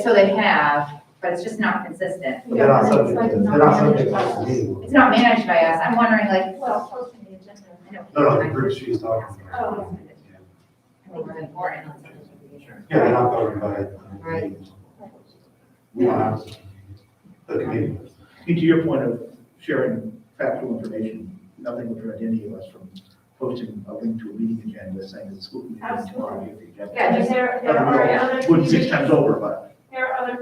So they have, but it's just not consistent. But they're not Yeah, subject, it's like they're not subject to not the meeting. It's not managed by us. I'm wondering like. Well, posting the agenda. No, the group she's talking about. Oh. I think it's important. Yeah, they're not governed by. Right. We don't have the committee. to your point of sharing factual information, nothing would prevent any of us from posting a link to a meeting agenda saying that the school committee is part of the agenda. Yeah, just- There are other Wouldn't six communities, times over, but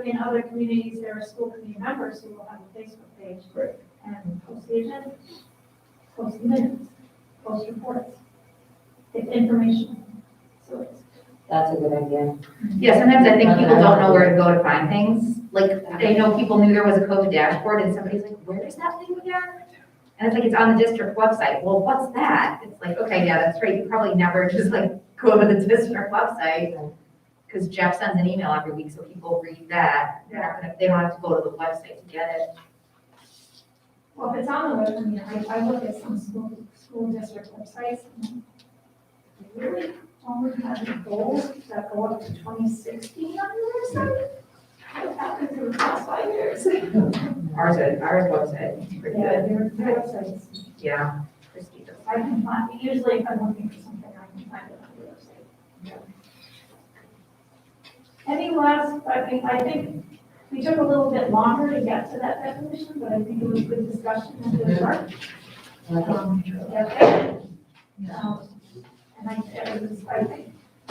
in other communities, there are school committee members who will have a Facebook page. Right. And post the agenda, post the minutes, post reports, it's information. So it's, That's a good idea. Yeah, sometimes I think people don't know where to go to find things. Like, they know people knew there was a COVID dashboard and somebody's like, where is that thing again? And it's like, it's on the district website. Well, what's that? It's like, okay, yeah, that's right. You probably never just like go to the district website. Because Jeff sends an email every week, so people read that. They don't have to go to the website to get it. well, if it's on the web, I mean, I look at some school district websites, and they really only have the goals that go up to 2016 on their website. What happened for the past 5 years? Ours website is pretty Yeah, good. their websites. Yeah. Christie does. I can find, usually if I'm looking for something, I can find it on the website. Any last, I think we took a little bit longer to get to that definition, but I think it was a good discussion and good work. And I think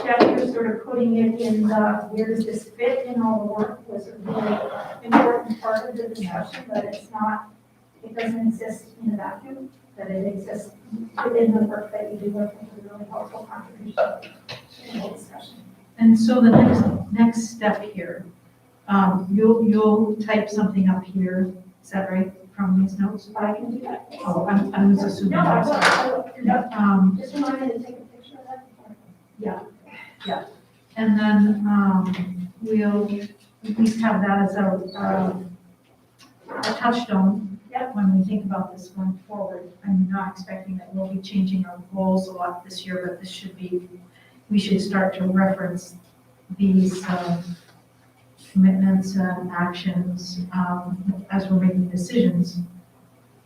Jeff, you're sort of putting it in the, where does this fit in all the work was a really important part of the discussion, but it's not, it doesn't exist in a vacuum, that it exists within the work that you do, I think is a really helpful contribution in the discussion. And so the next step here, you'll type something up here, is that right, from these notes? I can do that. Oh, I was assuming. No, I I'm sorry. will. No, just remind me to take a picture of that. And then, we'll at least have that as a touchstone. Yep. When we think about this going forward. I'm not expecting that we'll be changing our goals a lot this year, but this should be, we should start to reference these, commitments and actions, as we're making decisions.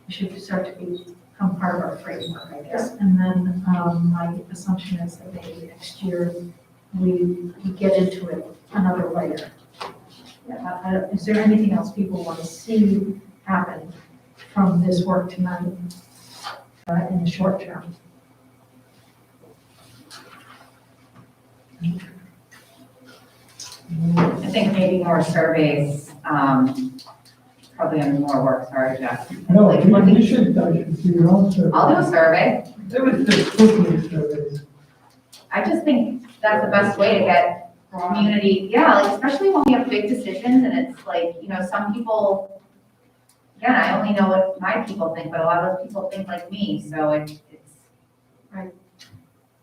We should start to become part of our framework, I guess. And then, my assumption is that maybe next year, we get into it another layer. Is there anything else people want to see happen from this work tonight, in the short term? I think maybe more surveys, probably on more work, sorry, Jeff. No, Like, you should do your own survey. I'll do a survey. There was the cooking surveys. I just think that's the best way to get community, yeah, like especially when we have big decisions and it's like, you know, some people, again, I only know what my people think, but a lot of those people think like me, so it's. Right.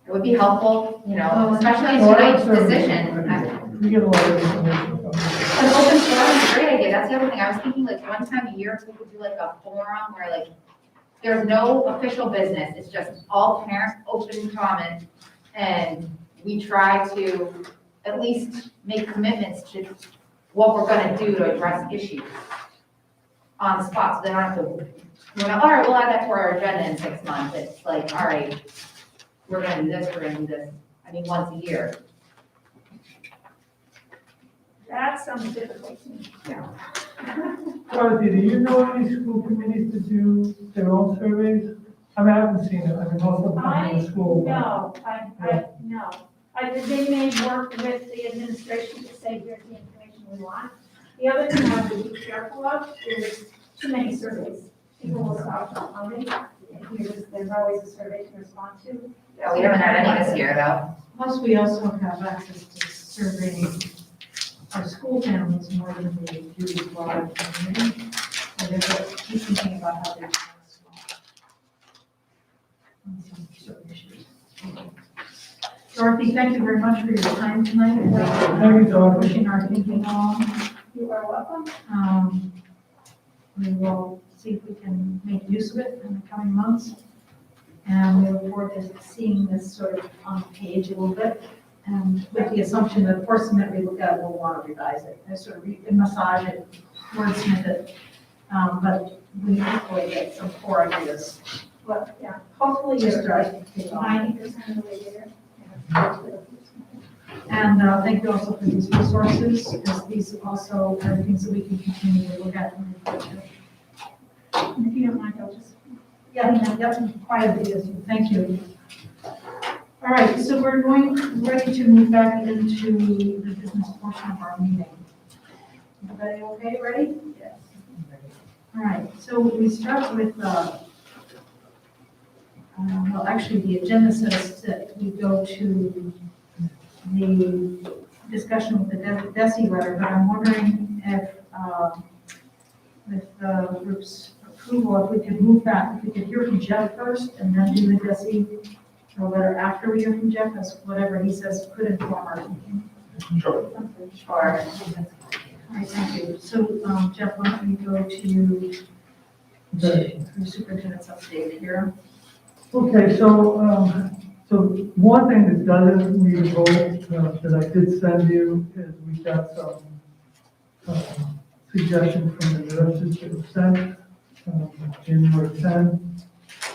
It would be helpful, you know, Well, especially in Well, tonight's that's decision. We get a lot of information from them. An open forum is a great idea, that's the other thing, I was thinking like one time a year, we could do like a forum where like, there's no official business, it's just all parents open comment. And we try to at least make commitments to what we're gonna do to address issues on the spot, so they don't have to, we're not, all right, we'll add that to our agenda in 6 months. It's like, all right, we're gonna do this, we're gonna do this, I mean, once a year. That sounds difficult to me. Dorothy, do you know any school committees that do their own surveys? I mean, I haven't seen it, I mean, most of them come from the school. No, no. They may work with the administration to say, here's the information we want. The other thing I would be careful of is too many surveys. People will stop responding. There's always a survey to respond to. Yeah, we haven't had any this year though. Plus, we also have access to surveying our school families more than we do the broader community. And they're keep thinking about how they're doing on some certain issues. Dorothy, thank you very much for your time tonight. Thank you, Dorothy. Pushing our thinking along. You are welcome. We will see if we can make use of it in the coming months. And we look forward to seeing this sort of on the page a little bit. And with the assumption that the person that we look at will want to revise it, and sort of massage it, wordsmith it. But we hopefully get some core ideas. But, yeah, hopefully Just you're right. 90% of the way there. And thank you also for these resources, because these also are things that we can continue to look at in the future. And if you don't mind, I'll just. Yeah, that's quite a bit. Thank you. All right, so we're ready to move back into the business portion of our meeting. Everybody okay, ready? Yes. All right, so we start with, well, actually, the agenda says that we go to the discussion with the DESI letter, but I'm wondering if, with the group's approval, if we could move back, if we could hear from Jeff first and then do the DESI letter after we hear from Jeff, as whatever he says could inform our thinking. Sure. Sure. All right, thank you. So, Jeff, why don't we go to you, your superintendent's update here. Okay, so, so one thing that doesn't need a vote, that I did send you is we got some suggestions from the nurses that were sent, January 10.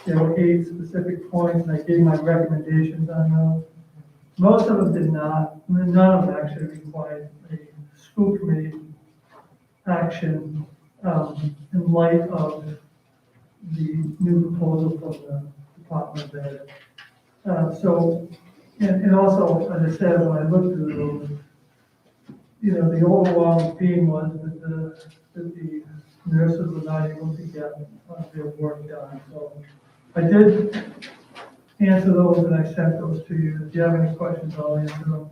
There were 8 specific points, and I gave my recommendations on those. Most of them did not, none of them actually required a school committee action in light of the new proposal from the Department of Ed. So, and also, as I said, when I looked through those, you know, the overwhelming theme was that the nurses were not able to get their work done. So I did answer those and I sent those to you. If you have any questions, I'll answer them.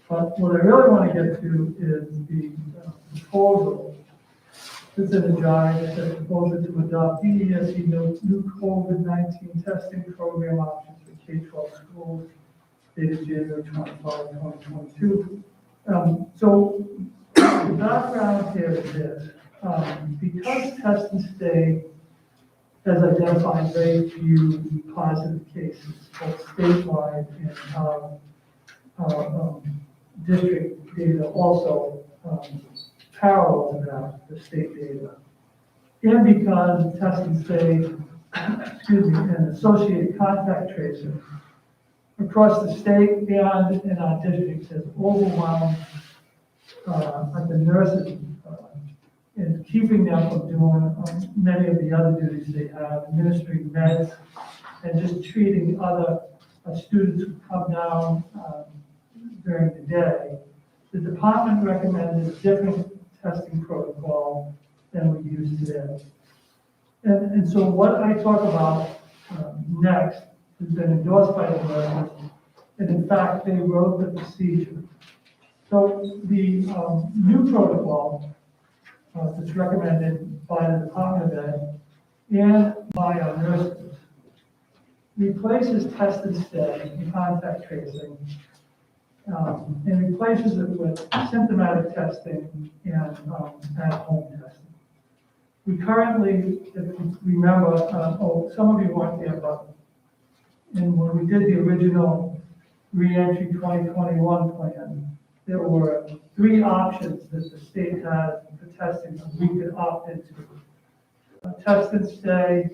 But what I really want to get to is the proposal. It's in the drive, it says proposal to adopt DESE new COVID-19 testing program options for K-12 schools dated January 25, 2022. So the background here is this. Because test and stay has identified very few positive cases, both statewide and district data also parallel to that, the state data. And because test and stay, and associated contact tracing across the state and in our districts has overwhelmed the nurses in keeping them from doing many of the other duties they have, administering meds, and just treating other students who come down during the day. The department recommended a different testing protocol than we use today. And so what I talk about next has been endorsed by the nurses, and in fact, they wrote the procedure. So the new protocol that's recommended by the Department of Ed and by our nurses replaces test and stay and contact tracing and replaces it with symptomatic testing and at-home testing. We currently, if you remember, some of you weren't there, but and when we did the original reentry 2021 plan, there were 3 options that the state had for testing that we could opt into. Test and stay,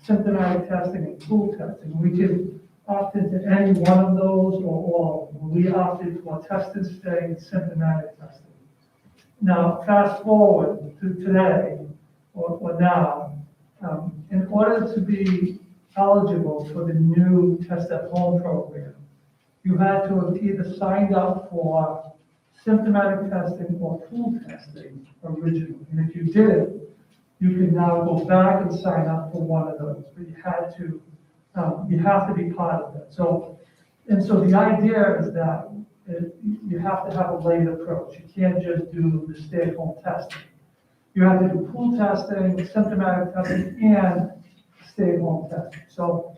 symptomatic testing, and pool testing. We could opt into any one of those or all of them. We opted for test and stay and symptomatic testing. Now, fast forward to today, or now, in order to be eligible for the new Test at Home program, you had to have either signed up for symptomatic testing or pool testing originally. And if you did, you can now go back and sign up for one of those, but you have to be part of that. So the idea is that you have to have a layered approach. You can't just do the stay-at-home testing. You have to do pool testing, symptomatic testing, and stay-at-home testing. So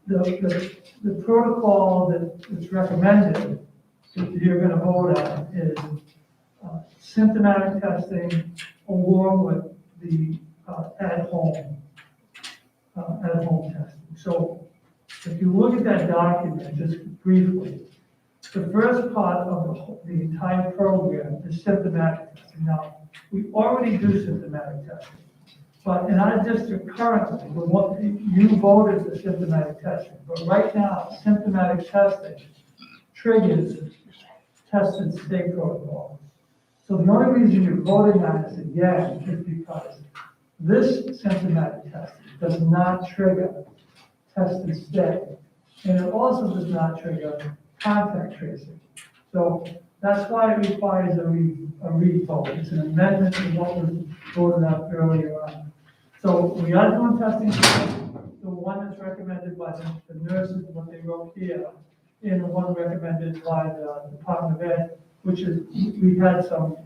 the protocol that's recommended, that you're going to vote on, is symptomatic testing along with the at-home testing. So if you look at that document just briefly, the first part of the entire program is symptomatic testing. Now, we already do symptomatic testing, but in our district currently, you voted for symptomatic testing, but right now, symptomatic testing triggers test and stay protocol. So the only reason you're voting on this again is because this symptomatic testing does not trigger test and stay, and it also does not trigger contact tracing. So that's why it requires a re-vote. It's an amendment to what was voted on earlier on. So we are doing testing, the one that's recommended by the nurses, what they wrote here, and the one recommended by the Department of Ed, which is, we had some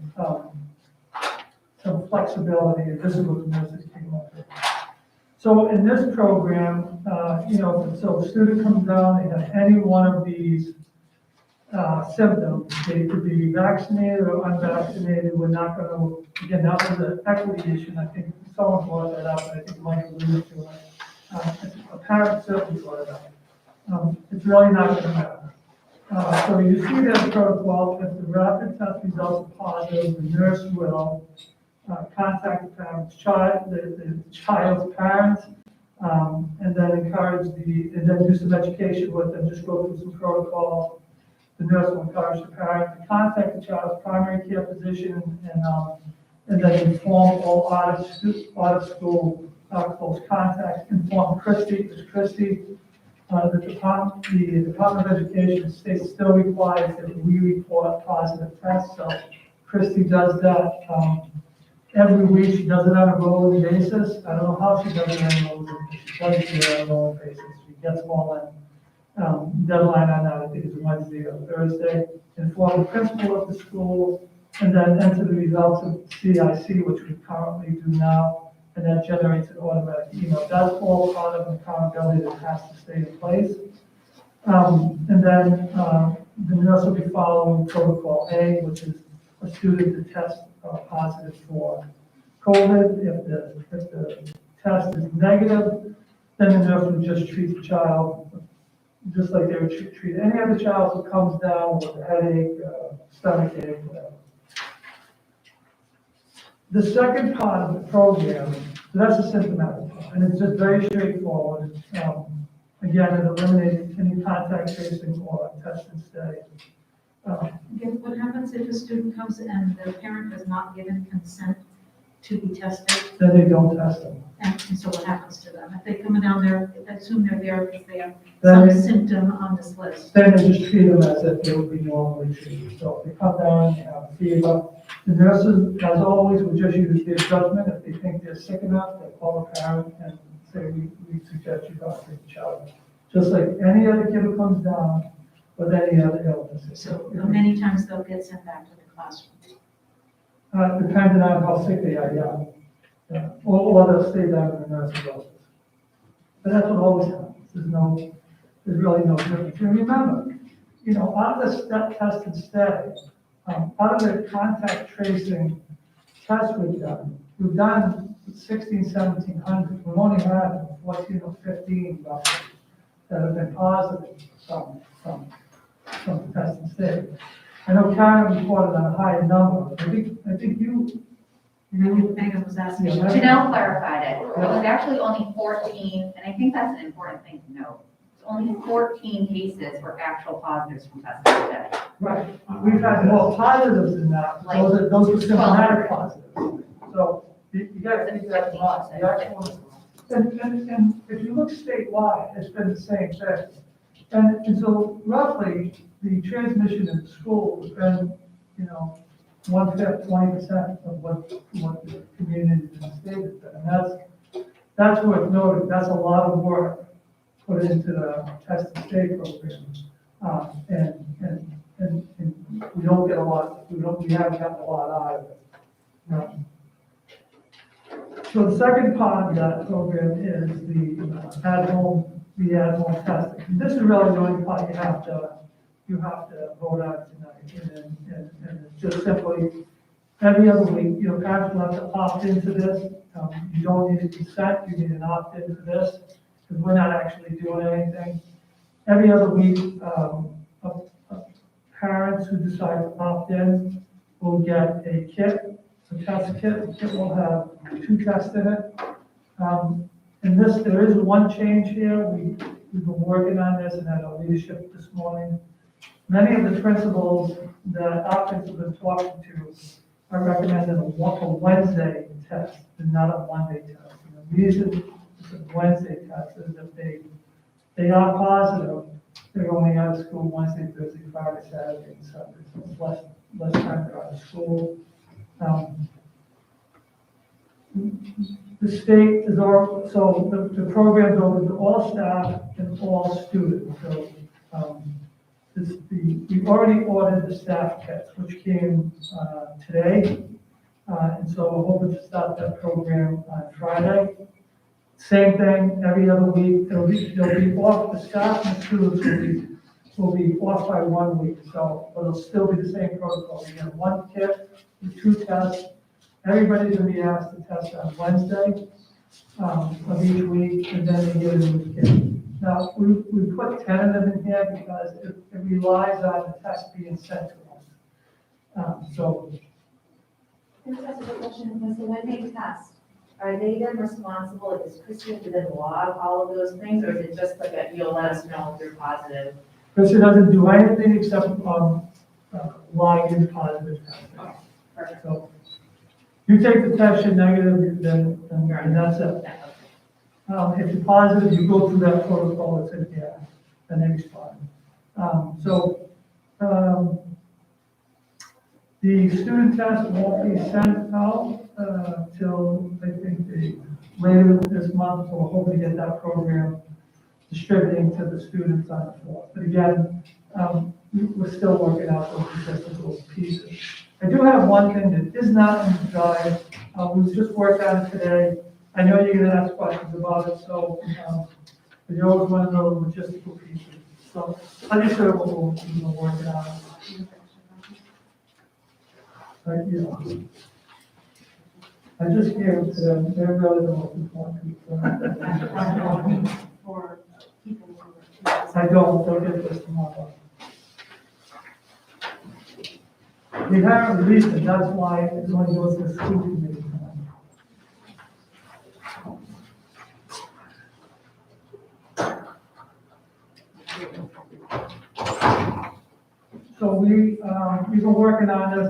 flexibility, and this is what the nurses came up with. So in this program, so a student comes down, they have any one of these symptoms. They could be vaccinated or unvaccinated. We're not going to, again, that was an equity issue, and I think someone brought that up, and I think Mike alluded to it. A parent certainly brought it up. It's really not going to matter. So you see that protocol, if the rapid test results are positive, the nurse will contact the parent's the child's parents, and then and then do some education with them, just go through some protocols. The nurse will encourage the parent to contact the child's primary care physician and then inform all out of school close contacts, inform Christie, the Department of Education state still requires that we report positive tests, so Christie does that every week. She does it on a rolling basis. I don't know how she does it on a rolling basis. She does it on a rolling basis. She gets them all in. Deadline on that, I think it's Wednesday or Thursday. Inform the principal of the school, and then enter the results of CIC, which we currently do now, and that generates an automatic email. That's all part of an accountability that has to stay in place. And then the nurse will be following protocol A, which is a student to test positive for COVID. If the test is negative, then the nurse would just treat the child just like they would treat any other child who comes down with a headache, stomach ache, whatever. The second part of the program, so that's a symptomatic part, and it's just very straightforward. Again, it eliminates any contact tracing or test and stay. Again, what happens if a student comes and the parent has not given consent to be tested? Then they don't test them. And so what happens to them? If they come down there, I assume they're there because they have Then some symptom on this list. they just treat them as if they would be normally treated. So if they come down and have a fever, the nurses, as always, will just use their judgment. If they think they're sick enough, they call the parent and say, we suggest you go treat the child. Just like any other kid who comes down with any other illness. So many times they'll get sent back to the classroom. Depending on how sick they are, yeah. Or they'll stay down in the nurse's office. But that's what always happens. There's really no difference. And remember, out of the test and stay, out of the contact tracing tests we've done 16, 1700, we've only had 14 or 15 roughly that have been positive from the test and stay. I know Karen reported on a higher number. I think you. Megan was asking. Yeah, Janelle clarified it. It was actually only 14, and I think that's an important thing to note. Only 14 cases were actual positives from testing today. Right, we've had more positives than that, those are symptomatic positives. So you got to think that a lot. The actual- And if you look statewide, it's been the same thing. And so roughly, the transmission in the school has been, 1/5, 20% of what the community in the state has been. And that's worth noting. That's a lot of work put into the test and stay program. And we don't get a lot, we haven't gotten a lot out of it. So the second part of that program is the at-home testing. And this is really the only part you have to vote on tonight. And it's just simply, every other week, parents will have to opt into this. You don't need a consent, you need an opt-in for this, because we're not actually doing anything. Every other week, parents who decide to opt in will get a kit, a test kit. The kit will have 2 tests in it. And there is one change here. We've been working on this and had a leadership this morning. Many of the principals that applicants have been talking to are recommending a Wednesday test and not a Monday test. And the reason it's a Wednesday test is if they are positive, they're only out of school Wednesday, Thursday, Friday, Saturday, and Sunday. So it's less time they're out of school. The state is so the program's open to all staff and all students. So we've already ordered the staff kits, which came today. And so we're hoping to start that program on Friday. Same thing, every other week, they'll be off, the staff and students will be off by 1 week, so it'll still be the same protocol. We have 1 kit with 2 tests. Everybody's gonna be asked to test on Wednesday of each week, and then they get a new kit. Now, we put tentative in here because it relies on the test being sent to us. So. This is a good question, so when they test, are they then responsible, like, does Christie have to then log all of those things, or is it just like you'll let us know if you're positive? Christie doesn't do anything except log in positive testing. Perfect. So you take the test, you're negative, then that's it. If you're positive, you go through that protocol that's in here, and they respond. The student test won't be sent out till I think later this month, so we're hoping to get that program distributing to the students on the 4th. But again, we're still working out those statistical pieces. I do have one thing that is not in the guide. We've just worked on it today. I know you're going to ask questions about it, so you always want to know the logistical pieces. So I just sort of what we're working on. I just gave it to them. They're really the most important people. For people who I don't get this tomorrow. We haven't released it, that's why it's only goes to the school committee. So we've been working on this,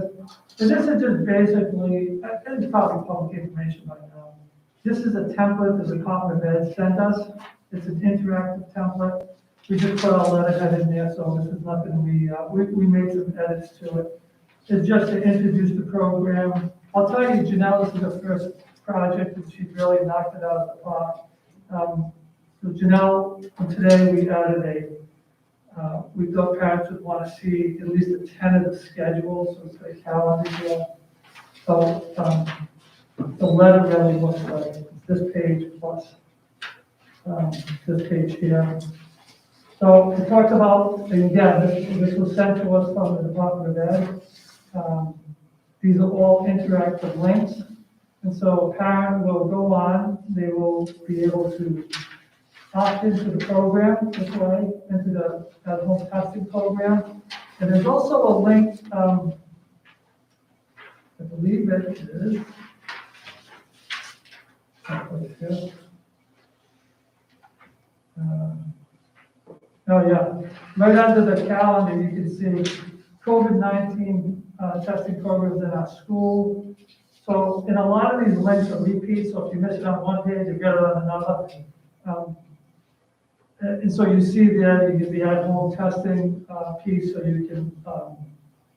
and this is just basically, it's probably public information by now. This is a template that the Department of Ed sent us. It's an interactive template. We just put our letterhead in there, so this is nothing we made some edits to it. It's just to introduce the program. I'll tell you, Janelle, this is the first project that she's really knocked it out of the park. So Janelle, today we added we thought parents would want to see at least a tentative schedule, so it's a calendar here. So the letter really looks like this page plus this page here. So we talked about, and again, this was sent to us from the Department of Ed. These are all interactive links. And so a parent will go on, they will be able to opt into the program this way, into the at-home testing program. And there's also a link, I believe it is. Not quite sure. Oh, yeah, right under the calendar, you can see COVID-19 testing programs in our school. So, and a lot of these links are repeats, so if you miss it on one page, you get it on another. And so you see there, you get the at-home testing piece, so you can,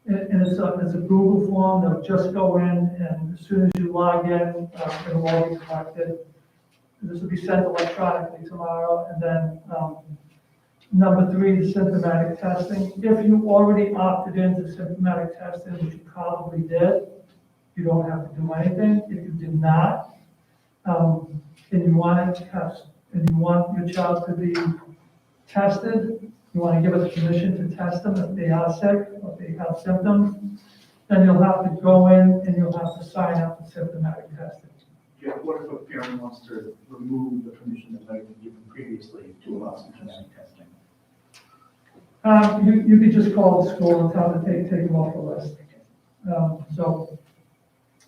and it's a Google form, they'll just go in, and as soon as you log in, it'll all be collected. This will be sent electronically tomorrow, and then, number 3 is symptomatic testing. If you already opted into symptomatic testing, which you probably did, you don't have to do anything. If you did not, and you want to test, and you want your child to be tested, you want to give us permission to test them if they are sick, or if they have symptoms, then you'll have to go in and you'll have to sign up for symptomatic testing. Yeah, what if a parent wants to remove the permission that might have been given previously to allow symptomatic testing? You could just call the school and tell them to take them off the list. So,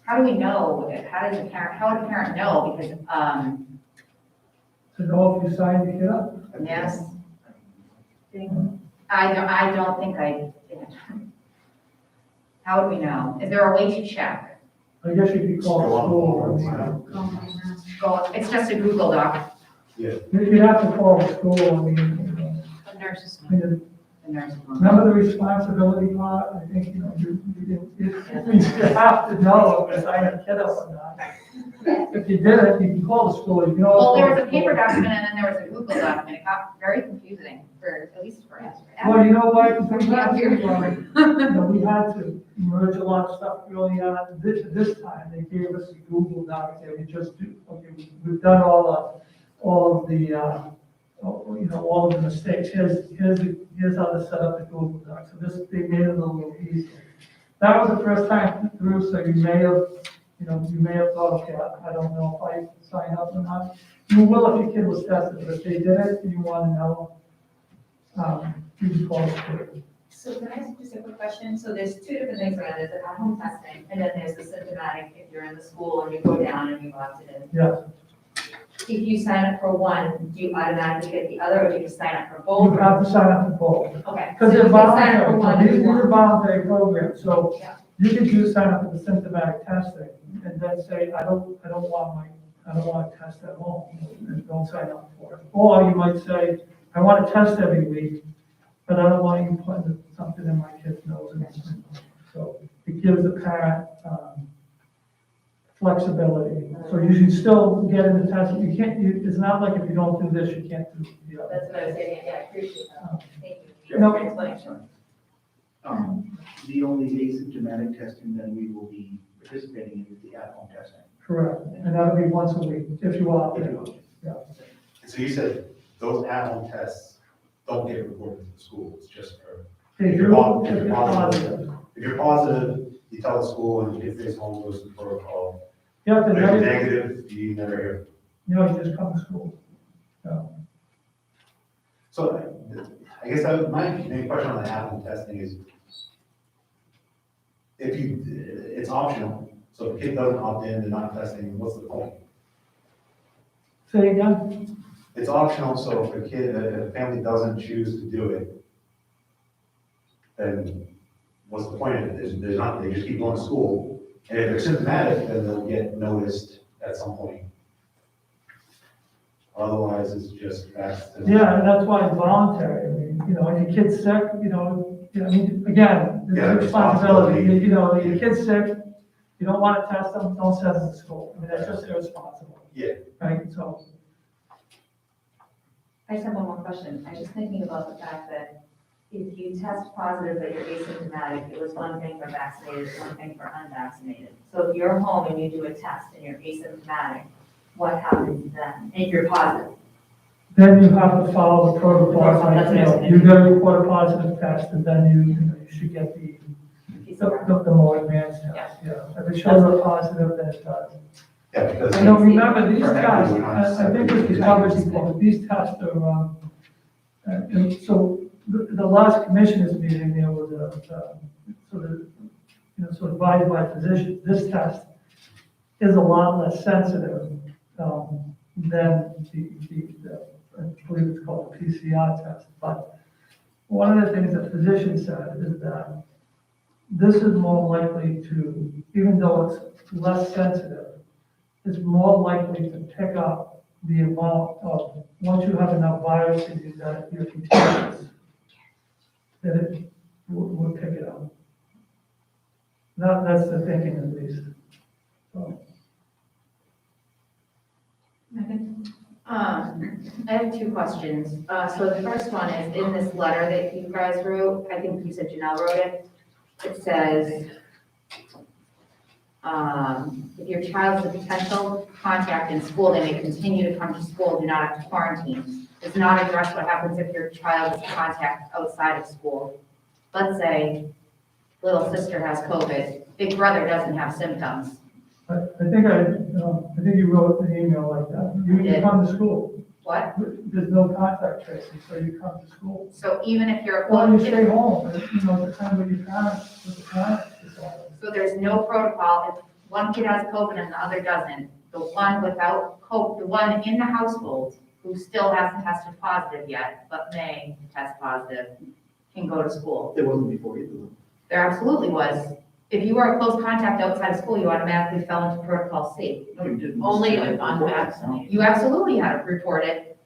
How do we know? How would a parent know? Because, to know if you signed your kid up. yes. I don't think I did. How would we know? Is there a way to check? I guess you could call the school. Go, it's just a Google Doc. You'd have to call the school, I mean, The nurses I mean, The nurses know. remember the responsibility part? I think, you have to know if you sign a kid up or not. If you did it, you can call the school, you can always. Well, there call was a the paper school. document and then there was a Google document. It got very confusing at least for us. Well, you know what, we had we had to merge a lot of stuff early on. This time, they gave us a Google Doc, there, we just do, okay, we've done all of the, all of the mistakes. Here's how to set up the Google Doc. So they made it a little easier. That was the first time through, so you may have thought, okay, I don't know if I sign up or not. You will if your kid was tested, but if they did it, and you want to know, you can call the school. So can I ask just a quick question? So there's two different things around it, there's the at-home testing, and then there's the symptomatic, if you're in the school and you go down and you've opted in. Yeah, If you sign up for one, do you automatically get the other, or do you sign up for you both? have to sign up for both. Okay. Because so they're you can sign up voluntary, for one so if these you are want. voluntary programs, so Yeah. you could do sign up for the symptomatic testing, and then say, I don't want to test at home, and don't sign up for it. Or you might say, I want to test every week, but I don't want you putting something in my kid's nose. So it gives the parent, flexibility, so you can still get in the test, it's not like if you don't do this, you can't do the other. That's what I was saying, yeah, I appreciate that. Thank you. No. Great explanation. The only asymptomatic testing then we will be participating in is the at-home testing. Correct, and that'll be once a week, if you opt in. So you said those at-home tests don't get reported to the school, it's just for, If you're positive. if you're positive, you tell the school, and if it's home, goes to the protocol. You have to, If you're you negative, you never hear. know, you just come to school. So I guess my main question on the at-home testing is, it's optional, so if a kid doesn't opt in, they're not testing, what's the point? Say again? It's optional, so if a family doesn't choose to do it, then what's the point of it? There's not, they just keep going to school, and if they're symptomatic, then they'll get noticed at some point. Otherwise, it's just back to. Yeah, and that's why it's voluntary. I mean, if your kid's sick, I mean, again, Yeah, there's a responsibility. Your kid's sick, you don't want to test them, don't send them to school. I mean, that's just irresponsible. Yeah. Right, so, I just have one more question. I'm just thinking about the fact that if you test positive but you're asymptomatic, it was one thing for vaccinated, it's one thing for unvaccinated. So if you're home and you do a test and you're asymptomatic, what happens then? If you're positive? then you have to follow the protocol, like, you got to report a positive test, and then you should get the more advanced test, yeah. If it shows a positive, then it does. Yeah, because. I don't remember, these tests, I think this was covered before, but these tests are, and so the last commissioners meeting, there was sort of, sort of advised by physicians, this test is a lot less sensitive, than I believe it's called the PCR test. But one of the things that physicians said is that this is more likely to, even though it's less sensitive, it's more likely to pick up the amount of, once you have enough virus in you that you're contagious, that it would pick it up. That's the thinking at least. So, I have two questions. So the first one is in this letter that you guys wrote, I think you said Janelle wrote it. It says, if your child is a potential contact in school, they may continue to come to school, do not have to quarantine. Does not address what happens if your child is a contact outside of school. Let's say little sister has COVID, big brother doesn't have symptoms. I think you wrote an email like that. You did. come to school. What? There's no contact tracing, so you come to school. So even if you're, Or you stay home, it depends what your parents, decide. so there's no protocol, if one kid has COVID and the other doesn't, the one without COVID, the one in the household who still hasn't tested positive yet, but may test positive, can go to school. It wasn't before either. There absolutely was. If you were a close contact outside of school, you automatically fell into protocol C. No, you didn't. Only if unvaccinated. You absolutely had to report it.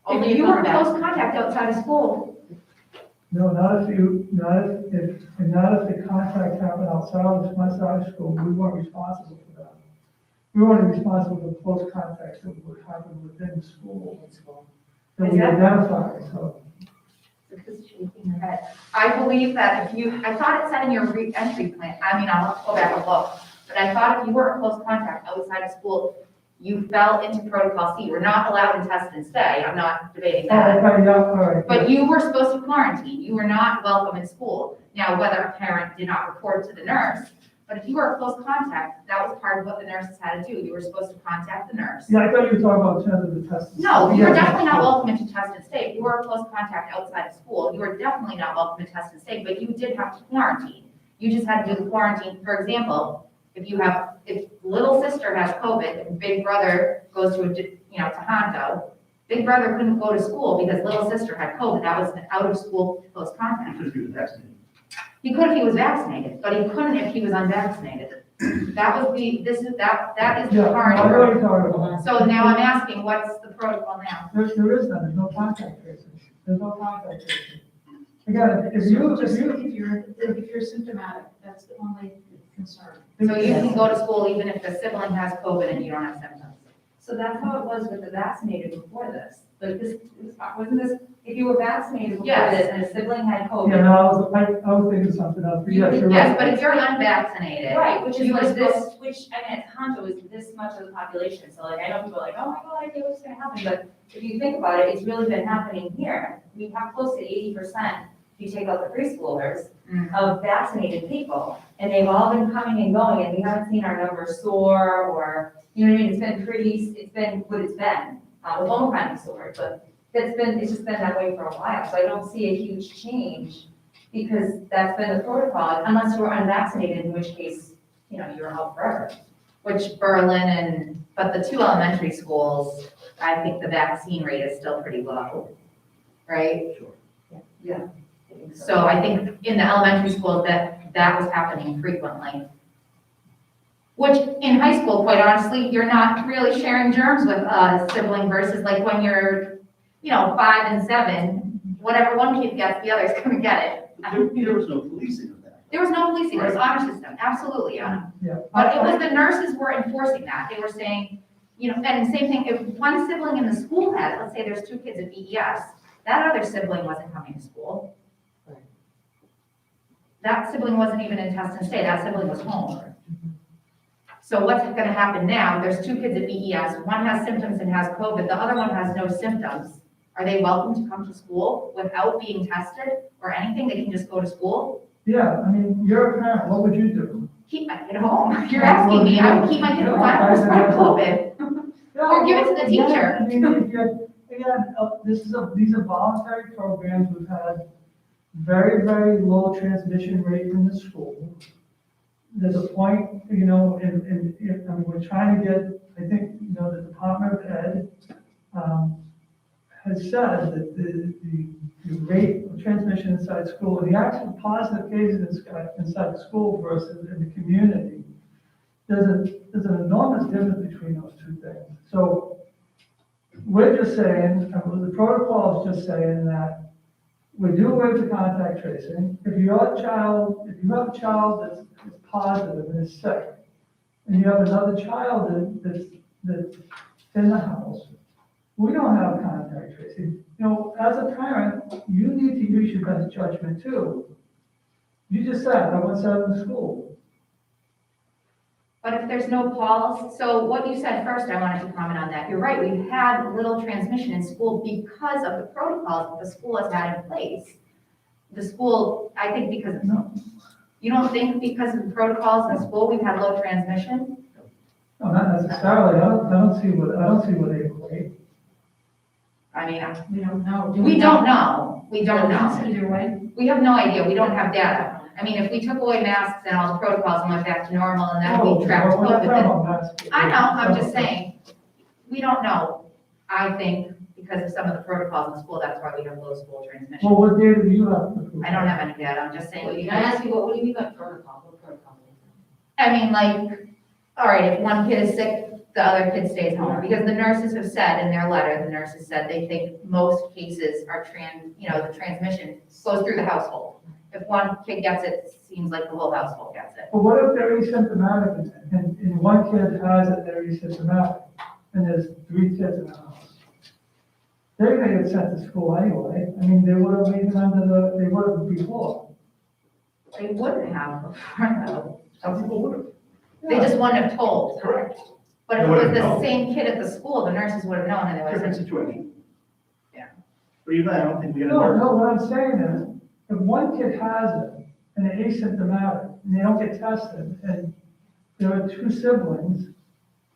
Only If you were a unvaccinated. close contact outside of school, No, not if the contact happened outside of school, we weren't responsible for that. We weren't responsible for close contacts that would happen within school. That we identified, so. I believe that if you, I thought it said in your re-entry plan, I mean, I'll have to go back and look, but I thought if you were a close contact outside of school, you fell into protocol C. We're not allowed to test and stay. I'm not debating that. Okay, yeah, all right. But you were supposed to quarantine. You were not welcome in school. Now, whether a parent did not report to the nurse, but if you were a close contact, that was part of what the nurses had to do. You were supposed to contact the nurse. Yeah, I thought you were talking about in terms of the testing. No, you were Yeah. definitely not welcome to test and stay. If you were a close contact outside of school, you were definitely not welcome to test and stay, but you did have to quarantine. You just had to do the quarantine. For example, if little sister has COVID and big brother goes to Hondo, big brother couldn't go to school because little sister had COVID. That was an out of school close contact. Because he was vaccinated. He could if he was vaccinated, but he couldn't if he was unvaccinated. That was that is the Yeah, I know what current. you're talking about. So now I'm asking, what's the protocol now? There is none, there's no contact tracing. There's no contact tracing. Again, if If you're symptomatic, that's the only concern. So you can go to school even if the sibling has COVID and you don't have symptoms. So that's how it was with the vaccinated before this. Like wasn't this, if you were vaccinated before Yes. this and a sibling had Yeah, COVID? no, I was thinking something else, but yes, you're Yes, right. but if you're unvaccinated. Right, which is you were like supposed- this, which, I mean, Hondo is this much of the population, so like, I know people are like, oh my God, I knew what's gonna happen, but if you think about it, it's really been happening here. We have close to 80%, if you take out the preschoolers, of vaccinated people, and they've all been coming and going, and we haven't seen our numbers soar, or, you know what I mean, it's been what it's been, with Omicron it soared, but it's just been that way for a while, so I don't see a huge change, because that's been the protocol, unless you were unvaccinated, in which case, you're out forever. Which but the two elementary schools, I think the vaccine rate is still pretty low, right? Yeah. So I think in the elementary schools that was happening frequently. Which in high school, quite honestly, you're not really sharing germs with a sibling versus like when you're, 5 and 7, whatever one kid gets, the other's gonna get it. There was no policing of that. There was no policing, there was honor system, absolutely, Anna. Yeah. But it was the nurses were enforcing that. They were saying, and same thing, if one sibling in the school had it, let's say there's 2 kids at BES, that other sibling wasn't coming to school. That sibling wasn't even in test and stay, that sibling was home. So what's gonna happen now, there's two kids at BES, one has symptoms and has COVID, the other one has no symptoms. Are they welcome to come to school without being tested or anything? They can just go to school? Yeah, I mean, you're a parent, what would you do? Keep my kid home. You're asking me, I would keep my kid home, I don't spread COVID. Or give it to the teacher. I mean, if you're, again, these are voluntary programs. We've had very, very low transmission rate in the school. There's a point, you know, I mean, we're trying to get, I think, you know, the Department of Ed, has said that the rate of transmission inside school and the actual positive cases inside school versus in the community, there's an enormous difference between those two things. So we're just saying, the protocol is just saying that we do away with the contact tracing. If you have a child that's positive and is sick, and you have another child that's in the house, we don't have contact tracing. You know, as a parent, you need to use your best judgment too. You just said, I want 7 school. But if there's no policy, so what you said first, I wanted to comment on that. You're right, we've had little transmission in school because of the protocols that the school has had in place. The school, I think because, you don't think because of the protocols in school, we've had low transmission? No, not necessarily. I don't see what they equate. I mean, We don't know. we don't know. We don't know. Either way. We have no idea. We don't have data. I mean, if we took away masks and all the protocols and went back to normal and then we tracked We're not COVID, talking then about masks. I know, I'm just saying, we don't know. I think because of some of the protocols in school, that's why we have low school transmission. Well, what data do you have? I don't have any data, I'm just saying. Can I ask you, what do you mean by protocol? What protocol? I mean, like, all right, if one kid is sick, the other kid stays home. Because the nurses have said in their letter, the nurses said they think most cases are the transmission goes through the household. If one kid gets it, it seems like the whole household gets it. But what if they're asymptomatic and one kid has it, they're asymptomatic, and there's 3 kids in the house? They're gonna get sent to school anyway. I mean, they would have they would have before. They wouldn't have before, though. Some people would have. They just wouldn't have told. Correct. But if They it was wouldn't the know. same kid at the school, the nurses would have known and they would Different have. situation. Yeah. But even I don't think we had. No, what I'm saying is, if one kid has it and they're asymptomatic and they don't get tested, and there are 2 siblings,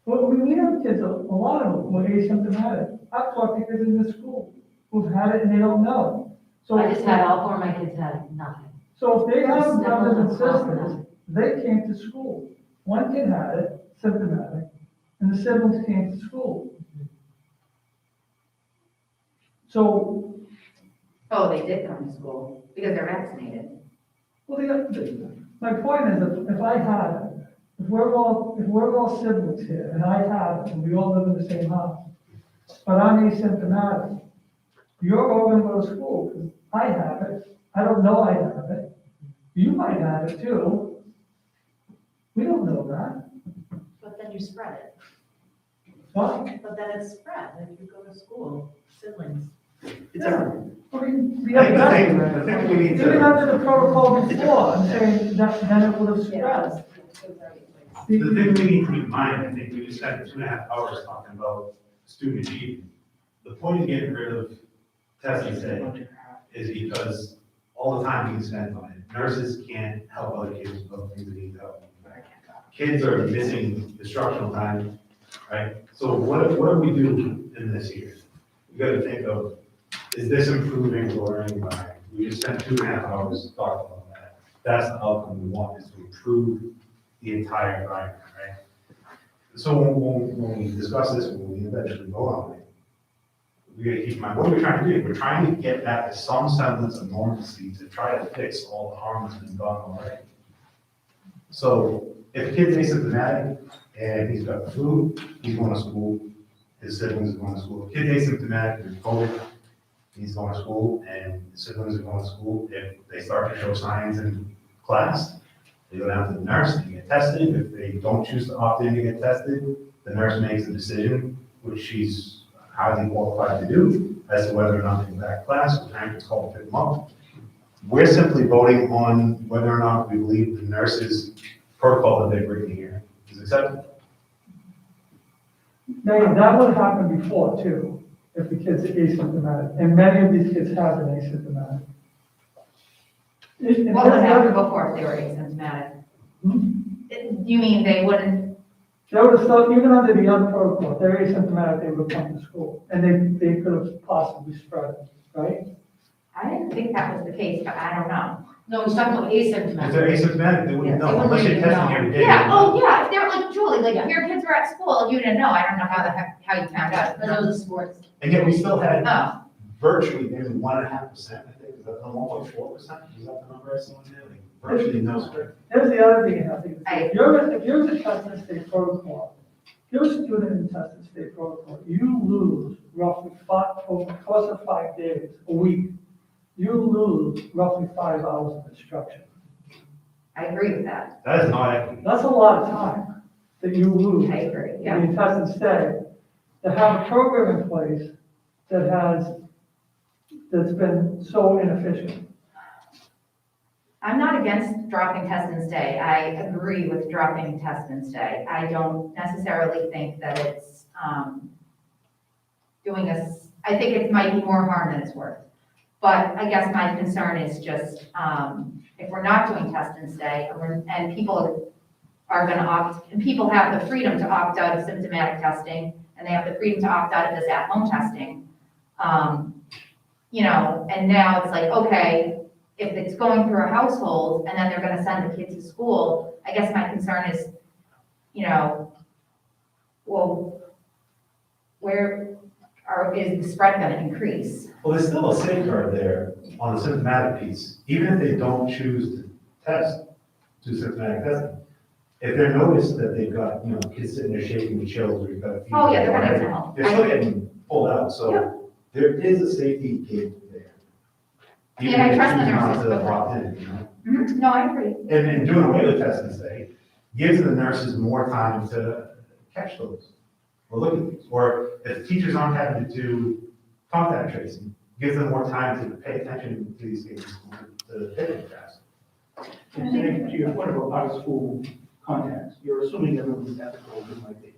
well, we have kids, a lot of them who are asymptomatic. I've talked to kids in this school who've had it and they don't know. So I just had, all 4 of my kids had nothing. So if they have Just brothers and sniffles and sisters, they came to school. One kid had it, symptomatic, and the siblings came to school. So, Oh, they did come to school because they're vaccinated. well, my point is, if I had it, if we're all siblings here, and I have it, and we all live in the same house, but I'm asymptomatic, you're all gonna go to school, because I have it, I don't know I have it, you might have it too. We don't know that. But then you spread it. What? But then it's spread, if you go to school, siblings. It's everywhere. I mean, we I have think that. the thing we need Even to, under the protocol before, I'm saying that then it would have spread. The thing we need to keep in mind, I think we just spent 2.5 hours talking about student achievement. The point of getting rid of testing today is because all the time being spent on it. Nurses can't help other kids with other things they need help. Kids are missing instructional time, right? So what do we do in this year? We gotta think of, is this improving the learning environment? We just spent 2.5 hours talking about that. That's the outcome we want, is to improve the entire environment, right? So when we discuss this, when we eventually vote on it, we gotta keep in mind, what are we trying to do? We're trying to get back to some semblance of normalcy to try to fix all the harm that's been done already. So if a kid's asymptomatic and he's got the flu, he's going to school, his siblings are going to school. If kid's asymptomatic with COVID, he's going to school and his siblings are going to school. If they start to show signs in class, they go down to the nurse and get tested. If they don't choose to opt in to get tested, the nurse makes a decision, which she's highly qualified to do, as to whether or not they go back to class. The parents call to pick them up. We're simply voting on whether or not we believe the nurse's protocol that they've written here is accepted. Now, that would happen before too, if the kid's asymptomatic, and many of these kids have been asymptomatic. What would happen before if they were asymptomatic? You mean they wouldn't, They would have still, even under the other protocol, if they're asymptomatic, they would have come to school, and they could have possibly spread it, right? I didn't think that was the case, but I don't know. No, he's talking about If asymptomatic. they're asymptomatic, they wouldn't Yeah, know, they unless wouldn't you're even testing know. every day. Yeah, oh, yeah, if they were like, Julie, like, if your kids were at school, you didn't know, I don't know how you found out. Because it was a sports. And yet we still had Oh, virtually maybe 1.5%, I think, is that the 1.4%? Is that the number I saw in there? Like, virtually no spread. Here's the other thing you have to consider. If you're in the test and stay protocol, if you're a student in the test and stay protocol, you lose roughly over the course of 5 days, a week, you lose roughly 5 hours of instruction. I agree with that. That is not accurate. That's a lot of time that you lose. I agree, If yeah. you test and stay, to have a program in place that's been so inefficient. I'm not against dropping test and stay. I agree with dropping test and stay. I don't necessarily think that it's, doing us, I think it might be more harm than it's worth. But I guess my concern is just, if we're not doing test and stay, and people are gonna opt, and people have the freedom to opt out of symptomatic testing, and they have the freedom to opt out of this at-home testing. And now it's like, okay, if it's going through a household, and then they're gonna send the kid to school, I guess my concern is, well, is the spread gonna increase? Well, there's still a safeguard there on the symptomatic piece, even if they don't choose to test, do symptomatic testing. If they're noticed that they've got, kids sitting there shaking with chills, or you've got a fever. Oh, yeah, they're gonna get help. They're still getting pulled out, so there is a safety gate there. Even And I if trust the you choose not nurses to with that. opt in. Mhm. No, I agree. And doing away with test and stay gives the nurses more time to catch those, or look at these. Or if teachers aren't having to do contact tracing, gives them more time to pay attention to these things, to pick them fast. And to your point about out-of-school contacts, you're assuming everyone's at the COVID might be.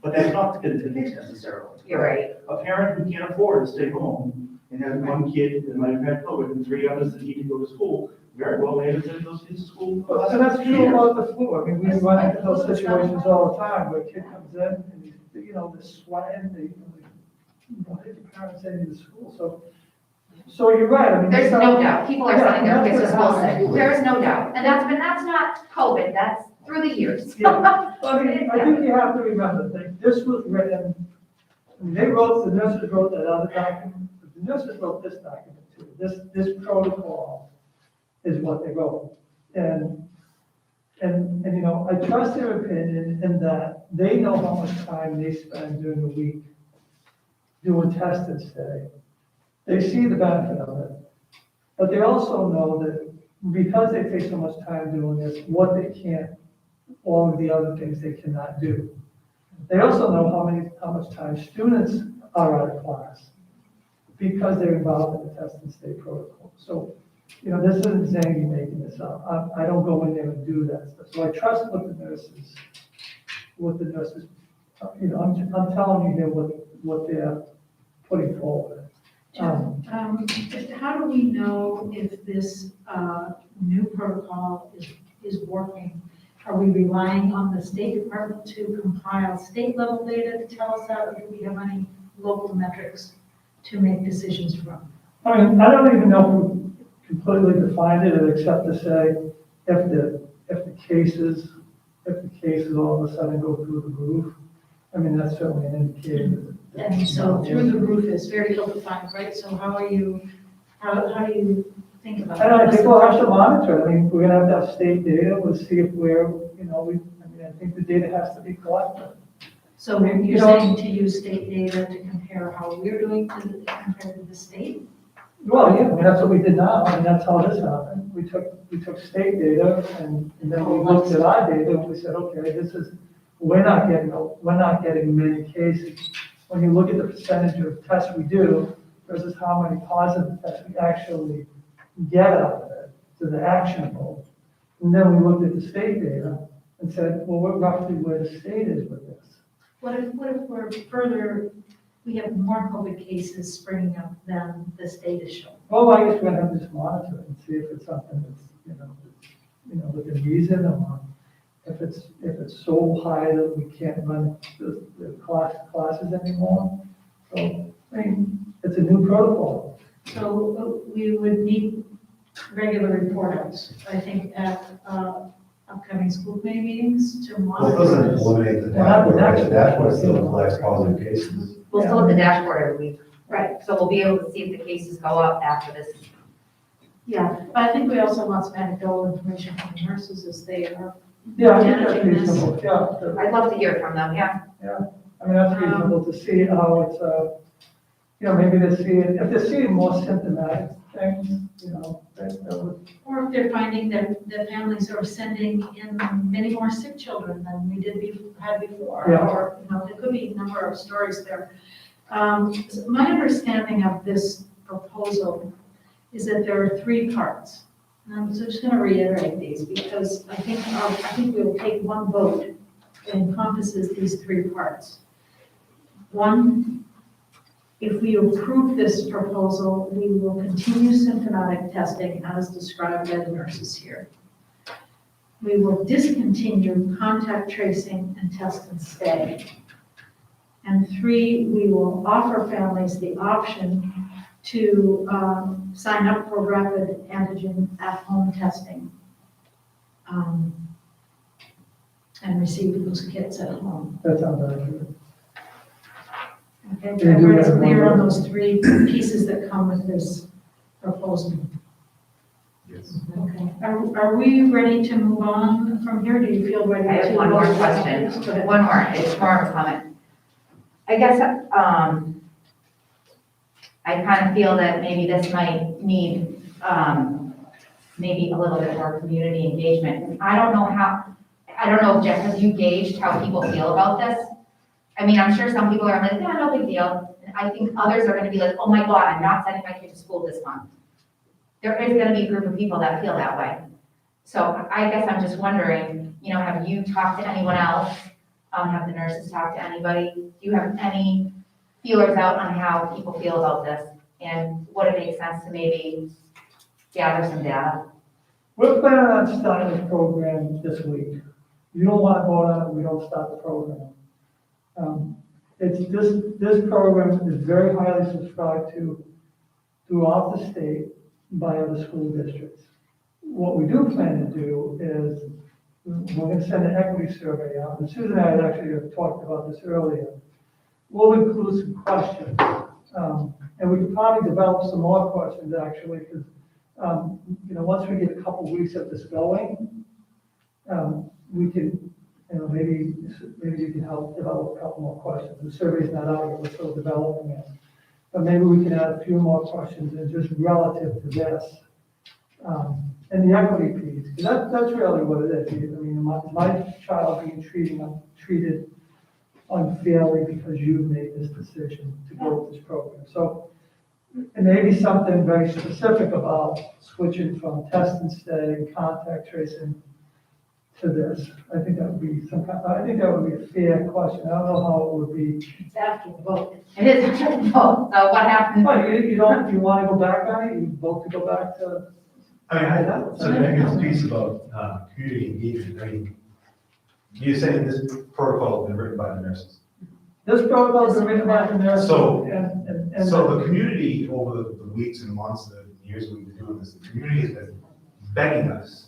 But that's not the case necessarily. You're right. A parent who can't afford to stay home and has one kid that might have had COVID and 3 others that need to go to school, very well may have sent those kids to school. So that's true about the flu. I mean, we run into those situations all the time where a kid comes in and he's, they're sweating, the parents sending to school. So you're right. I mean, There's it's no not- doubt, people are sending their kids to that's school what sick, happens. there is no doubt, and that's not COVID, that's through the years. Yeah. I mean, I think you have to remember that this was written, the nurses wrote that other document, but the nurses wrote this document too. This protocol is what they wrote. And I trust their opinion in that they know how much time they spend during the week doing test and stay. They see the benefit of it. But they also know that because they take so much time doing this, what they can't, all of the other things they cannot do. They also know how much time students are out of class because they're involved in the test and stay protocol. So, this isn't Zangy making this up. I don't go in there and do that stuff. So I trust what the nurses, I'm telling you here what they're putting forward. How do we know if this new protocol is working? Are we relying on the State Department to compile state level data to tell us that, or do we have any local metrics to make decisions from? I mean, I don't even know if we completely defined it, except to say if the cases all of a sudden go through the roof. I mean, that's certainly an indicator. And so through the roof is very ill-defined, right? So how do you think about And I that? think we'll have to monitor it. I mean, we're gonna have to have state data. We'll see if I think the data has to be collected. So you're saying to use state data to compare how we're doing compared to the state? Well, yeah, I mean, that's what we did now. I mean, that's how this happened. We took state data and then we looked at our data and we said, okay, we're not getting many cases. When you look at the percentage of tests we do versus how many positive tests we actually get out of it, to the actionable. And then we looked at the state data and said, well, what roughly where the state is with this. What if we're further, we have more COVID cases springing up than the state is showing? Well, I guess we're gonna have to just monitor it and see if it's something that's, within reason, or if it's so high that we can't run the classes anymore. So, I mean, it's a new protocol. So we would need regular report outs, I think, at upcoming school committee meetings to Well, it monitor doesn't this. eliminate the Well, not the dashboard, the dashboard still dashboard. collects positive cases. We'll still have the dashboard every week. Right. So we'll be able to see if the cases go up after this. Yeah, but I think we also want some anecdotal information from the nurses as they are. Yeah, I think that's managing this. reasonable, yeah. I'd love to hear from them, yeah. I mean, that's reasonable to see how it's, maybe if they're seeing more symptomatic things, that would, Or if they're finding that families are sending in many more sick children than we had before. Yeah. Or, there could be a number of stories there. So my understanding of this proposal is that there are three parts. And I'm just going to reiterate these because I think we will take one vote that encompasses these three parts. One, if we approve this proposal, we will continue symptomatic testing as described by the nurses here. We will discontinue contact tracing and test and stay. And three, we will offer families the option to sign up for rapid antigen at-home testing and receive those kits at home. that sounds very good. Okay, Yeah, do everyone's that. clear on those three pieces that come with this proposal. Yes. Okay, are we ready to move on from here? Do you feel ready to? I have one more Go question. ahead. One more, it's more of a comment. I guess, I kind of feel that maybe this might need, maybe a little bit more community engagement. I don't know, Jeff, have you gauged how people feel about this? I mean, I'm sure some people are like, yeah, no big deal. And I think others are gonna be like, oh my God, I'm not sending my kid to school this month. There is gonna be a group of people that feel that way. So I guess I'm just wondering, have you talked to anyone else? Have the nurses talked to anybody? Do you have any feelers out on how people feel about this? And would it make sense to maybe gather some data? We're planning on starting this program this week. You don't want to vote on it, we don't start the program. This program is very highly subscribed to throughout the state by other school districts. What we do plan to do is, we're going to send an equity survey out, and Susan and I had actually talked about this earlier. We'll include some questions, and we could probably develop some more questions actually, because, once we get a couple weeks of this going, we can, maybe you can help develop a couple more questions. The survey's not out yet, we're still developing it. But maybe we can add a few more questions and just relative to this. And the equity piece, because that's really what it is. I mean, my child being treated unfairly because you made this decision to go with this program. So it may be something very specific about switching from test and stay and contact tracing to this. I think that would be a fair question. I don't know how it would be. It's after the vote. It is after the vote, so what happened? But you want to go back on it? You vote to go back to? So the next piece about community engagement, you're saying this protocol has been written by the nurses. This protocol is written by the nurse. So- and So the community, over the weeks and months and years we've been doing this, the community has been begging us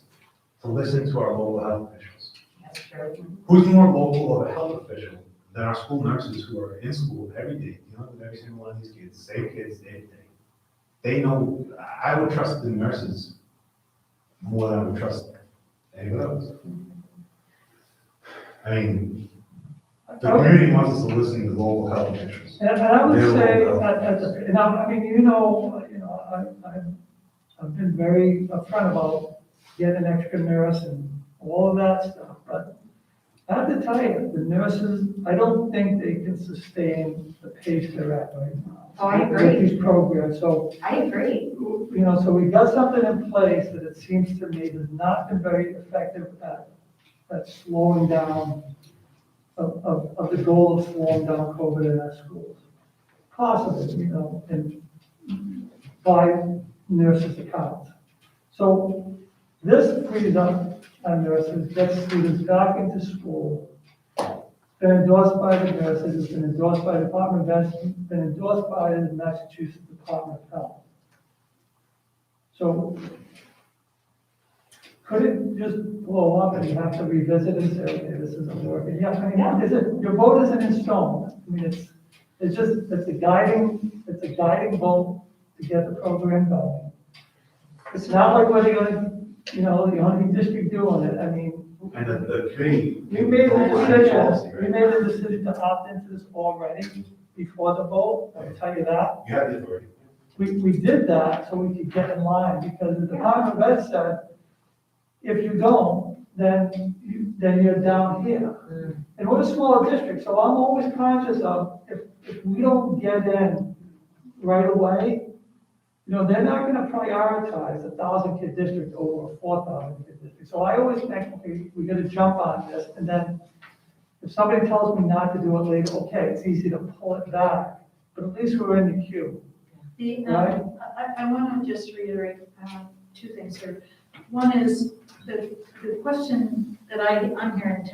to listen to our local health officials. That's true. Who's more local of a health official than our school nurses who are in school every day, dealing with every single one of these kids, same kids day to day? They know, I would trust the nurses more than I would trust anyone else. I mean, the community wants us to listen to local health officials. And I would They're say, local. I've been very upfront about getting an extra nurse and all of that stuff, but I have to tell you, the nurses, I don't think they can sustain the pace they're at right now. Oh, I agree. With these programs, so, I agree. so we got something in place that it seems to me has not been very effective at slowing down, of the goal of slowing down COVID in our schools. Possibly, and by nurses' accounts. So this frees up our nurses, gets students back into school. Been endorsed by the nurses, it's been endorsed by the Department of Ed, been endorsed by the Massachusetts Department of Health. So could it just blow up and you have to revisit and say, okay, this isn't working? Yeah, I mean, your vote isn't in stone. I mean, it's a guiding vote to get the program going. It's not like whether you're the only district doing it. I mean, And the committee. we made a decision to opt into this already before the vote, I can tell you that. You have the authority. We did that so we could get in line, because the Department of Ed said, if you don't, then you're down here. And we're a smaller district, so I'm always conscious of, if we don't get in right away, they're not gonna prioritize a 1,000-kid district over a 4,000-kid district. So I always think, okay, we gotta jump on this, and then if somebody tells me not to do it later, okay, it's easy to pull it back, but at least we're in the queue. Right. I want to just reiterate two things here. One is the question that I'm hearing the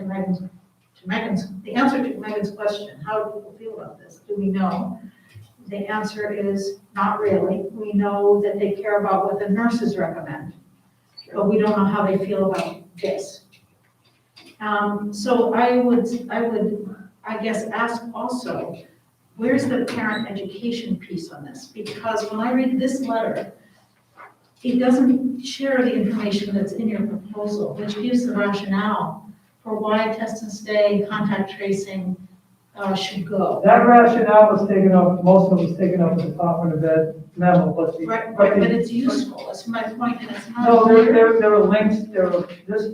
answer to Megan's question, how do people feel about this? Do we know? The answer is not really. We know that they care about what the nurses recommend, but we don't know how they feel about this. So I would, I guess, ask also, where's the parent education piece on this? Because when I read this letter, it doesn't share the information that's in your proposal, which gives the rationale for why test and stay, contact tracing should go. That rationale was taken up, most of it was taken up in the Department of Ed memo, but Right, but it's useful, that's my point, and it's not. No, there are links, this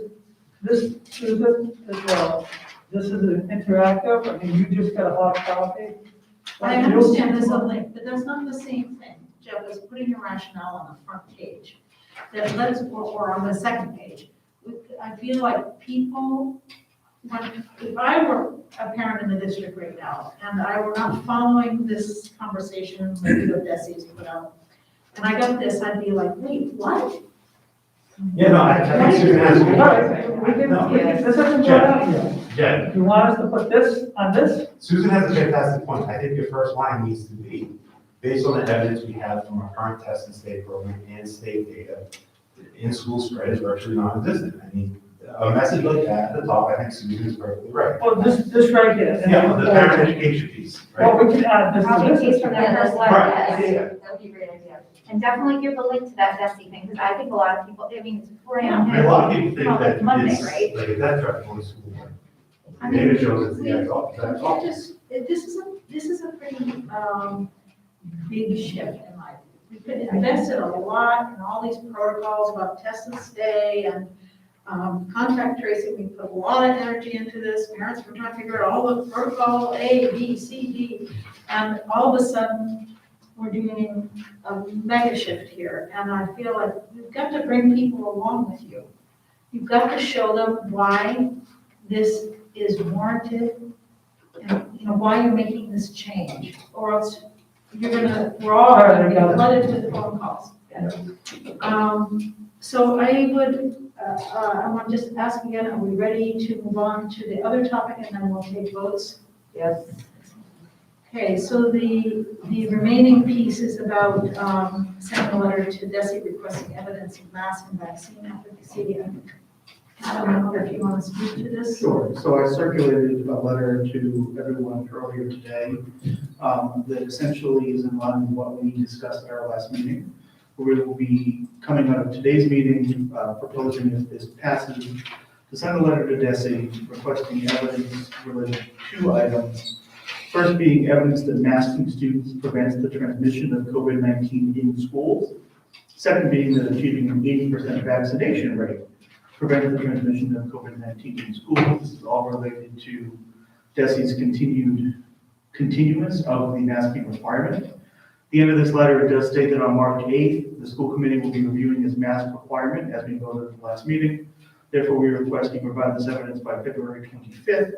is an interactive, I mean, you just got a hot copy. I understand there's a link, but that's not the same thing, Jeff, as putting your rationale on the front page. That lets, or on the second page. I feel like people, if I were a parent in the district right now, and I were not following this conversation maybe that Desi's put out, and I got this, I'd be like, wait, what? Yeah, no, I think Susan has. All right, this isn't what out here. Jen, You want us to put this on this? Susan has a fantastic point. I think your first line needs to be, based on the evidence we have from our current test and state program and state data, in-school spread is virtually non-existent. I mean, a message like that at the top, I think Susan is perfectly right. Well, this right here. and Yeah, then the parent education piece, Well, right? we can add this Copy to and this. paste from that first line, Right, yes. yeah. That would be a great idea. And definitely give the link to that Desi thing, because I think a lot of people, I mean, it's 4 I a.m. mean, a lot of people think Well, that it's Monday, it's right? like a death trap going to school. I mean, Data shows it's the we- exact This is a pretty big shift in life. We've been invested a lot in all these protocols about test and stay and contact tracing. We put a lot of energy into this. Parents were trying to figure out all the protocol A, B, C, D, and all of a sudden we're doing a mega shift here. And I feel like you've got to bring people along with you. You've got to show them why this is warranted and why you're making this change, or else we're all gonna be flooded with phone calls. So I want to just ask again, are we ready to move on to the other topic and then we'll take votes? Yes. Okay, so the remaining piece is about sending a letter to DESE requesting evidence of mask and vaccine efficacy. I don't know if you want to speak to this. Sure. So I circulated a letter to everyone earlier today that essentially is in line with what we discussed at our last meeting. We will be coming out of today's meeting, proposing, if this passes, to send a letter to DESE requesting evidence related to 2 items. First being evidence that masking students prevents the transmission of COVID-19 in schools. Second being that achieving an 80% vaccination rate prevents the transmission of COVID-19 in schools. This is all related to DESE's continuance of the masking requirement. At the end of this letter, it does state that on March 8th, the school committee will be reviewing its mask requirement as we voted at the last meeting. Therefore, we are requesting to provide this evidence by February 25th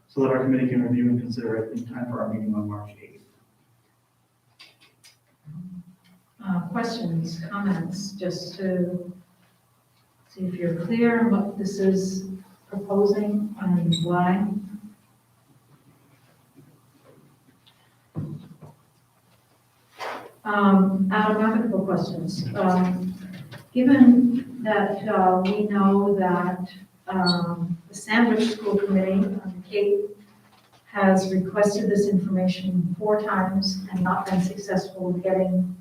so that our committee can review and consider it in time for our meeting on March 8th. Questions, comments, just to see if you're clear on what this is proposing and why? Adam, I have a couple questions. Given that we know that the Sandwich School Committee, Kate, has requested this information 4 times and not been successful in getting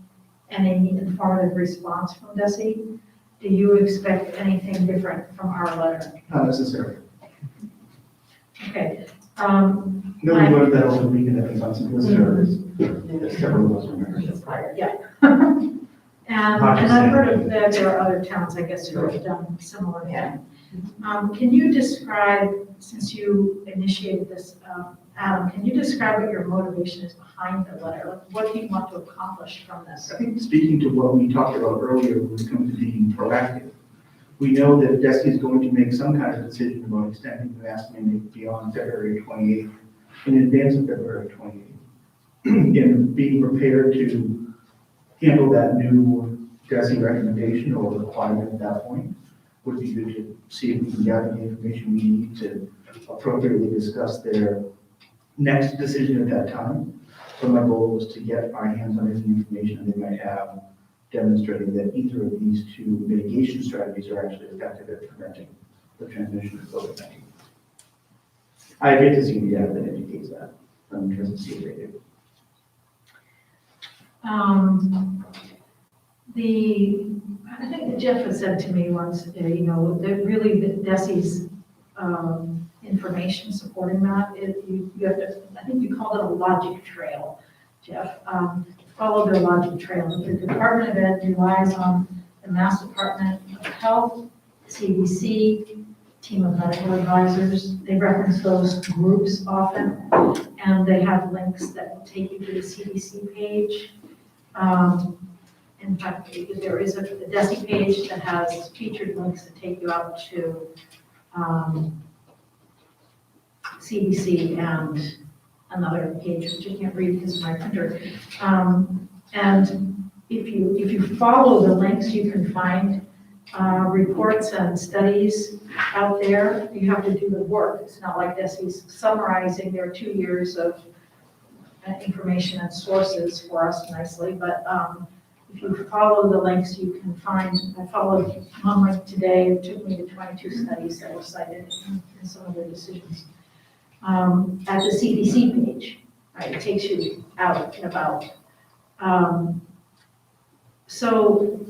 any informative response from DESE, do you expect anything different from our letter? Not necessarily. Okay. No, we learned that over the weekend at the Johnson Listeners. Several of us remember. Yeah. And I've heard of that there are other towns, I guess, who have done similar. Yeah. Can you describe, since you initiated this, Adam, can you describe what your motivation is behind the letter? Like, what do you want to accomplish from this? I think speaking to what we talked about earlier when it comes to being proactive, we know that DESE is going to make some kind of decision about extending the mask mandate beyond February 28th, in advance of February 28th. And being prepared to handle that new DESE recommendation or requirement at that point would be good to see if we can gather the information we need to appropriately discuss their next decision at that time. So my goal was to get our hands on any information they might have demonstrating that either of these 2 mitigation strategies are actually effective at preventing the transmission of COVID-19. I have yet to see the data that indicates that in terms of C rating. I think that Jeff had said to me once, that really the DESE's information supporting that, you have to, I think you called it a logic trail, Jeff. Follow their logic trail. The Department of Ed relies on the Mass Department of Health, CDC, team of medical advisors. They reference those groups often, and they have links that will take you to the CDC page. In fact, there is a DESE page that has featured links that take you out to CDC and another page, which I can't read because of my printer. And if you follow the links, you can find reports and studies out there. You have to do the work. It's not like DESE's summarizing their 2 years of information and sources for us nicely, but if you follow the links, you can find, I followed one link today, it took me to 22 studies that were cited in some of their decisions. At the CDC page, right, it takes you out and about. So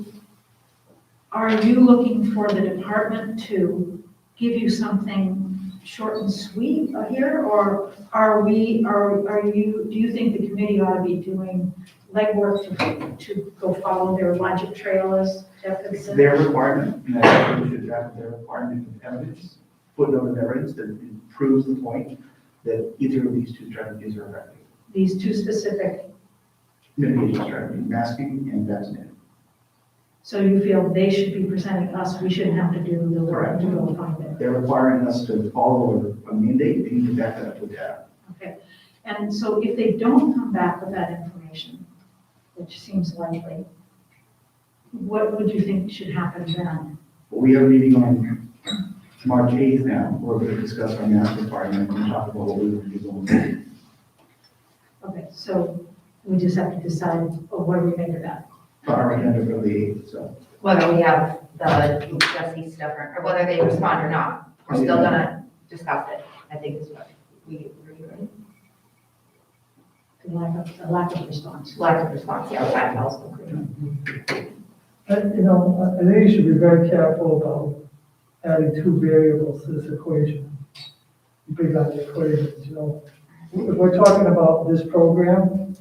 are you looking for the department to give you something short and sweet here, or do you think the committee ought to be doing legwork to go follow their logic trail as Jeff had It's said? their requirement, and I think we should draft their requirement of evidence, footnote of evidence that proves the point that either of these 2 strategies are effective. These 2 specific, Mitigation strategy, masking and vaccinating. so you feel they should be presenting us, we shouldn't have to do the work to go find it? They're requiring us to follow a mandate, they need to back that up with data. Okay, and so if they don't come back with that information, which seems likely, what would you think should happen then? But we have a meeting on March 8th now, where we're going to discuss our mask requirement and talk about what we would do going forward. Okay, so we just have to decide, what do we make of that? Our agenda for the 8th, so. Whether we have the DESE stuff or whether they respond or not, we're still gonna discuss it, I think is what we agree, right? A lack of response. Lack of response, yeah, that also agree. I think you should be very careful about adding 2 variables to this equation. Big on the equations, If we're talking about this program,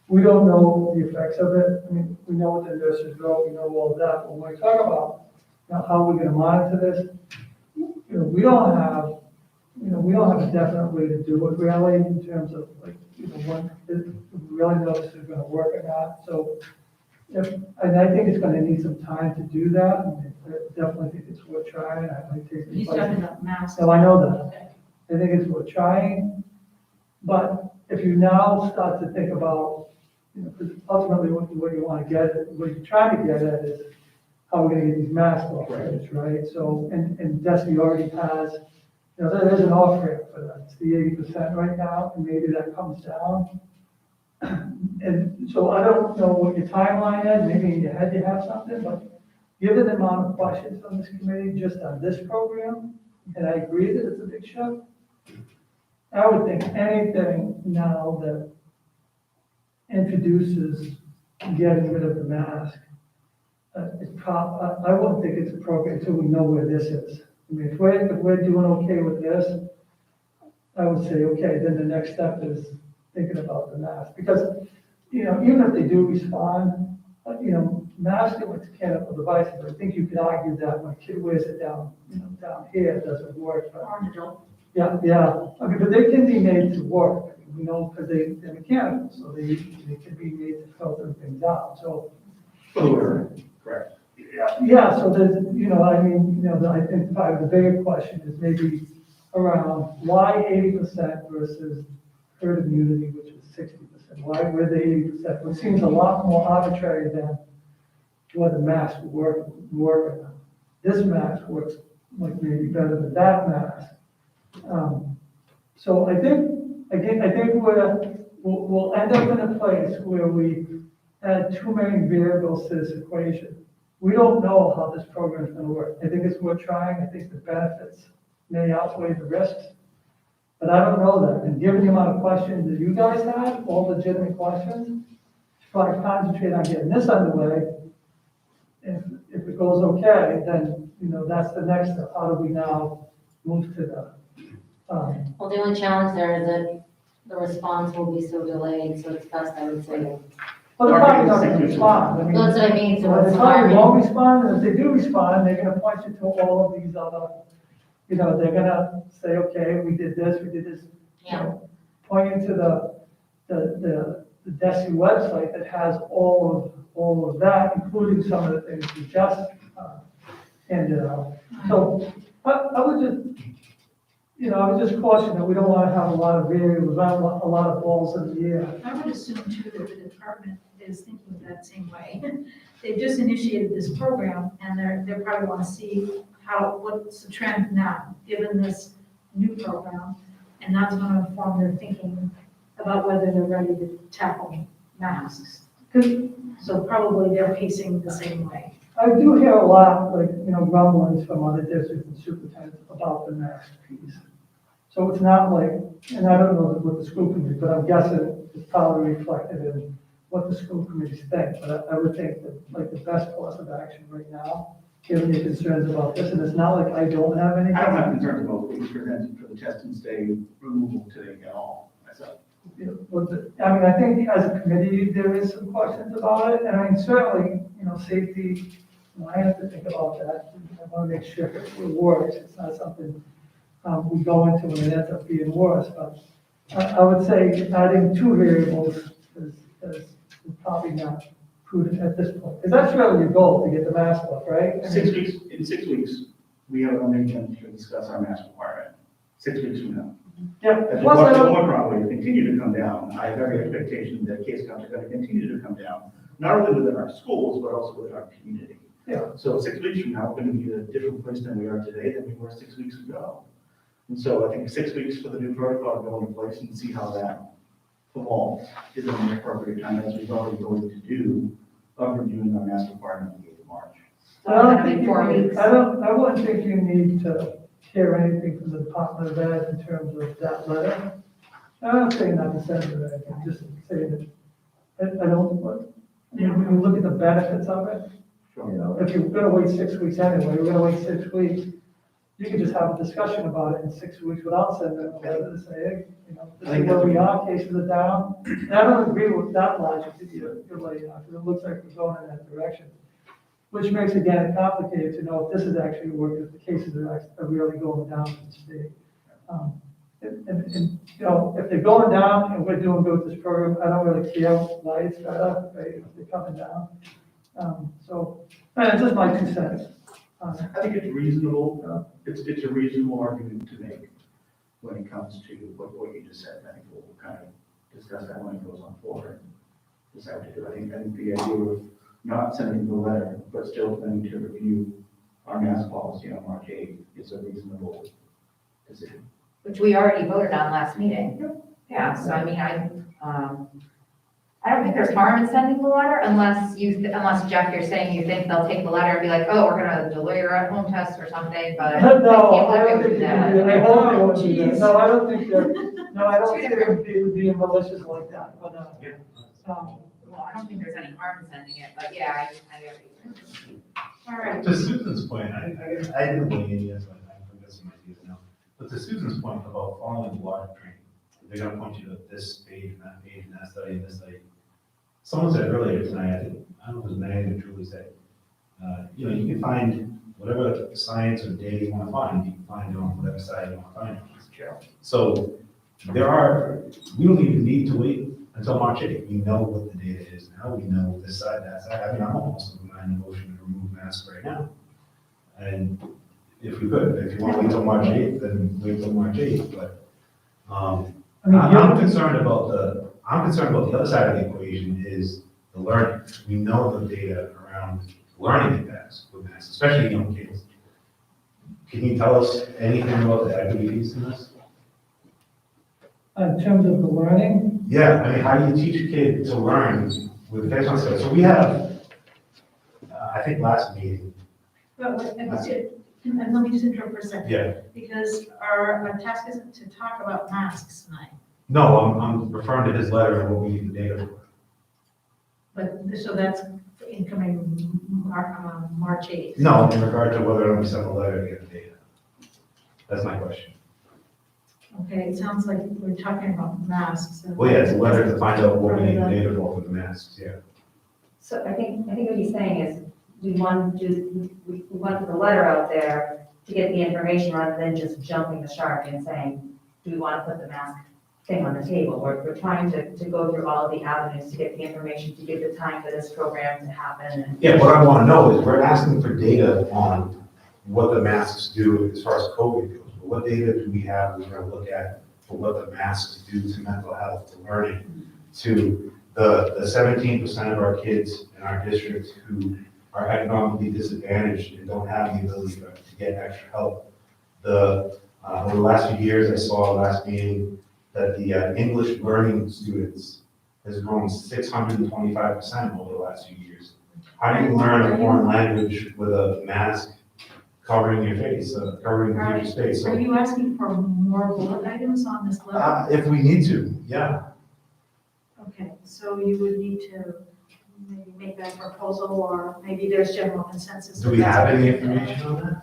we don't know the effects of it. I mean, we know what the nurses wrote, we know all that. But when we talk about how we're going to monitor this, we don't have a definite way to do it really in terms of when we really know this is going to work or not. So, and I think it's going to need some time to do that. And I definitely think it's worth trying, I might take He's advice. talking about masks. So I know that. Okay. I think it's worth trying, but if you now start to think about, because ultimately what you want to get, what you're trying to get at is how we're going to get these masks off, right? So, and Desi already has, there is an off ramp for that, it's the 80% right now, and maybe that comes down. And so I don't know what your timeline is, maybe in your head you have something, but given the amount of questions on this committee, just on this program, and I agree that it's a big show, I would think anything now that introduces getting rid of the mask, I wouldn't think it's appropriate until we know where this is. I mean, if we're doing okay with this, I would say, okay, then the next step is thinking about the mask. Because, even if they do respond, masking with mechanical devices, I think you could argue that when a kid wears it down, down here, it doesn't work. But Or an adult. yeah, okay, but they can be made to work, because they're mechanical, so they can be made to filter things out, so. Correct. Yeah, so there's, I think probably the bigger question is maybe around why 80% versus herd immunity, which is 60%? Why were the 80%? It seems a lot more arbitrary than what the mask would work. This mask works like maybe better than that mask. So I think we'll end up in a place where we add too many variables to this equation. We don't know how this program is going to work. I think it's worth trying. I think the benefits may outweigh the risks, but I don't know that. And given the amount of questions that you guys had, all legitimate questions, try to concentrate on getting this underway. If it goes okay, then, that's the next step. How do we now move to the, Well, the only challenge there is that the response will be so delayed, so it's best, I would say. well, they're probably not going to respond. I mean, That's what I mean, so they it's probably hard. won't respond, and if they do respond, they're going to point you to all of these other, they're going to say, okay, we did this, Yeah. point you to the DESI website that has all of that, including some of the things we just handed out. So I would just, I would just caution that we don't want to have a lot of variables, a lot of balls in the air. I would assume too that the department is thinking that same way. They've just initiated this program and they probably want to see what's the trend now, given this new program. And that's going to inform their thinking about whether they're ready to tackle masks. So probably they're pacing the same way. I do hear a lot, rumblings from other districts and superintendents about the mask piece. So it's not like, and I don't know what the school committee, but I'm guessing it's probably reflected in what the school committees think. But I would think that the best course of action right now, given your concerns about this, and it's not like I don't have any. I don't have concerns about what was presented for the test and stay removal today at all, myself. I think as a committee, there is some questions about it, and I mean, certainly, safety, I have to think about that. I want to make sure it works. It's not something we go into and it ends up being worse, but I would say adding two variables is probably not prudent at this point. Because that's really your goal, to get the mask off, right? In 6 weeks, we have an agenda to discuss our mask requirement, 6 weeks from now. Yeah. As Plus, I the don't- Omicron will continue to come down, I have every expectation that case counts are going to continue to come down, not only within our schools, but also within our community. Yeah. So 6 weeks from now, we're going to be in a different place than we are today than we were 6 weeks ago. And so I think 6 weeks for the new protocol to go into place and see how that evolves is an appropriate time, as we've already going to do, of reviewing our mask requirement on the 8th of March. I don't That'd be think 4 you, weeks. I wouldn't think you need to hear anything from the Department of Ed in terms of that letter. I'm not saying not to send it, I'm just saying that I don't, when you look at the benefits of it, if you're gonna wait 6 weeks anyway, you're gonna wait 6 weeks, you can just have a discussion about it in 6 weeks without sending a letter to say, hey, this is where we are, cases are down. And I don't agree with that logic that you're laying out, because it looks like we're going in that direction. Which makes, again, complicated to know if this is actually working, if the cases are really going down in the state. And if they're going down and we're doing good with this program, I don't really care why it's better, right, if they're coming down. So, it's just my 2 cents. I think it's reasonable, it's a reasonable argument to make when it comes to what you just said. I think we'll kind of discuss that when it goes on forward. Decide what to do. I think the idea of not sending the letter, but still planning to review our mask policy on March 8th is a reasonable decision. Which we already voted on last meeting. Yeah, so I mean, I don't think there's harm in sending the letter unless Jeff, you're saying you think they'll take the letter and be like, oh, we're gonna delay your at-home test or something, but. No, I don't can't think do they would do that. I hope they won't do that. No, I don't think they would be malicious like that, but, Well, I don't think there's any harm in sending it, but yeah, I get what you're saying. All right. To Susan's point, I didn't weigh in yet, so I've got some ideas now. But to Susan's point about following the law training, they're gonna point you to this page and that study and this study. Someone said earlier tonight, I don't know if it was Megan or Julie said, you know, you can find whatever science or data you wanna find, you can find it on whatever side you wanna find it. So we don't even need to wait until March 8th. We know what the data is now, we know this side, that side. I mean, I'm almost in a motion to remove masks right now. And if we could, if you want to wait till March 8th, then wait till March 8th, but, I'm concerned about the other side of the equation is the learning. We know the data around learning impacts with masks, especially young kids. Can you tell us anything about the equity piece in this? in terms of the learning, Yeah, I mean, how do you teach a kid to learn with face on stuff? So we have, I think last meeting, But and let me just interrupt for a second. yeah, Because our task isn't to talk about masks tonight. no, I'm referring to his letter and what we need the data for. But, so that's incoming March 8th. No, in regard to whether or not we send a letter to get the data. That's my question. Okay, it sounds like we're talking about masks. Well, yeah, it's a letter to find out what we need the data for the masks, yeah. So I think what he's saying is, we want to put the letter out there to get the information rather than just jumping the shark and saying, do we want to put the mask thing on the table? We're trying to go through all of the avenues to get the information, to give the time for this program to happen. And Yeah, what I want to know is, we're asking for data on what the masks do as far as COVID goes. But what data do we have we're going to look at for what the masks do to mental health, to learning, to the 17% of our kids in our district who are economically disadvantaged and don't have the ability to get extra help. Over the last few years, I saw last meeting that the English learning students has grown 625% over the last few years. How do you learn a foreign language with a mask covering your face, covering the teacher's face? Are you asking for more bullet items on this letter? If we need to, yeah. Okay, so you would need to maybe make that proposal, or maybe there's general consensus. Do we have any information on that?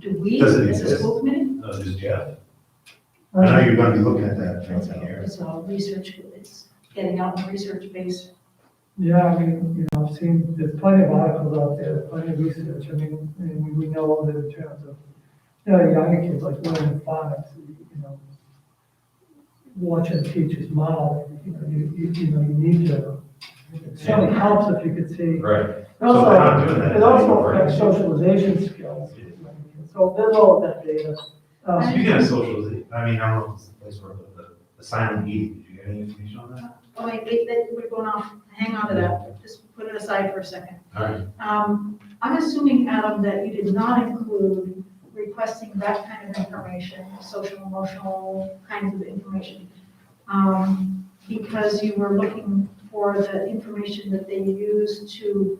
Do we, Does it as a exist? school committee? Just Jeff? I know you're going to be looking at that throughout the year. It's all research, it's getting out in research base. yeah, I mean, I've seen, there's plenty of articles out there, plenty of research. I mean, and we know that in terms of, younger kids like 1 in 5, watching teachers model, you need to, it certainly helps if you could see. Right. It So they're not doing also, that it also anymore. affects socialization skills. So there's all of that data. Speaking of socialization, I mean, I don't know if it's the place for it, but the silent eating, did you get any information on that? Oh, wait, we're going off, hang on to that, just put it aside for a second. All right. I'm assuming, Adam, that you did not include requesting that kind of information, social, emotional kinds of information, because you were looking for the information that they use to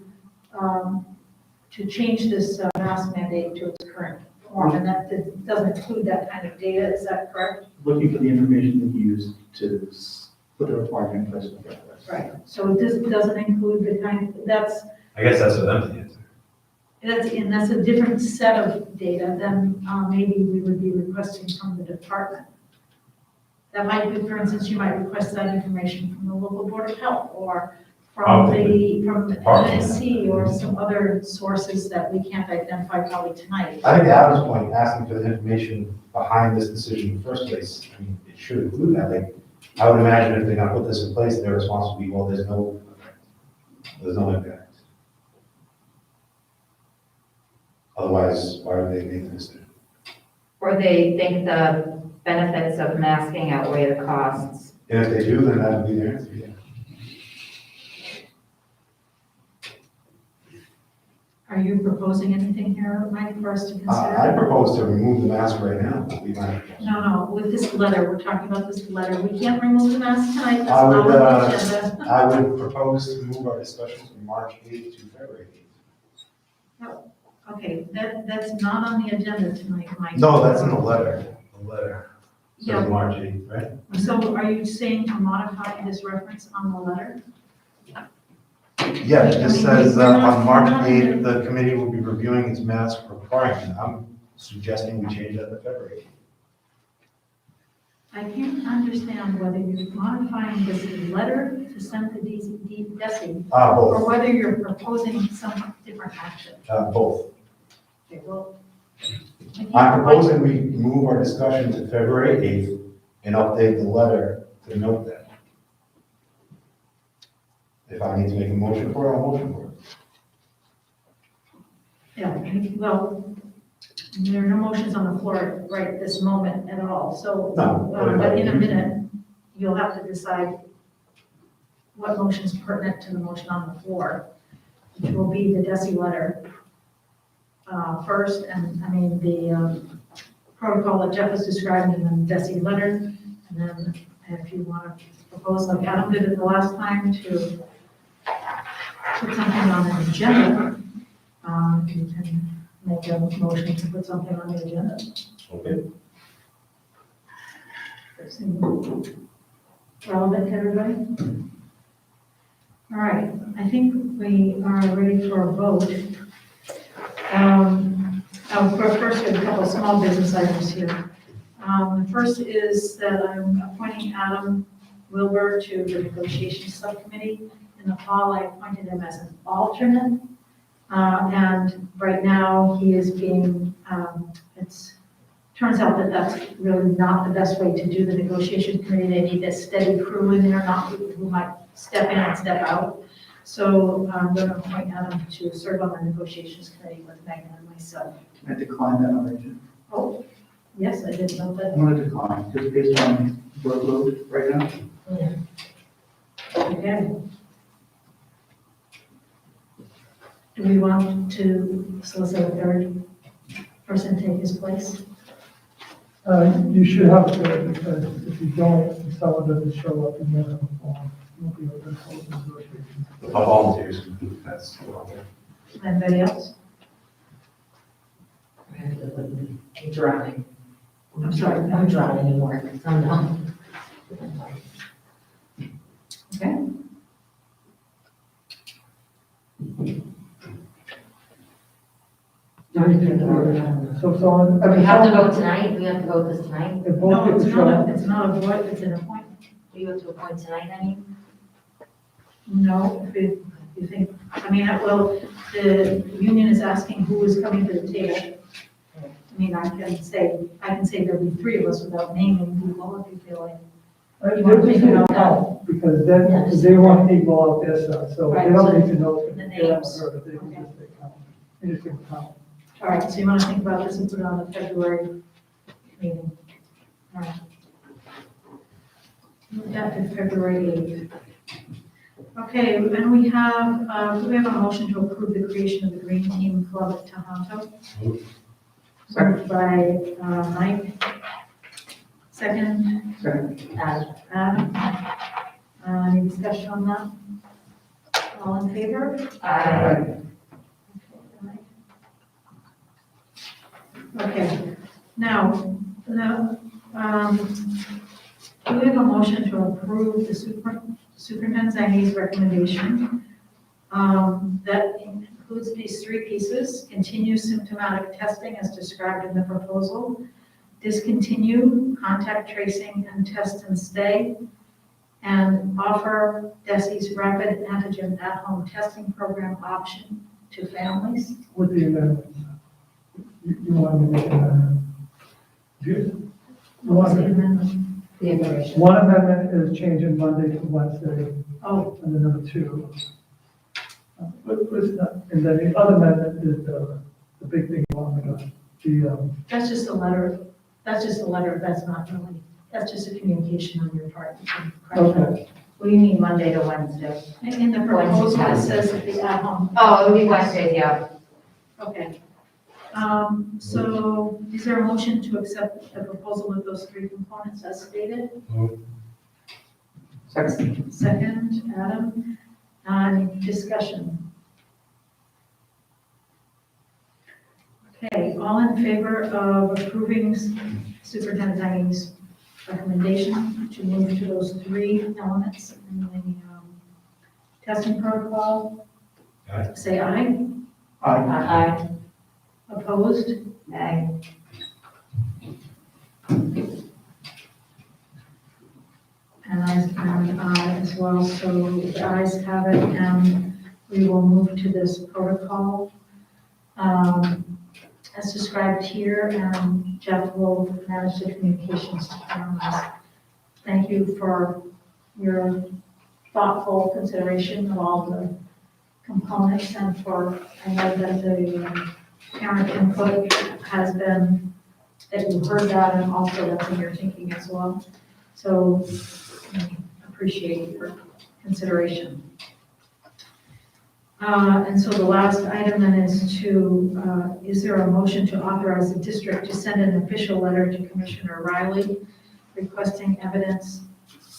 change this mask mandate to its current form, and that doesn't include that kind of data, is that correct? Looking for the information that you use to put the requirement in place with that. Right. So this doesn't include the kind, I guess that's what I'm thinking. that's a different set of data than maybe we would be requesting from the department. That might be, for instance, you might request that information from the local board of health, or from NSC, or some other sources that we can't identify probably tonight. I think to Adam's point, asking for the information behind this decision in the first place, I mean, it should include that. Like, I would imagine if they're gonna put this in place, their response would be, well, there's no impact. Otherwise, why would they make the decision? Or they think the benefits of masking outweigh the costs. And if they do, then that would be their answer, yeah. Are you proposing anything here, Mike, for us to I consider? propose to remove the mask right now. Would be my proposal. No, with this letter, we're talking about this letter. We can't remove the mask tonight, that's I not would, on the agenda. I would propose to move our discussion from March 8th to February 8th. Okay, that's not on the agenda tonight, Mike. No, that's in the letter. The letter says Yeah, March 8th, right? so are you saying to modify this reference on the letter? Yeah, it just says on March We're not- 8th, the committee will be reviewing its mask requirement. I'm suggesting we change that to February 8th. I can't understand whether you're modifying this letter to send to DESI, or Both, whether you're proposing some different action. both. Okay, well. I can't I'm quite- proposing we move our discussion to February 8th and update the letter to note that. If I need to make a motion for it, I'll motion for it. Yeah, well, there are no motions on the floor right this moment at all, so, No. but in a minute, you'll have to decide what motion is pertinent to the motion on the floor, which will be the DESI letter first, and, I mean, the protocol that Jeff was describing in the DESI letter, and then if you want to propose, like Adam did it the last time, to put something on the agenda, you can make a motion to put something on the agenda. Okay. Relevant to everybody? All right, I think we are ready for a vote. First, we have a couple of small business items here. The first is that I'm appointing Adam Wilbur to the negotiation subcommittee. In the fall, I appointed him as an alternate. And right now, he is being, turns out that that's really not the best way to do the negotiation committee. They need a steady crew in there, not people who might step in and step out. So I'm going to appoint Adam to serve on the negotiations committee with Megan and myself. Can I decline that nomination? Oh, yes, I didn't know that. I'm going to decline, just based on workload right now. Okay. Do we want to solicit a third person to take his place? You should have to, because if you don't, if someone doesn't show up, and you have a form, you won't be able to hold the negotiations. The volunteers, that's. Anybody else? I'm drowning. I'm sorry. I'm drowning in work, I'm done. Okay. So, I mean. We have to vote tonight, we have to vote this tonight? If both No, people it's show not, up, it's not a vote, it's an appointment. Do you have to appoint tonight, any? No, if you think, I mean, well, the union is asking who is coming to the table. I mean, I can say there'll be three of us without naming people if you feel like. they just need to count, because then, Yes. they want people out there, so they Right, don't so need to know. the if names. they haven't heard it, they can Okay. just say count. They just can count. All right, so you want to think about this and put it on the February meeting. All right. Move that to February 8th. Okay, and we have a motion to approve the creation of the Green Team Club at Tohoto? Moved by Mike. Second, Adam. Any discussion on that? All in favor? Okay, now, we have a motion to approve the superintendent's Aggies recommendation that includes these three pieces: continue symptomatic testing as described in the proposal, discontinue contact tracing and test and stay, and offer DESI's rapid antigen at-home testing program option to families. With the amendments. You want to make an amendment? You What was want the to- amendment? The information. One amendment is changing Monday to Wednesday, Oh, and then number two. But it's not, and then the other amendment is the the big thing on That's just a letter, that's not really, that's just a communication on your part. okay. What do you mean Monday to Wednesday? In the proposal, it says the at-home. Oh, it would be Wednesdays, yeah. Okay. So is there a motion to accept the proposal with those three components as stated? Second, Adam. Discussion. Okay, all in favor of approving Superintendent Dagny's recommendation to move to those three elements in the testing protocol? Aye. Say aye. Aye. Opposed? Aye. And I as well, so the ayes have it, and we will move to this protocol as described here, and Jeff will manage the communications to families. Thank you for your thoughtful consideration of all the components, and for, I know that the parent input has been, that you heard that, and also that's in your thinking as well. So appreciate your consideration. And so the last item then is is there a motion to authorize the district to send an official letter to Commissioner Riley requesting evidence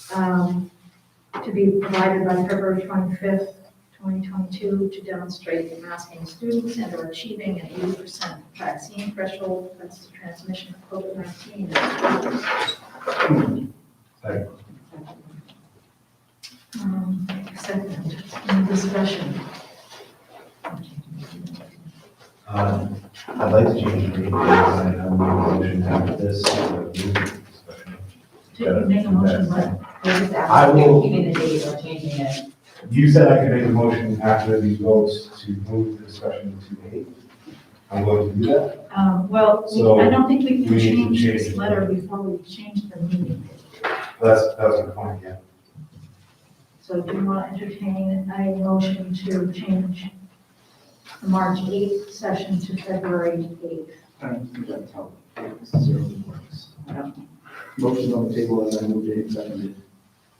to be provided by February 25th, 2022 to demonstrate that masking students and are achieving an 80% vaccine threshold against the transmission of COVID-19. Second. Second, any discussion? I'd like to change the meeting, and I'll make a motion after this. Discussion. Did you make a motion, what? I will- Give me the date or changing it. You said I could make a motion after these votes to move the discussion to 8. I'm going to do that. Well, I don't think we we can need to change change this it. letter before we change the meeting. That's my point, yeah. So do you want to entertain a motion to change the March 8th session to February 8th? I don't think that's how it necessarily works. Motion's on the table, and then moved it, seconded.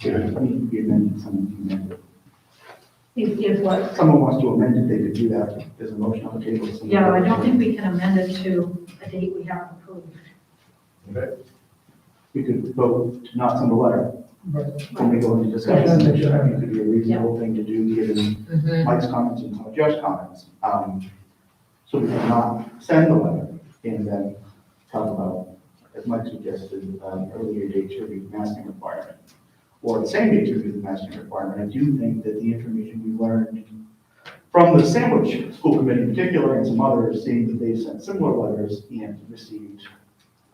It needs to be amended, someone can amend it. If what? If someone wants to amend it, they could do that. There's a motion on the table. someone- Yeah, I don't think we can amend it to a date we haven't approved. Okay. We could vote to not send a letter, Right. when we go into discussion. It could be a reasonable thing to do, given Mike's comments and some of Jeff's comments. So we could not send the letter and then talk about, as Mike suggested, earlier dates for the masking requirement. Or the same dates for the masking requirement. I do think that the information we learned from the Sandwich School Committee in particular, and some others, seeing that they sent similar letters and received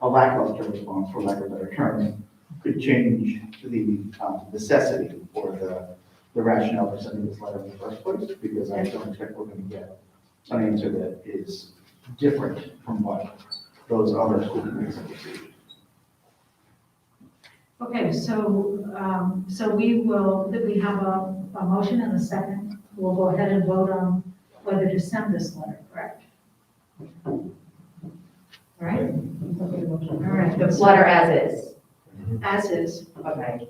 a lackluster response, for lack of a better term, could change the necessity or the rationale for sending this letter in the first place, because I don't expect we're going to get an answer that is different from what those other school committees have received. Okay, so we have a motion and a second. We'll go ahead and vote on whether to send this letter, correct? All right? All right. Letter as is. As is. Okay.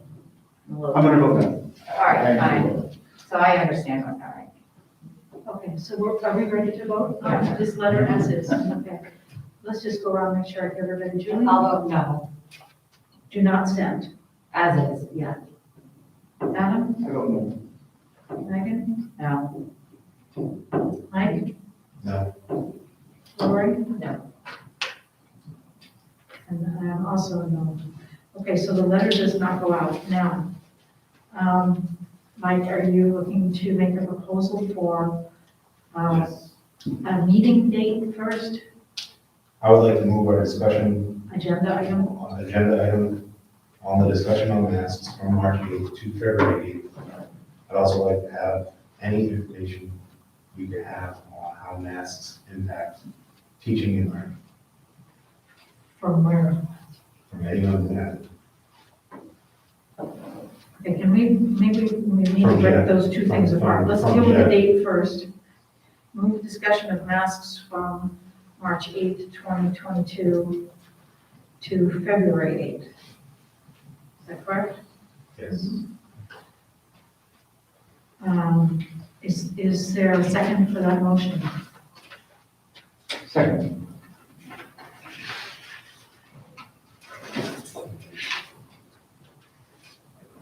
I'm going to vote no. All right, fine. So I understand what, all right. Okay, so are we ready to vote on this letter as is? Okay. Let's just go around and make sure I hear everybody. Julie? I'll vote no, Do not send. as is, yeah. Adam? I vote no. Megan? No. Mike? No. Lori? No. And I am also a no. Okay, so the letter does not go out now. Mike, are you looking to make a proposal for a meeting date first, I would like to move our discussion agenda item? on agenda item on the discussion on masks from March 8th to February 8th. I'd also like to have any information we could have on how masks impact teaching and learning From where? from anyone who has it. Okay, can maybe we need to From break Jeff. those two things From- apart. Let's from deal with the Jeff. date first. Move discussion of masks from March 8th, 2022 to February 8th. Is that correct? Yes. Is there a second for that motion? Second.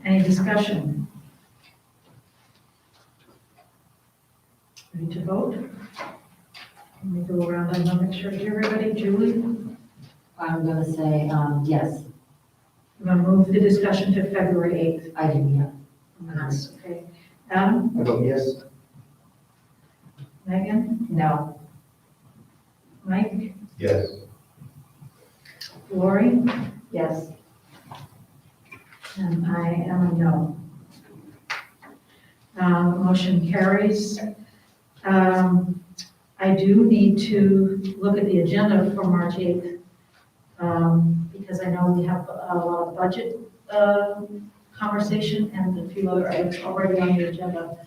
Any discussion? Ready to vote? Let me go around and I'll make sure to hear everybody. Julie, I'm gonna say, yes, I'm going to move the discussion to February 8th. I do, yeah. Yes, okay. Adam, I vote yes. Megan, No. Mike, Yes. Lori, Yes. and I am a no. Motion carries. I do need to look at the agenda for March 8th, because I know we have a lot of budget conversation and a few other items already on the agenda.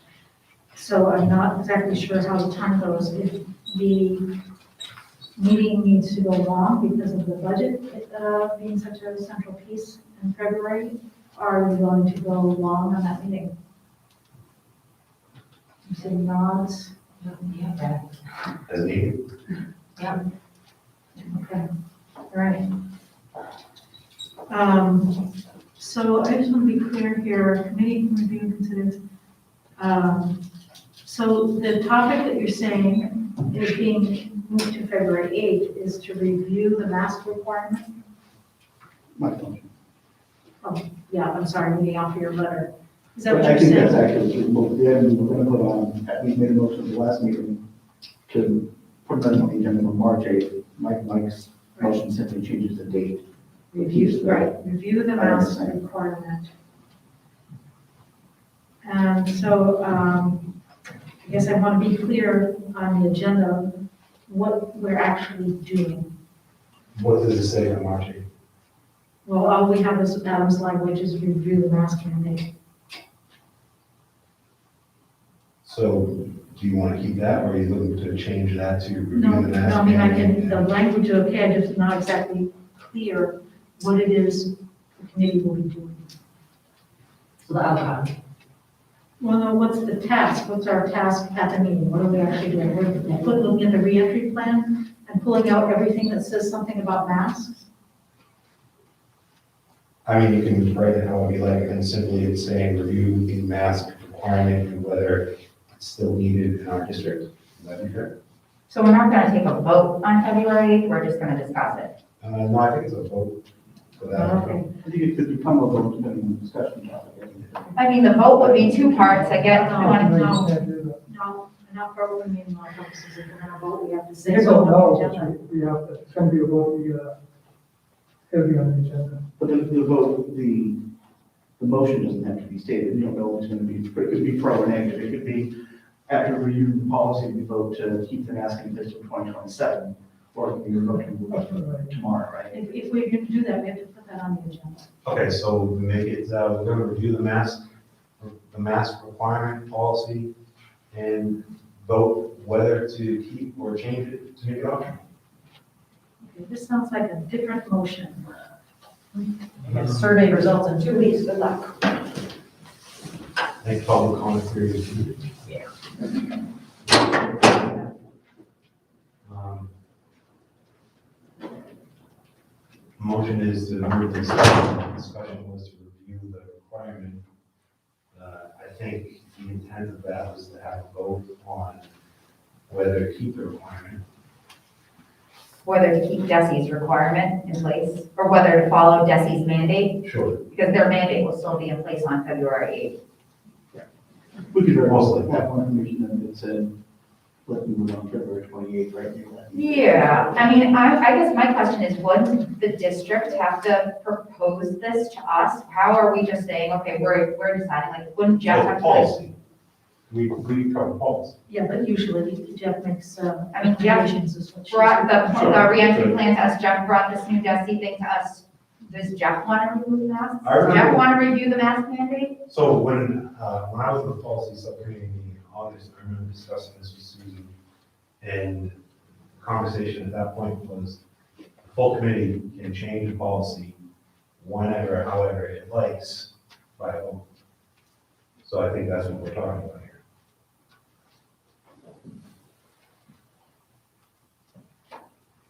So I'm not exactly sure how the time goes. If the meeting needs to go long because of the budget being such a central piece in February, are you going to go long on that meeting? You say nods. Yeah. As needed. Okay, all right. So I just want to be clear here, committee can review and consider. So the topic that you're saying is being moved to February 8th is to review the mask requirement? My motion. Oh, yeah, I'm sorry, reading off your letter. Is that what I you're think that's saying? actually, we're going to put on, we made a motion at the last meeting to put that on the agenda for March 8th. Mike's motion simply changes the date. Review, right, review the mask requirement. And so, I guess I want to be clear on the agenda, what we're actually doing. What does it say on March 8th? Well, all we have is Adam's language is review the mask mandate. So do you want to keep that, or are you looking to change that to review No, the no, mask? I mean, I mandate? can, the language, okay, I'm just not exactly clear what it is the committee will be doing. So the outcome. Well, no, what's the task? What's our task at the meeting? What are we actually doing? We're looking at the reentry plan and pulling out everything that says something about masks? I mean, you can write it however you like, and simply it's saying review the mask requirement and whether it's still needed in our district. Is that fair? So we're not gonna take a vote on February 8th, we're just gonna discuss it. No, I think it's a vote for that. Okay. I think it could become a vote depending on the discussion topic. I mean, the vote would be two parts, I get, No, you wanna No, know. you can't do that. No, not for open meeting law purposes. If we're gonna vote, we have to They say don't so know, on the but agenda. we have to, it's gonna be a vote, it'll be on the agenda. But the vote, the motion doesn't have to be stated. You don't know what's going to be, it could be pro or negative. It could be after reviewing the policy, we vote to keep the mask in place till 2027, or it could be a vote to move it tomorrow, right? If we're going to do that, we have to put that on the agenda. Okay, so make it, we're gonna review the mask requirement policy and vote whether to keep or change it to make it optional. Okay, this sounds like a different motion. Survey results in 2 weeks, good luck. Make public comment period. Motion is to move the discussion was to review the requirement. I think the intent of that was to have a vote on whether to keep the requirement. Whether to keep DESI's requirement in place, or whether to follow DESI's mandate, Sure. because their mandate will still be in place on February 8th. We could very well have one information that said, let me move on February 28th, right? Yeah, I mean, I guess my question is, wouldn't the district have to propose this to us? How are we just saying, okay, we're deciding, like, wouldn't Jeff have to? Policy. We cover policy. Yeah, but usually Jeff makes, I mean, Jeff recommendations is what she's. Brought the reentry plan to us, Jeff brought this new DESI thing to us. Does Jeff want to review the masks? I Does remember- Jeff want to review the mask mandate? So when I was in the policy subcommittee meeting in August, I remember discussing this with Susan. And conversation at that point was the full committee can change the policy whenever, however it likes by vote. So I think that's what we're talking about here.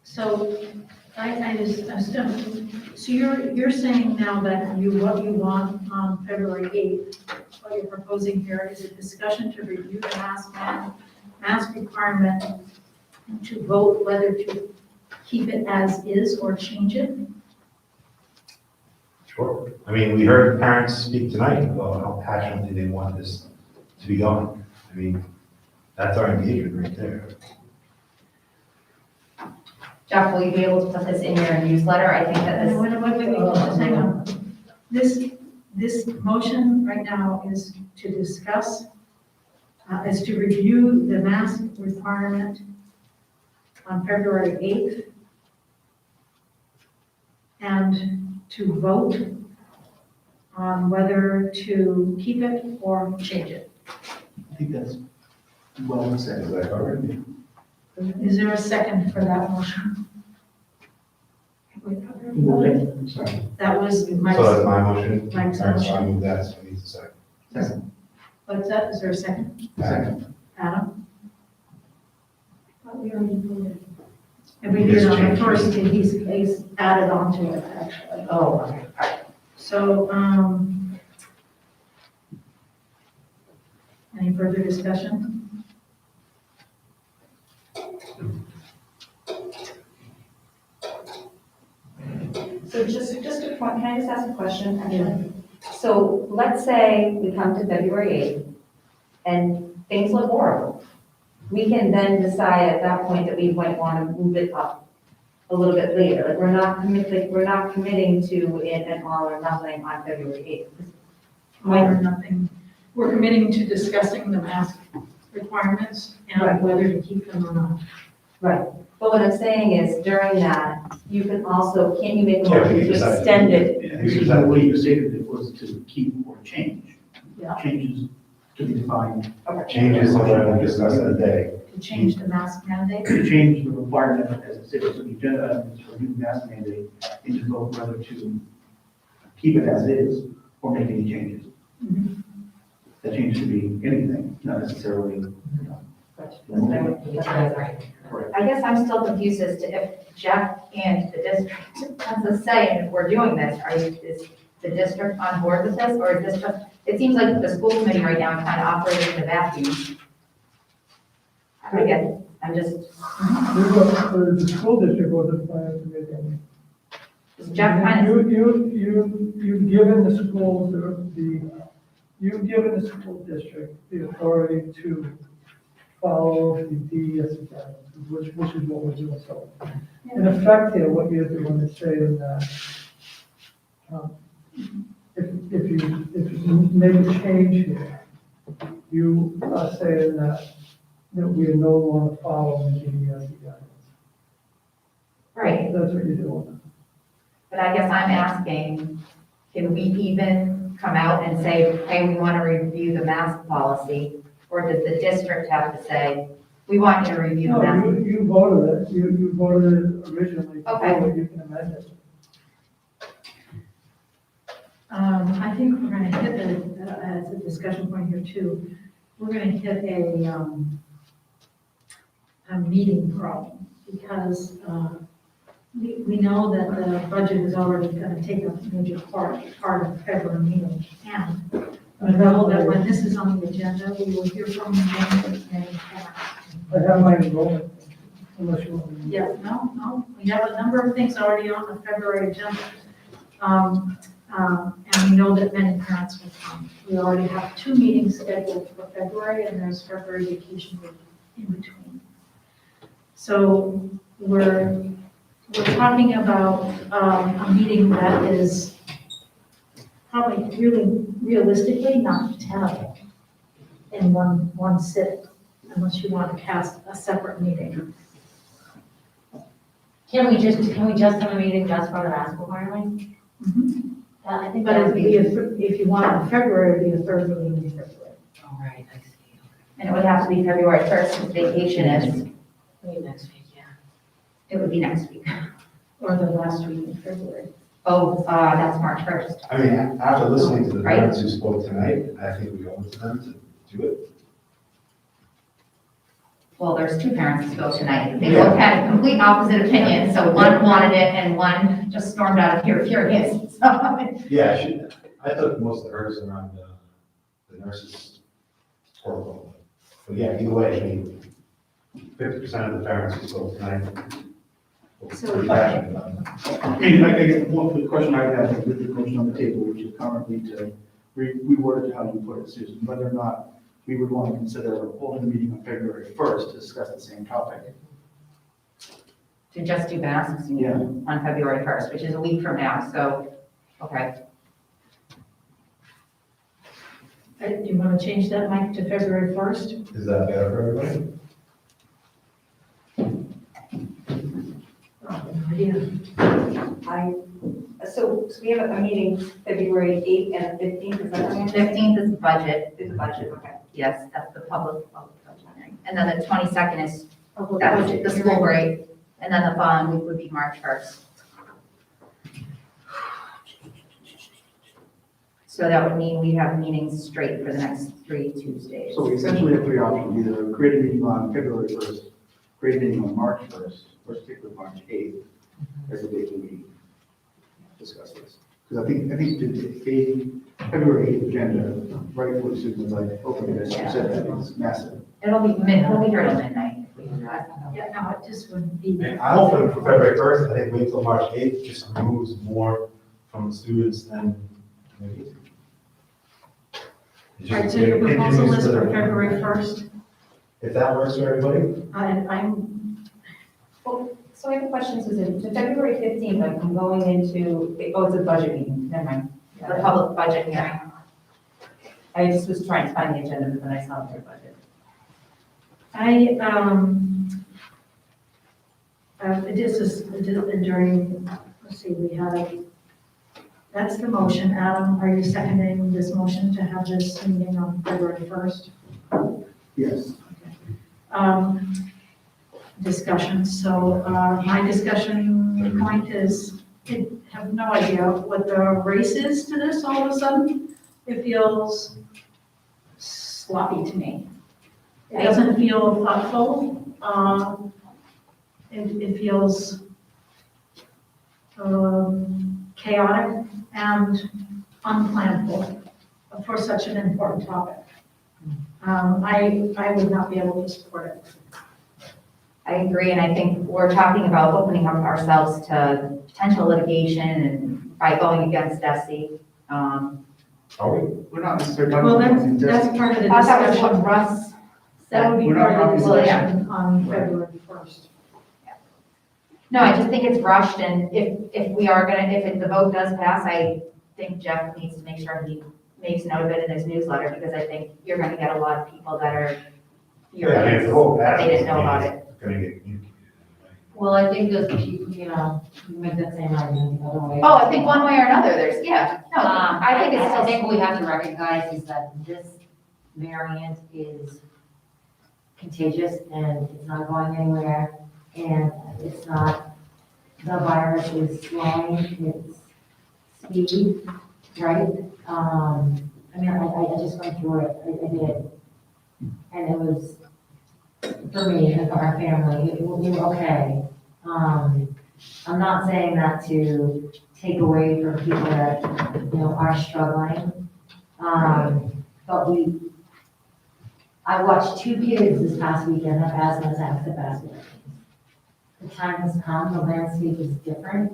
So I still, so you're saying now that what you want on February 8th, what you're proposing here is a discussion to review the mask requirement and to vote whether to keep it as is or change it? Sure. I mean, we heard parents speak tonight about how passionately they want this to be gone. I mean, that's our engagement right there. Jeff, will you be able to put this in your newsletter? I think that this. Wait, just hang on. This motion right now is to discuss, is to review the mask requirement on February 8th and to vote on whether to keep it or change it. I think that's well said. Is that covered? Is there a second for that motion? Sorry. That was Mike's. So that's my motion. Mike's All right, so I motion. move that, so it needs a second. Second. What's that? Is there a second? Second. Adam? We already voted. And we did on the first, and he's added on to it, actually. Oh, okay. So, any further discussion? So just a point, can I just ask a question? Actually? So let's say we come to February 8th and things look horrible. We can then decide at that point that we might want to move it up a little bit later. Like we're not committing to it an all or nothing on February 8th. All or nothing. We're committing to discussing the mask requirements and Right. whether to keep them or not. Right. But what I'm saying is during that, you can also, can't you make a Yeah, we motion can to decide. extend it? Yeah, this is the way you stated it was to keep or change. Yeah. Changes to be defined. Changes, so we'll discuss that day. To change the mask mandate. To change the requirement, as I said, so the agenda is for new mask mandate, and to vote whether to keep it as is or make any changes. Mhm. That change could be anything, not necessarily, correct. I guess I'm still confused as to if Jeff and the district has a say in if we're doing this. Is the district on board with this, or is this just, it seems like the school committee right now is kind of operating in a vacuum. Again, I'm just, The school district wasn't planning to make any. is Jeff kind of, You've given the schools you've given the school district the authority to follow the DES guidance, which is what we're doing. So in effect here, what you're doing is saying that, if you make a change here, you are saying that we are no longer following the DES guidance. right, That's what you're doing. but I guess I'm asking, can we even come out and say, hey, we want to review the mask policy? Or does the district have to say, we want you to review the No, mask? you voted it, you voted it originally, Okay. before you can amend it. I think we're gonna hit as a discussion point here too, we're gonna hit a meeting problem, because, we know that the budget is already gonna take a major part of February meeting, and we know that when this is on the agenda, we will hear from many parents. I have my enrollment, unless you want me. Yeah, no, we have a number of things already on the February agenda. And we know that many parents will come. We already have 2 meetings scheduled for February, and there's February vacation week in between. So we're talking about a meeting that is probably really realistically not tenable in one sit, unless you want to cast a separate meeting. Can we just have a meeting just for the mask requirement? I think But that it'd would be, be. if you want in February, it'd be a third meeting in February. All right, I see. And it would have to be February 1st, since vacation is. Maybe next week, yeah. It would be next week. Or the last week in February? Oh, that's March 1st. I mean, after listening to the Right. parents who spoke tonight, I think we owe it to them to do it. Well, there's two parents who spoke tonight. They both had complete opposite opinions, so one wanted it and one just stormed out of here furious. So, Yeah, I took most of hers around the nurses' protocol. But yeah, either way, I mean, 50% of the parents who spoke tonight. were So- pretty passionate about it. I mean, I guess one, the question I have with the motion on the table, which is currently to reword it how you put it, Susan, whether or not we would want to consider holding a meeting on February 1st to discuss the same topic. to just do masks Yeah. on February 1st, which is a week from now, so, okay. Do you want to change that, Mike, to February 1st? Is that better for everybody? So we have a meeting February 8th and 15th, is that right? 15th is budget, Is the budget, okay. yes, that's the public budget hearing. And then the 22nd is, Public that's budget the hearing. school break, and then the following week would be March 1st. So that would mean we have meetings straight for the next 3 Tuesdays. So we essentially have three options, either create a meeting on February 1st, create a meeting on March 1st, or stick with March 8th as a date we discuss this. Because I think the February 8th agenda, rightfully Susan was like, okay, as you said, that is massive. It'll be here till midnight if we do that. Yeah, no, it just would be. And I'm open for February 1st, I think wait till March 8th, just removes more from the students than maybe. All right, so your proposal is for February 1st? If that works for everybody? I'm, So I have a question, Susan. To February 15th, I'm going into, it's a budget meeting, never mind. The public budget hearing. I just was trying to find the agenda, but then I saw their budget. this is during, let's see, we had, that's the motion. Adam, are you seconding this motion to have this meeting on February 1st? Yes. Discussion. So my discussion point is, I have no idea what the race is to this all of a sudden. It feels sloppy to me. It doesn't feel thoughtful. It feels chaotic and unplanned for such an important topic. I would not be able to support it. I agree, and I think we're talking about opening up ourselves to potential litigation and by going against DESI. Are we? We're not necessarily. Well, that's part of the I thought that was what discussion. Russ That would be We're part not of the talking- discussion on February 1st. No, I just think it's rushed, and if we are gonna, if the vote does pass, I think Jeff needs to make sure he makes note of it in his newsletter, because I think you're gonna get a lot of people that are Yeah, I mean, if the whole furious, package they didn't know about it. is gonna get communicated. Well, I think that, you know, you make that same argument the other way. Oh, I think one way or another, there's, yeah, no, I think it's I still. think what we have to recognize is that this variant is contagious and it's not going anywhere. And it's not, the virus is slowing its speed, right? I mean, I just went through it, I did. And it was, for me and for our family, we were okay. I'm not saying that to take away from people that, you know, are struggling. But I watched 2 kids this past weekend have asthma attacks at basketball games. The time has come, the landscape is different,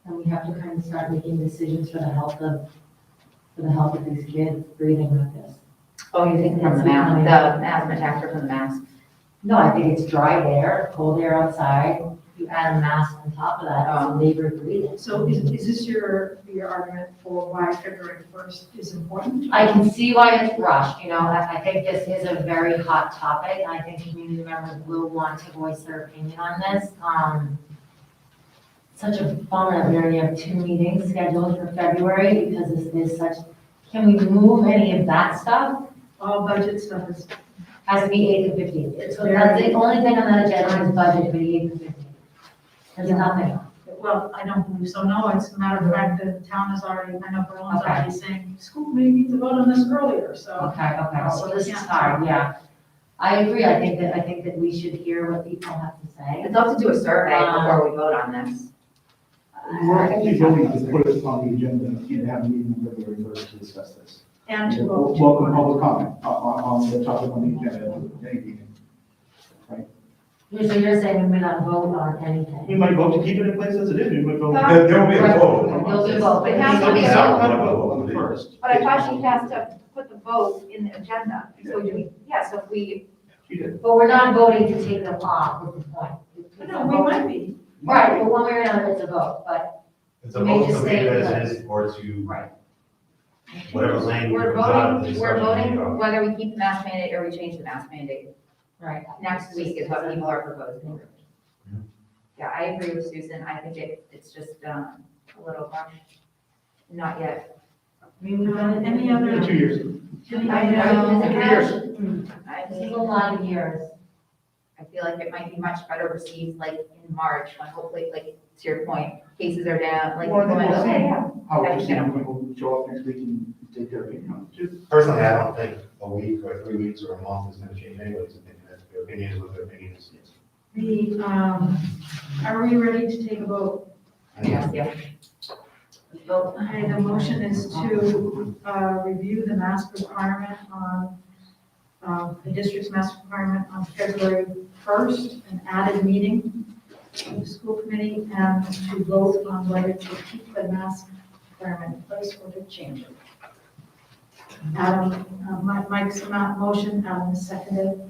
and we have to kind of start making decisions for the health of these kids breathing with this. Oh, you think from the mask, the asthma attacks are from the mask? No, I think it's dry air, cold air outside, you add a mask on top of that, so they breathe it. So is this your argument for why February 1st is important? I can see why it's rushed, you know, I think this is a very hot topic, and I think community members will want to voice their opinion on this. Such a bummer that we already have 2 meetings scheduled for February, because this is such, can we move any of that stuff? All budget stuff is, Has to be 8th and 15th. It's So that's the only thing on that agenda is budget for the 8th and 15th. There's nothing. Well, I don't believe so, no, it's a matter of fact, the town is already, I know Berlin's Okay. already saying, school committee needs to vote on this earlier, so. Okay, so this is hard, yeah. I agree, I think that we should hear what people have to say. I'd love to do a survey before we vote on this. We're only voting to put it on the agenda and have a meeting on February 1st to discuss this. And to vote. Welcome public comment on the topic on the agenda of any meeting. So you're saying we may not vote on We anything? might vote to keep it in place as it is, we might vote. There will be a vote. There'll be a vote, It has to be Some so. kind of vote on the First. But I thought she has to put the vote in the agenda. So do we, yeah, so if we, She did. But we're not voting to take them off, is the point. It's a No, we vote. might be. Right, well, one way or another, it's a vote, but, It's a You may vote just to leave say it that. as it is or to right. whatever language We're comes out of the voting, we're discussion. voting whether we keep the mask mandate or we change the mask mandate. Right. Next week is what people are proposing. Yeah, I agree with Susan. I think it's just a little rush. Not yet. Any other? 2 years. I know. 3 years. I This is think, a lot of years. I feel like it might be much better received like in March, when hopefully, like, to your point, cases are down, like. Well, I think people we'll are, see. okay, yeah. How interesting people show up next week and take their opinion on it too. Personally, I don't think a week or 3 weeks or a month is gonna change anybody's opinion. Their opinion is what their opinion is. Are we ready to take a vote? Yes, yeah. Vote. Okay, the motion is to review the mask requirement on, the district's mask requirement on February 1st, an added meeting of the school committee, and to vote on whether to keep the mask requirement in place or to change it. Adam, Mike's motion, Adam is seconded.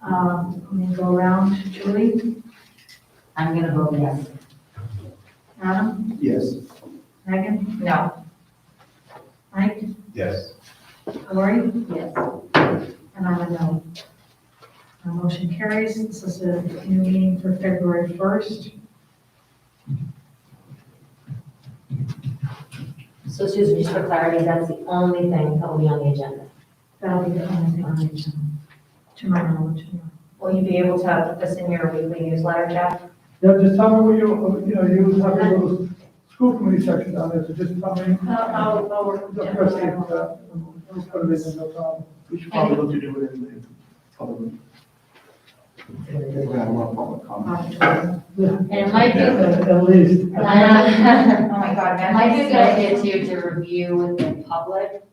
Let me go around. Julie, I'm gonna vote yes. Adam, Yes. Megan, No, Mike, Yes. Lori? Yes. And I'm a no. Our motion carries. This is a new meeting for February 1st. So Susan, just for clarity, that's the only thing that will be on the agenda. That'll be the only thing on the agenda. To my knowledge. will you be able to put this in your weekly newsletter, Jeff? Yeah, just tell me what you have a little school committee section down there, so just tell me. I'll work with Just Jeff. press it, we'll put it in, no problem. We should probably look to do it in the public room. We're gonna have a lot of public comment. And it might be, At least. Oh my God, it might be a good imagine. idea to review with the public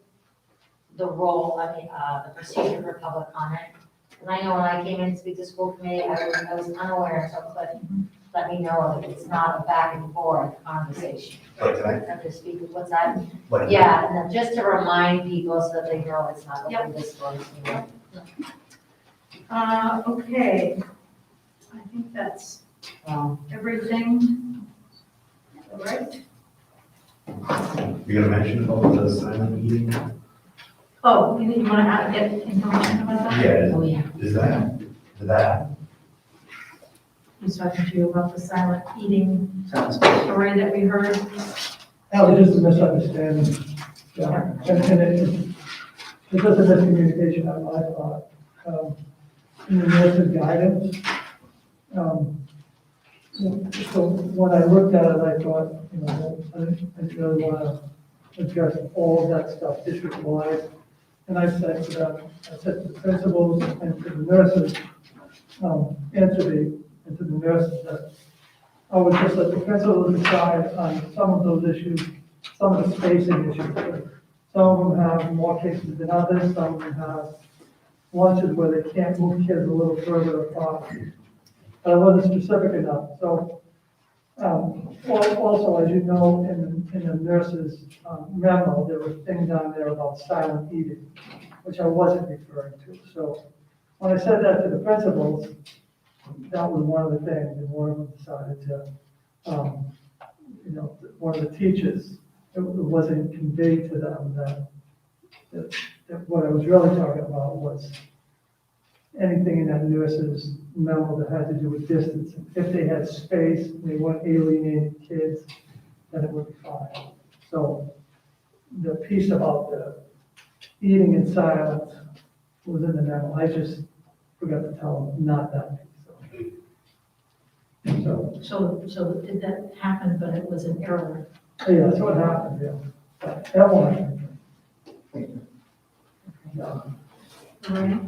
the role, the procedure for public comment. And I know when I came in to speak to school committee, I was unaware, so let me know that it's not a back and forth conversation. Like tonight? Have to speak, what's that? Like- Yeah, and then just to remind people so that they know it's not open disclosure, you know. Okay. I think that's everything. All right. You're gonna mention about the silent meeting? Oh, you want to get information about that? Yeah, Oh, yeah. is that, He's talking to you about the silent eating Sounds good. story that we heard. That was just a misunderstanding. Yeah, and it was a miscommunication on my part. In the nurse's guidance. So when I looked at it, I thought, I didn't really want to address all of that stuff district-wide. And I said to the principals and to the nurses, and to the nurses that I would just let the principals decide on some of those issues, some of the spacing issues. Some of them have more cases than others, some of them have lunches where they can't move kids a little further apart. But I wasn't specific enough, so, also, as you know, in the nurse's memo, there was things on there about silent eating, which I wasn't referring to. So when I said that to the principals, that was one of the things, and one of them decided to, one of the teachers, it wasn't conveyed to them that what I was really talking about was anything in that nurse's memo that had to do with distance. If they had space, and they weren't alienating kids, then it would be fine. So the piece about the eating in silence was in the memo. I just forgot to tell them not that piece. So so. So did that happen, but it was an error? Yeah, that's what happened, yeah. That one. Yeah. All right.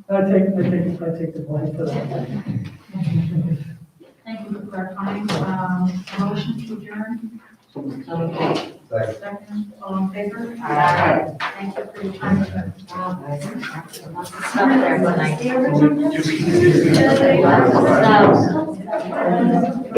I take the blame for that. Thank you for clarifying. Motion to adjourn? Second, all in favor? Aye. Thank you for your time. Stuff there tonight. See you everyone. Do we- So,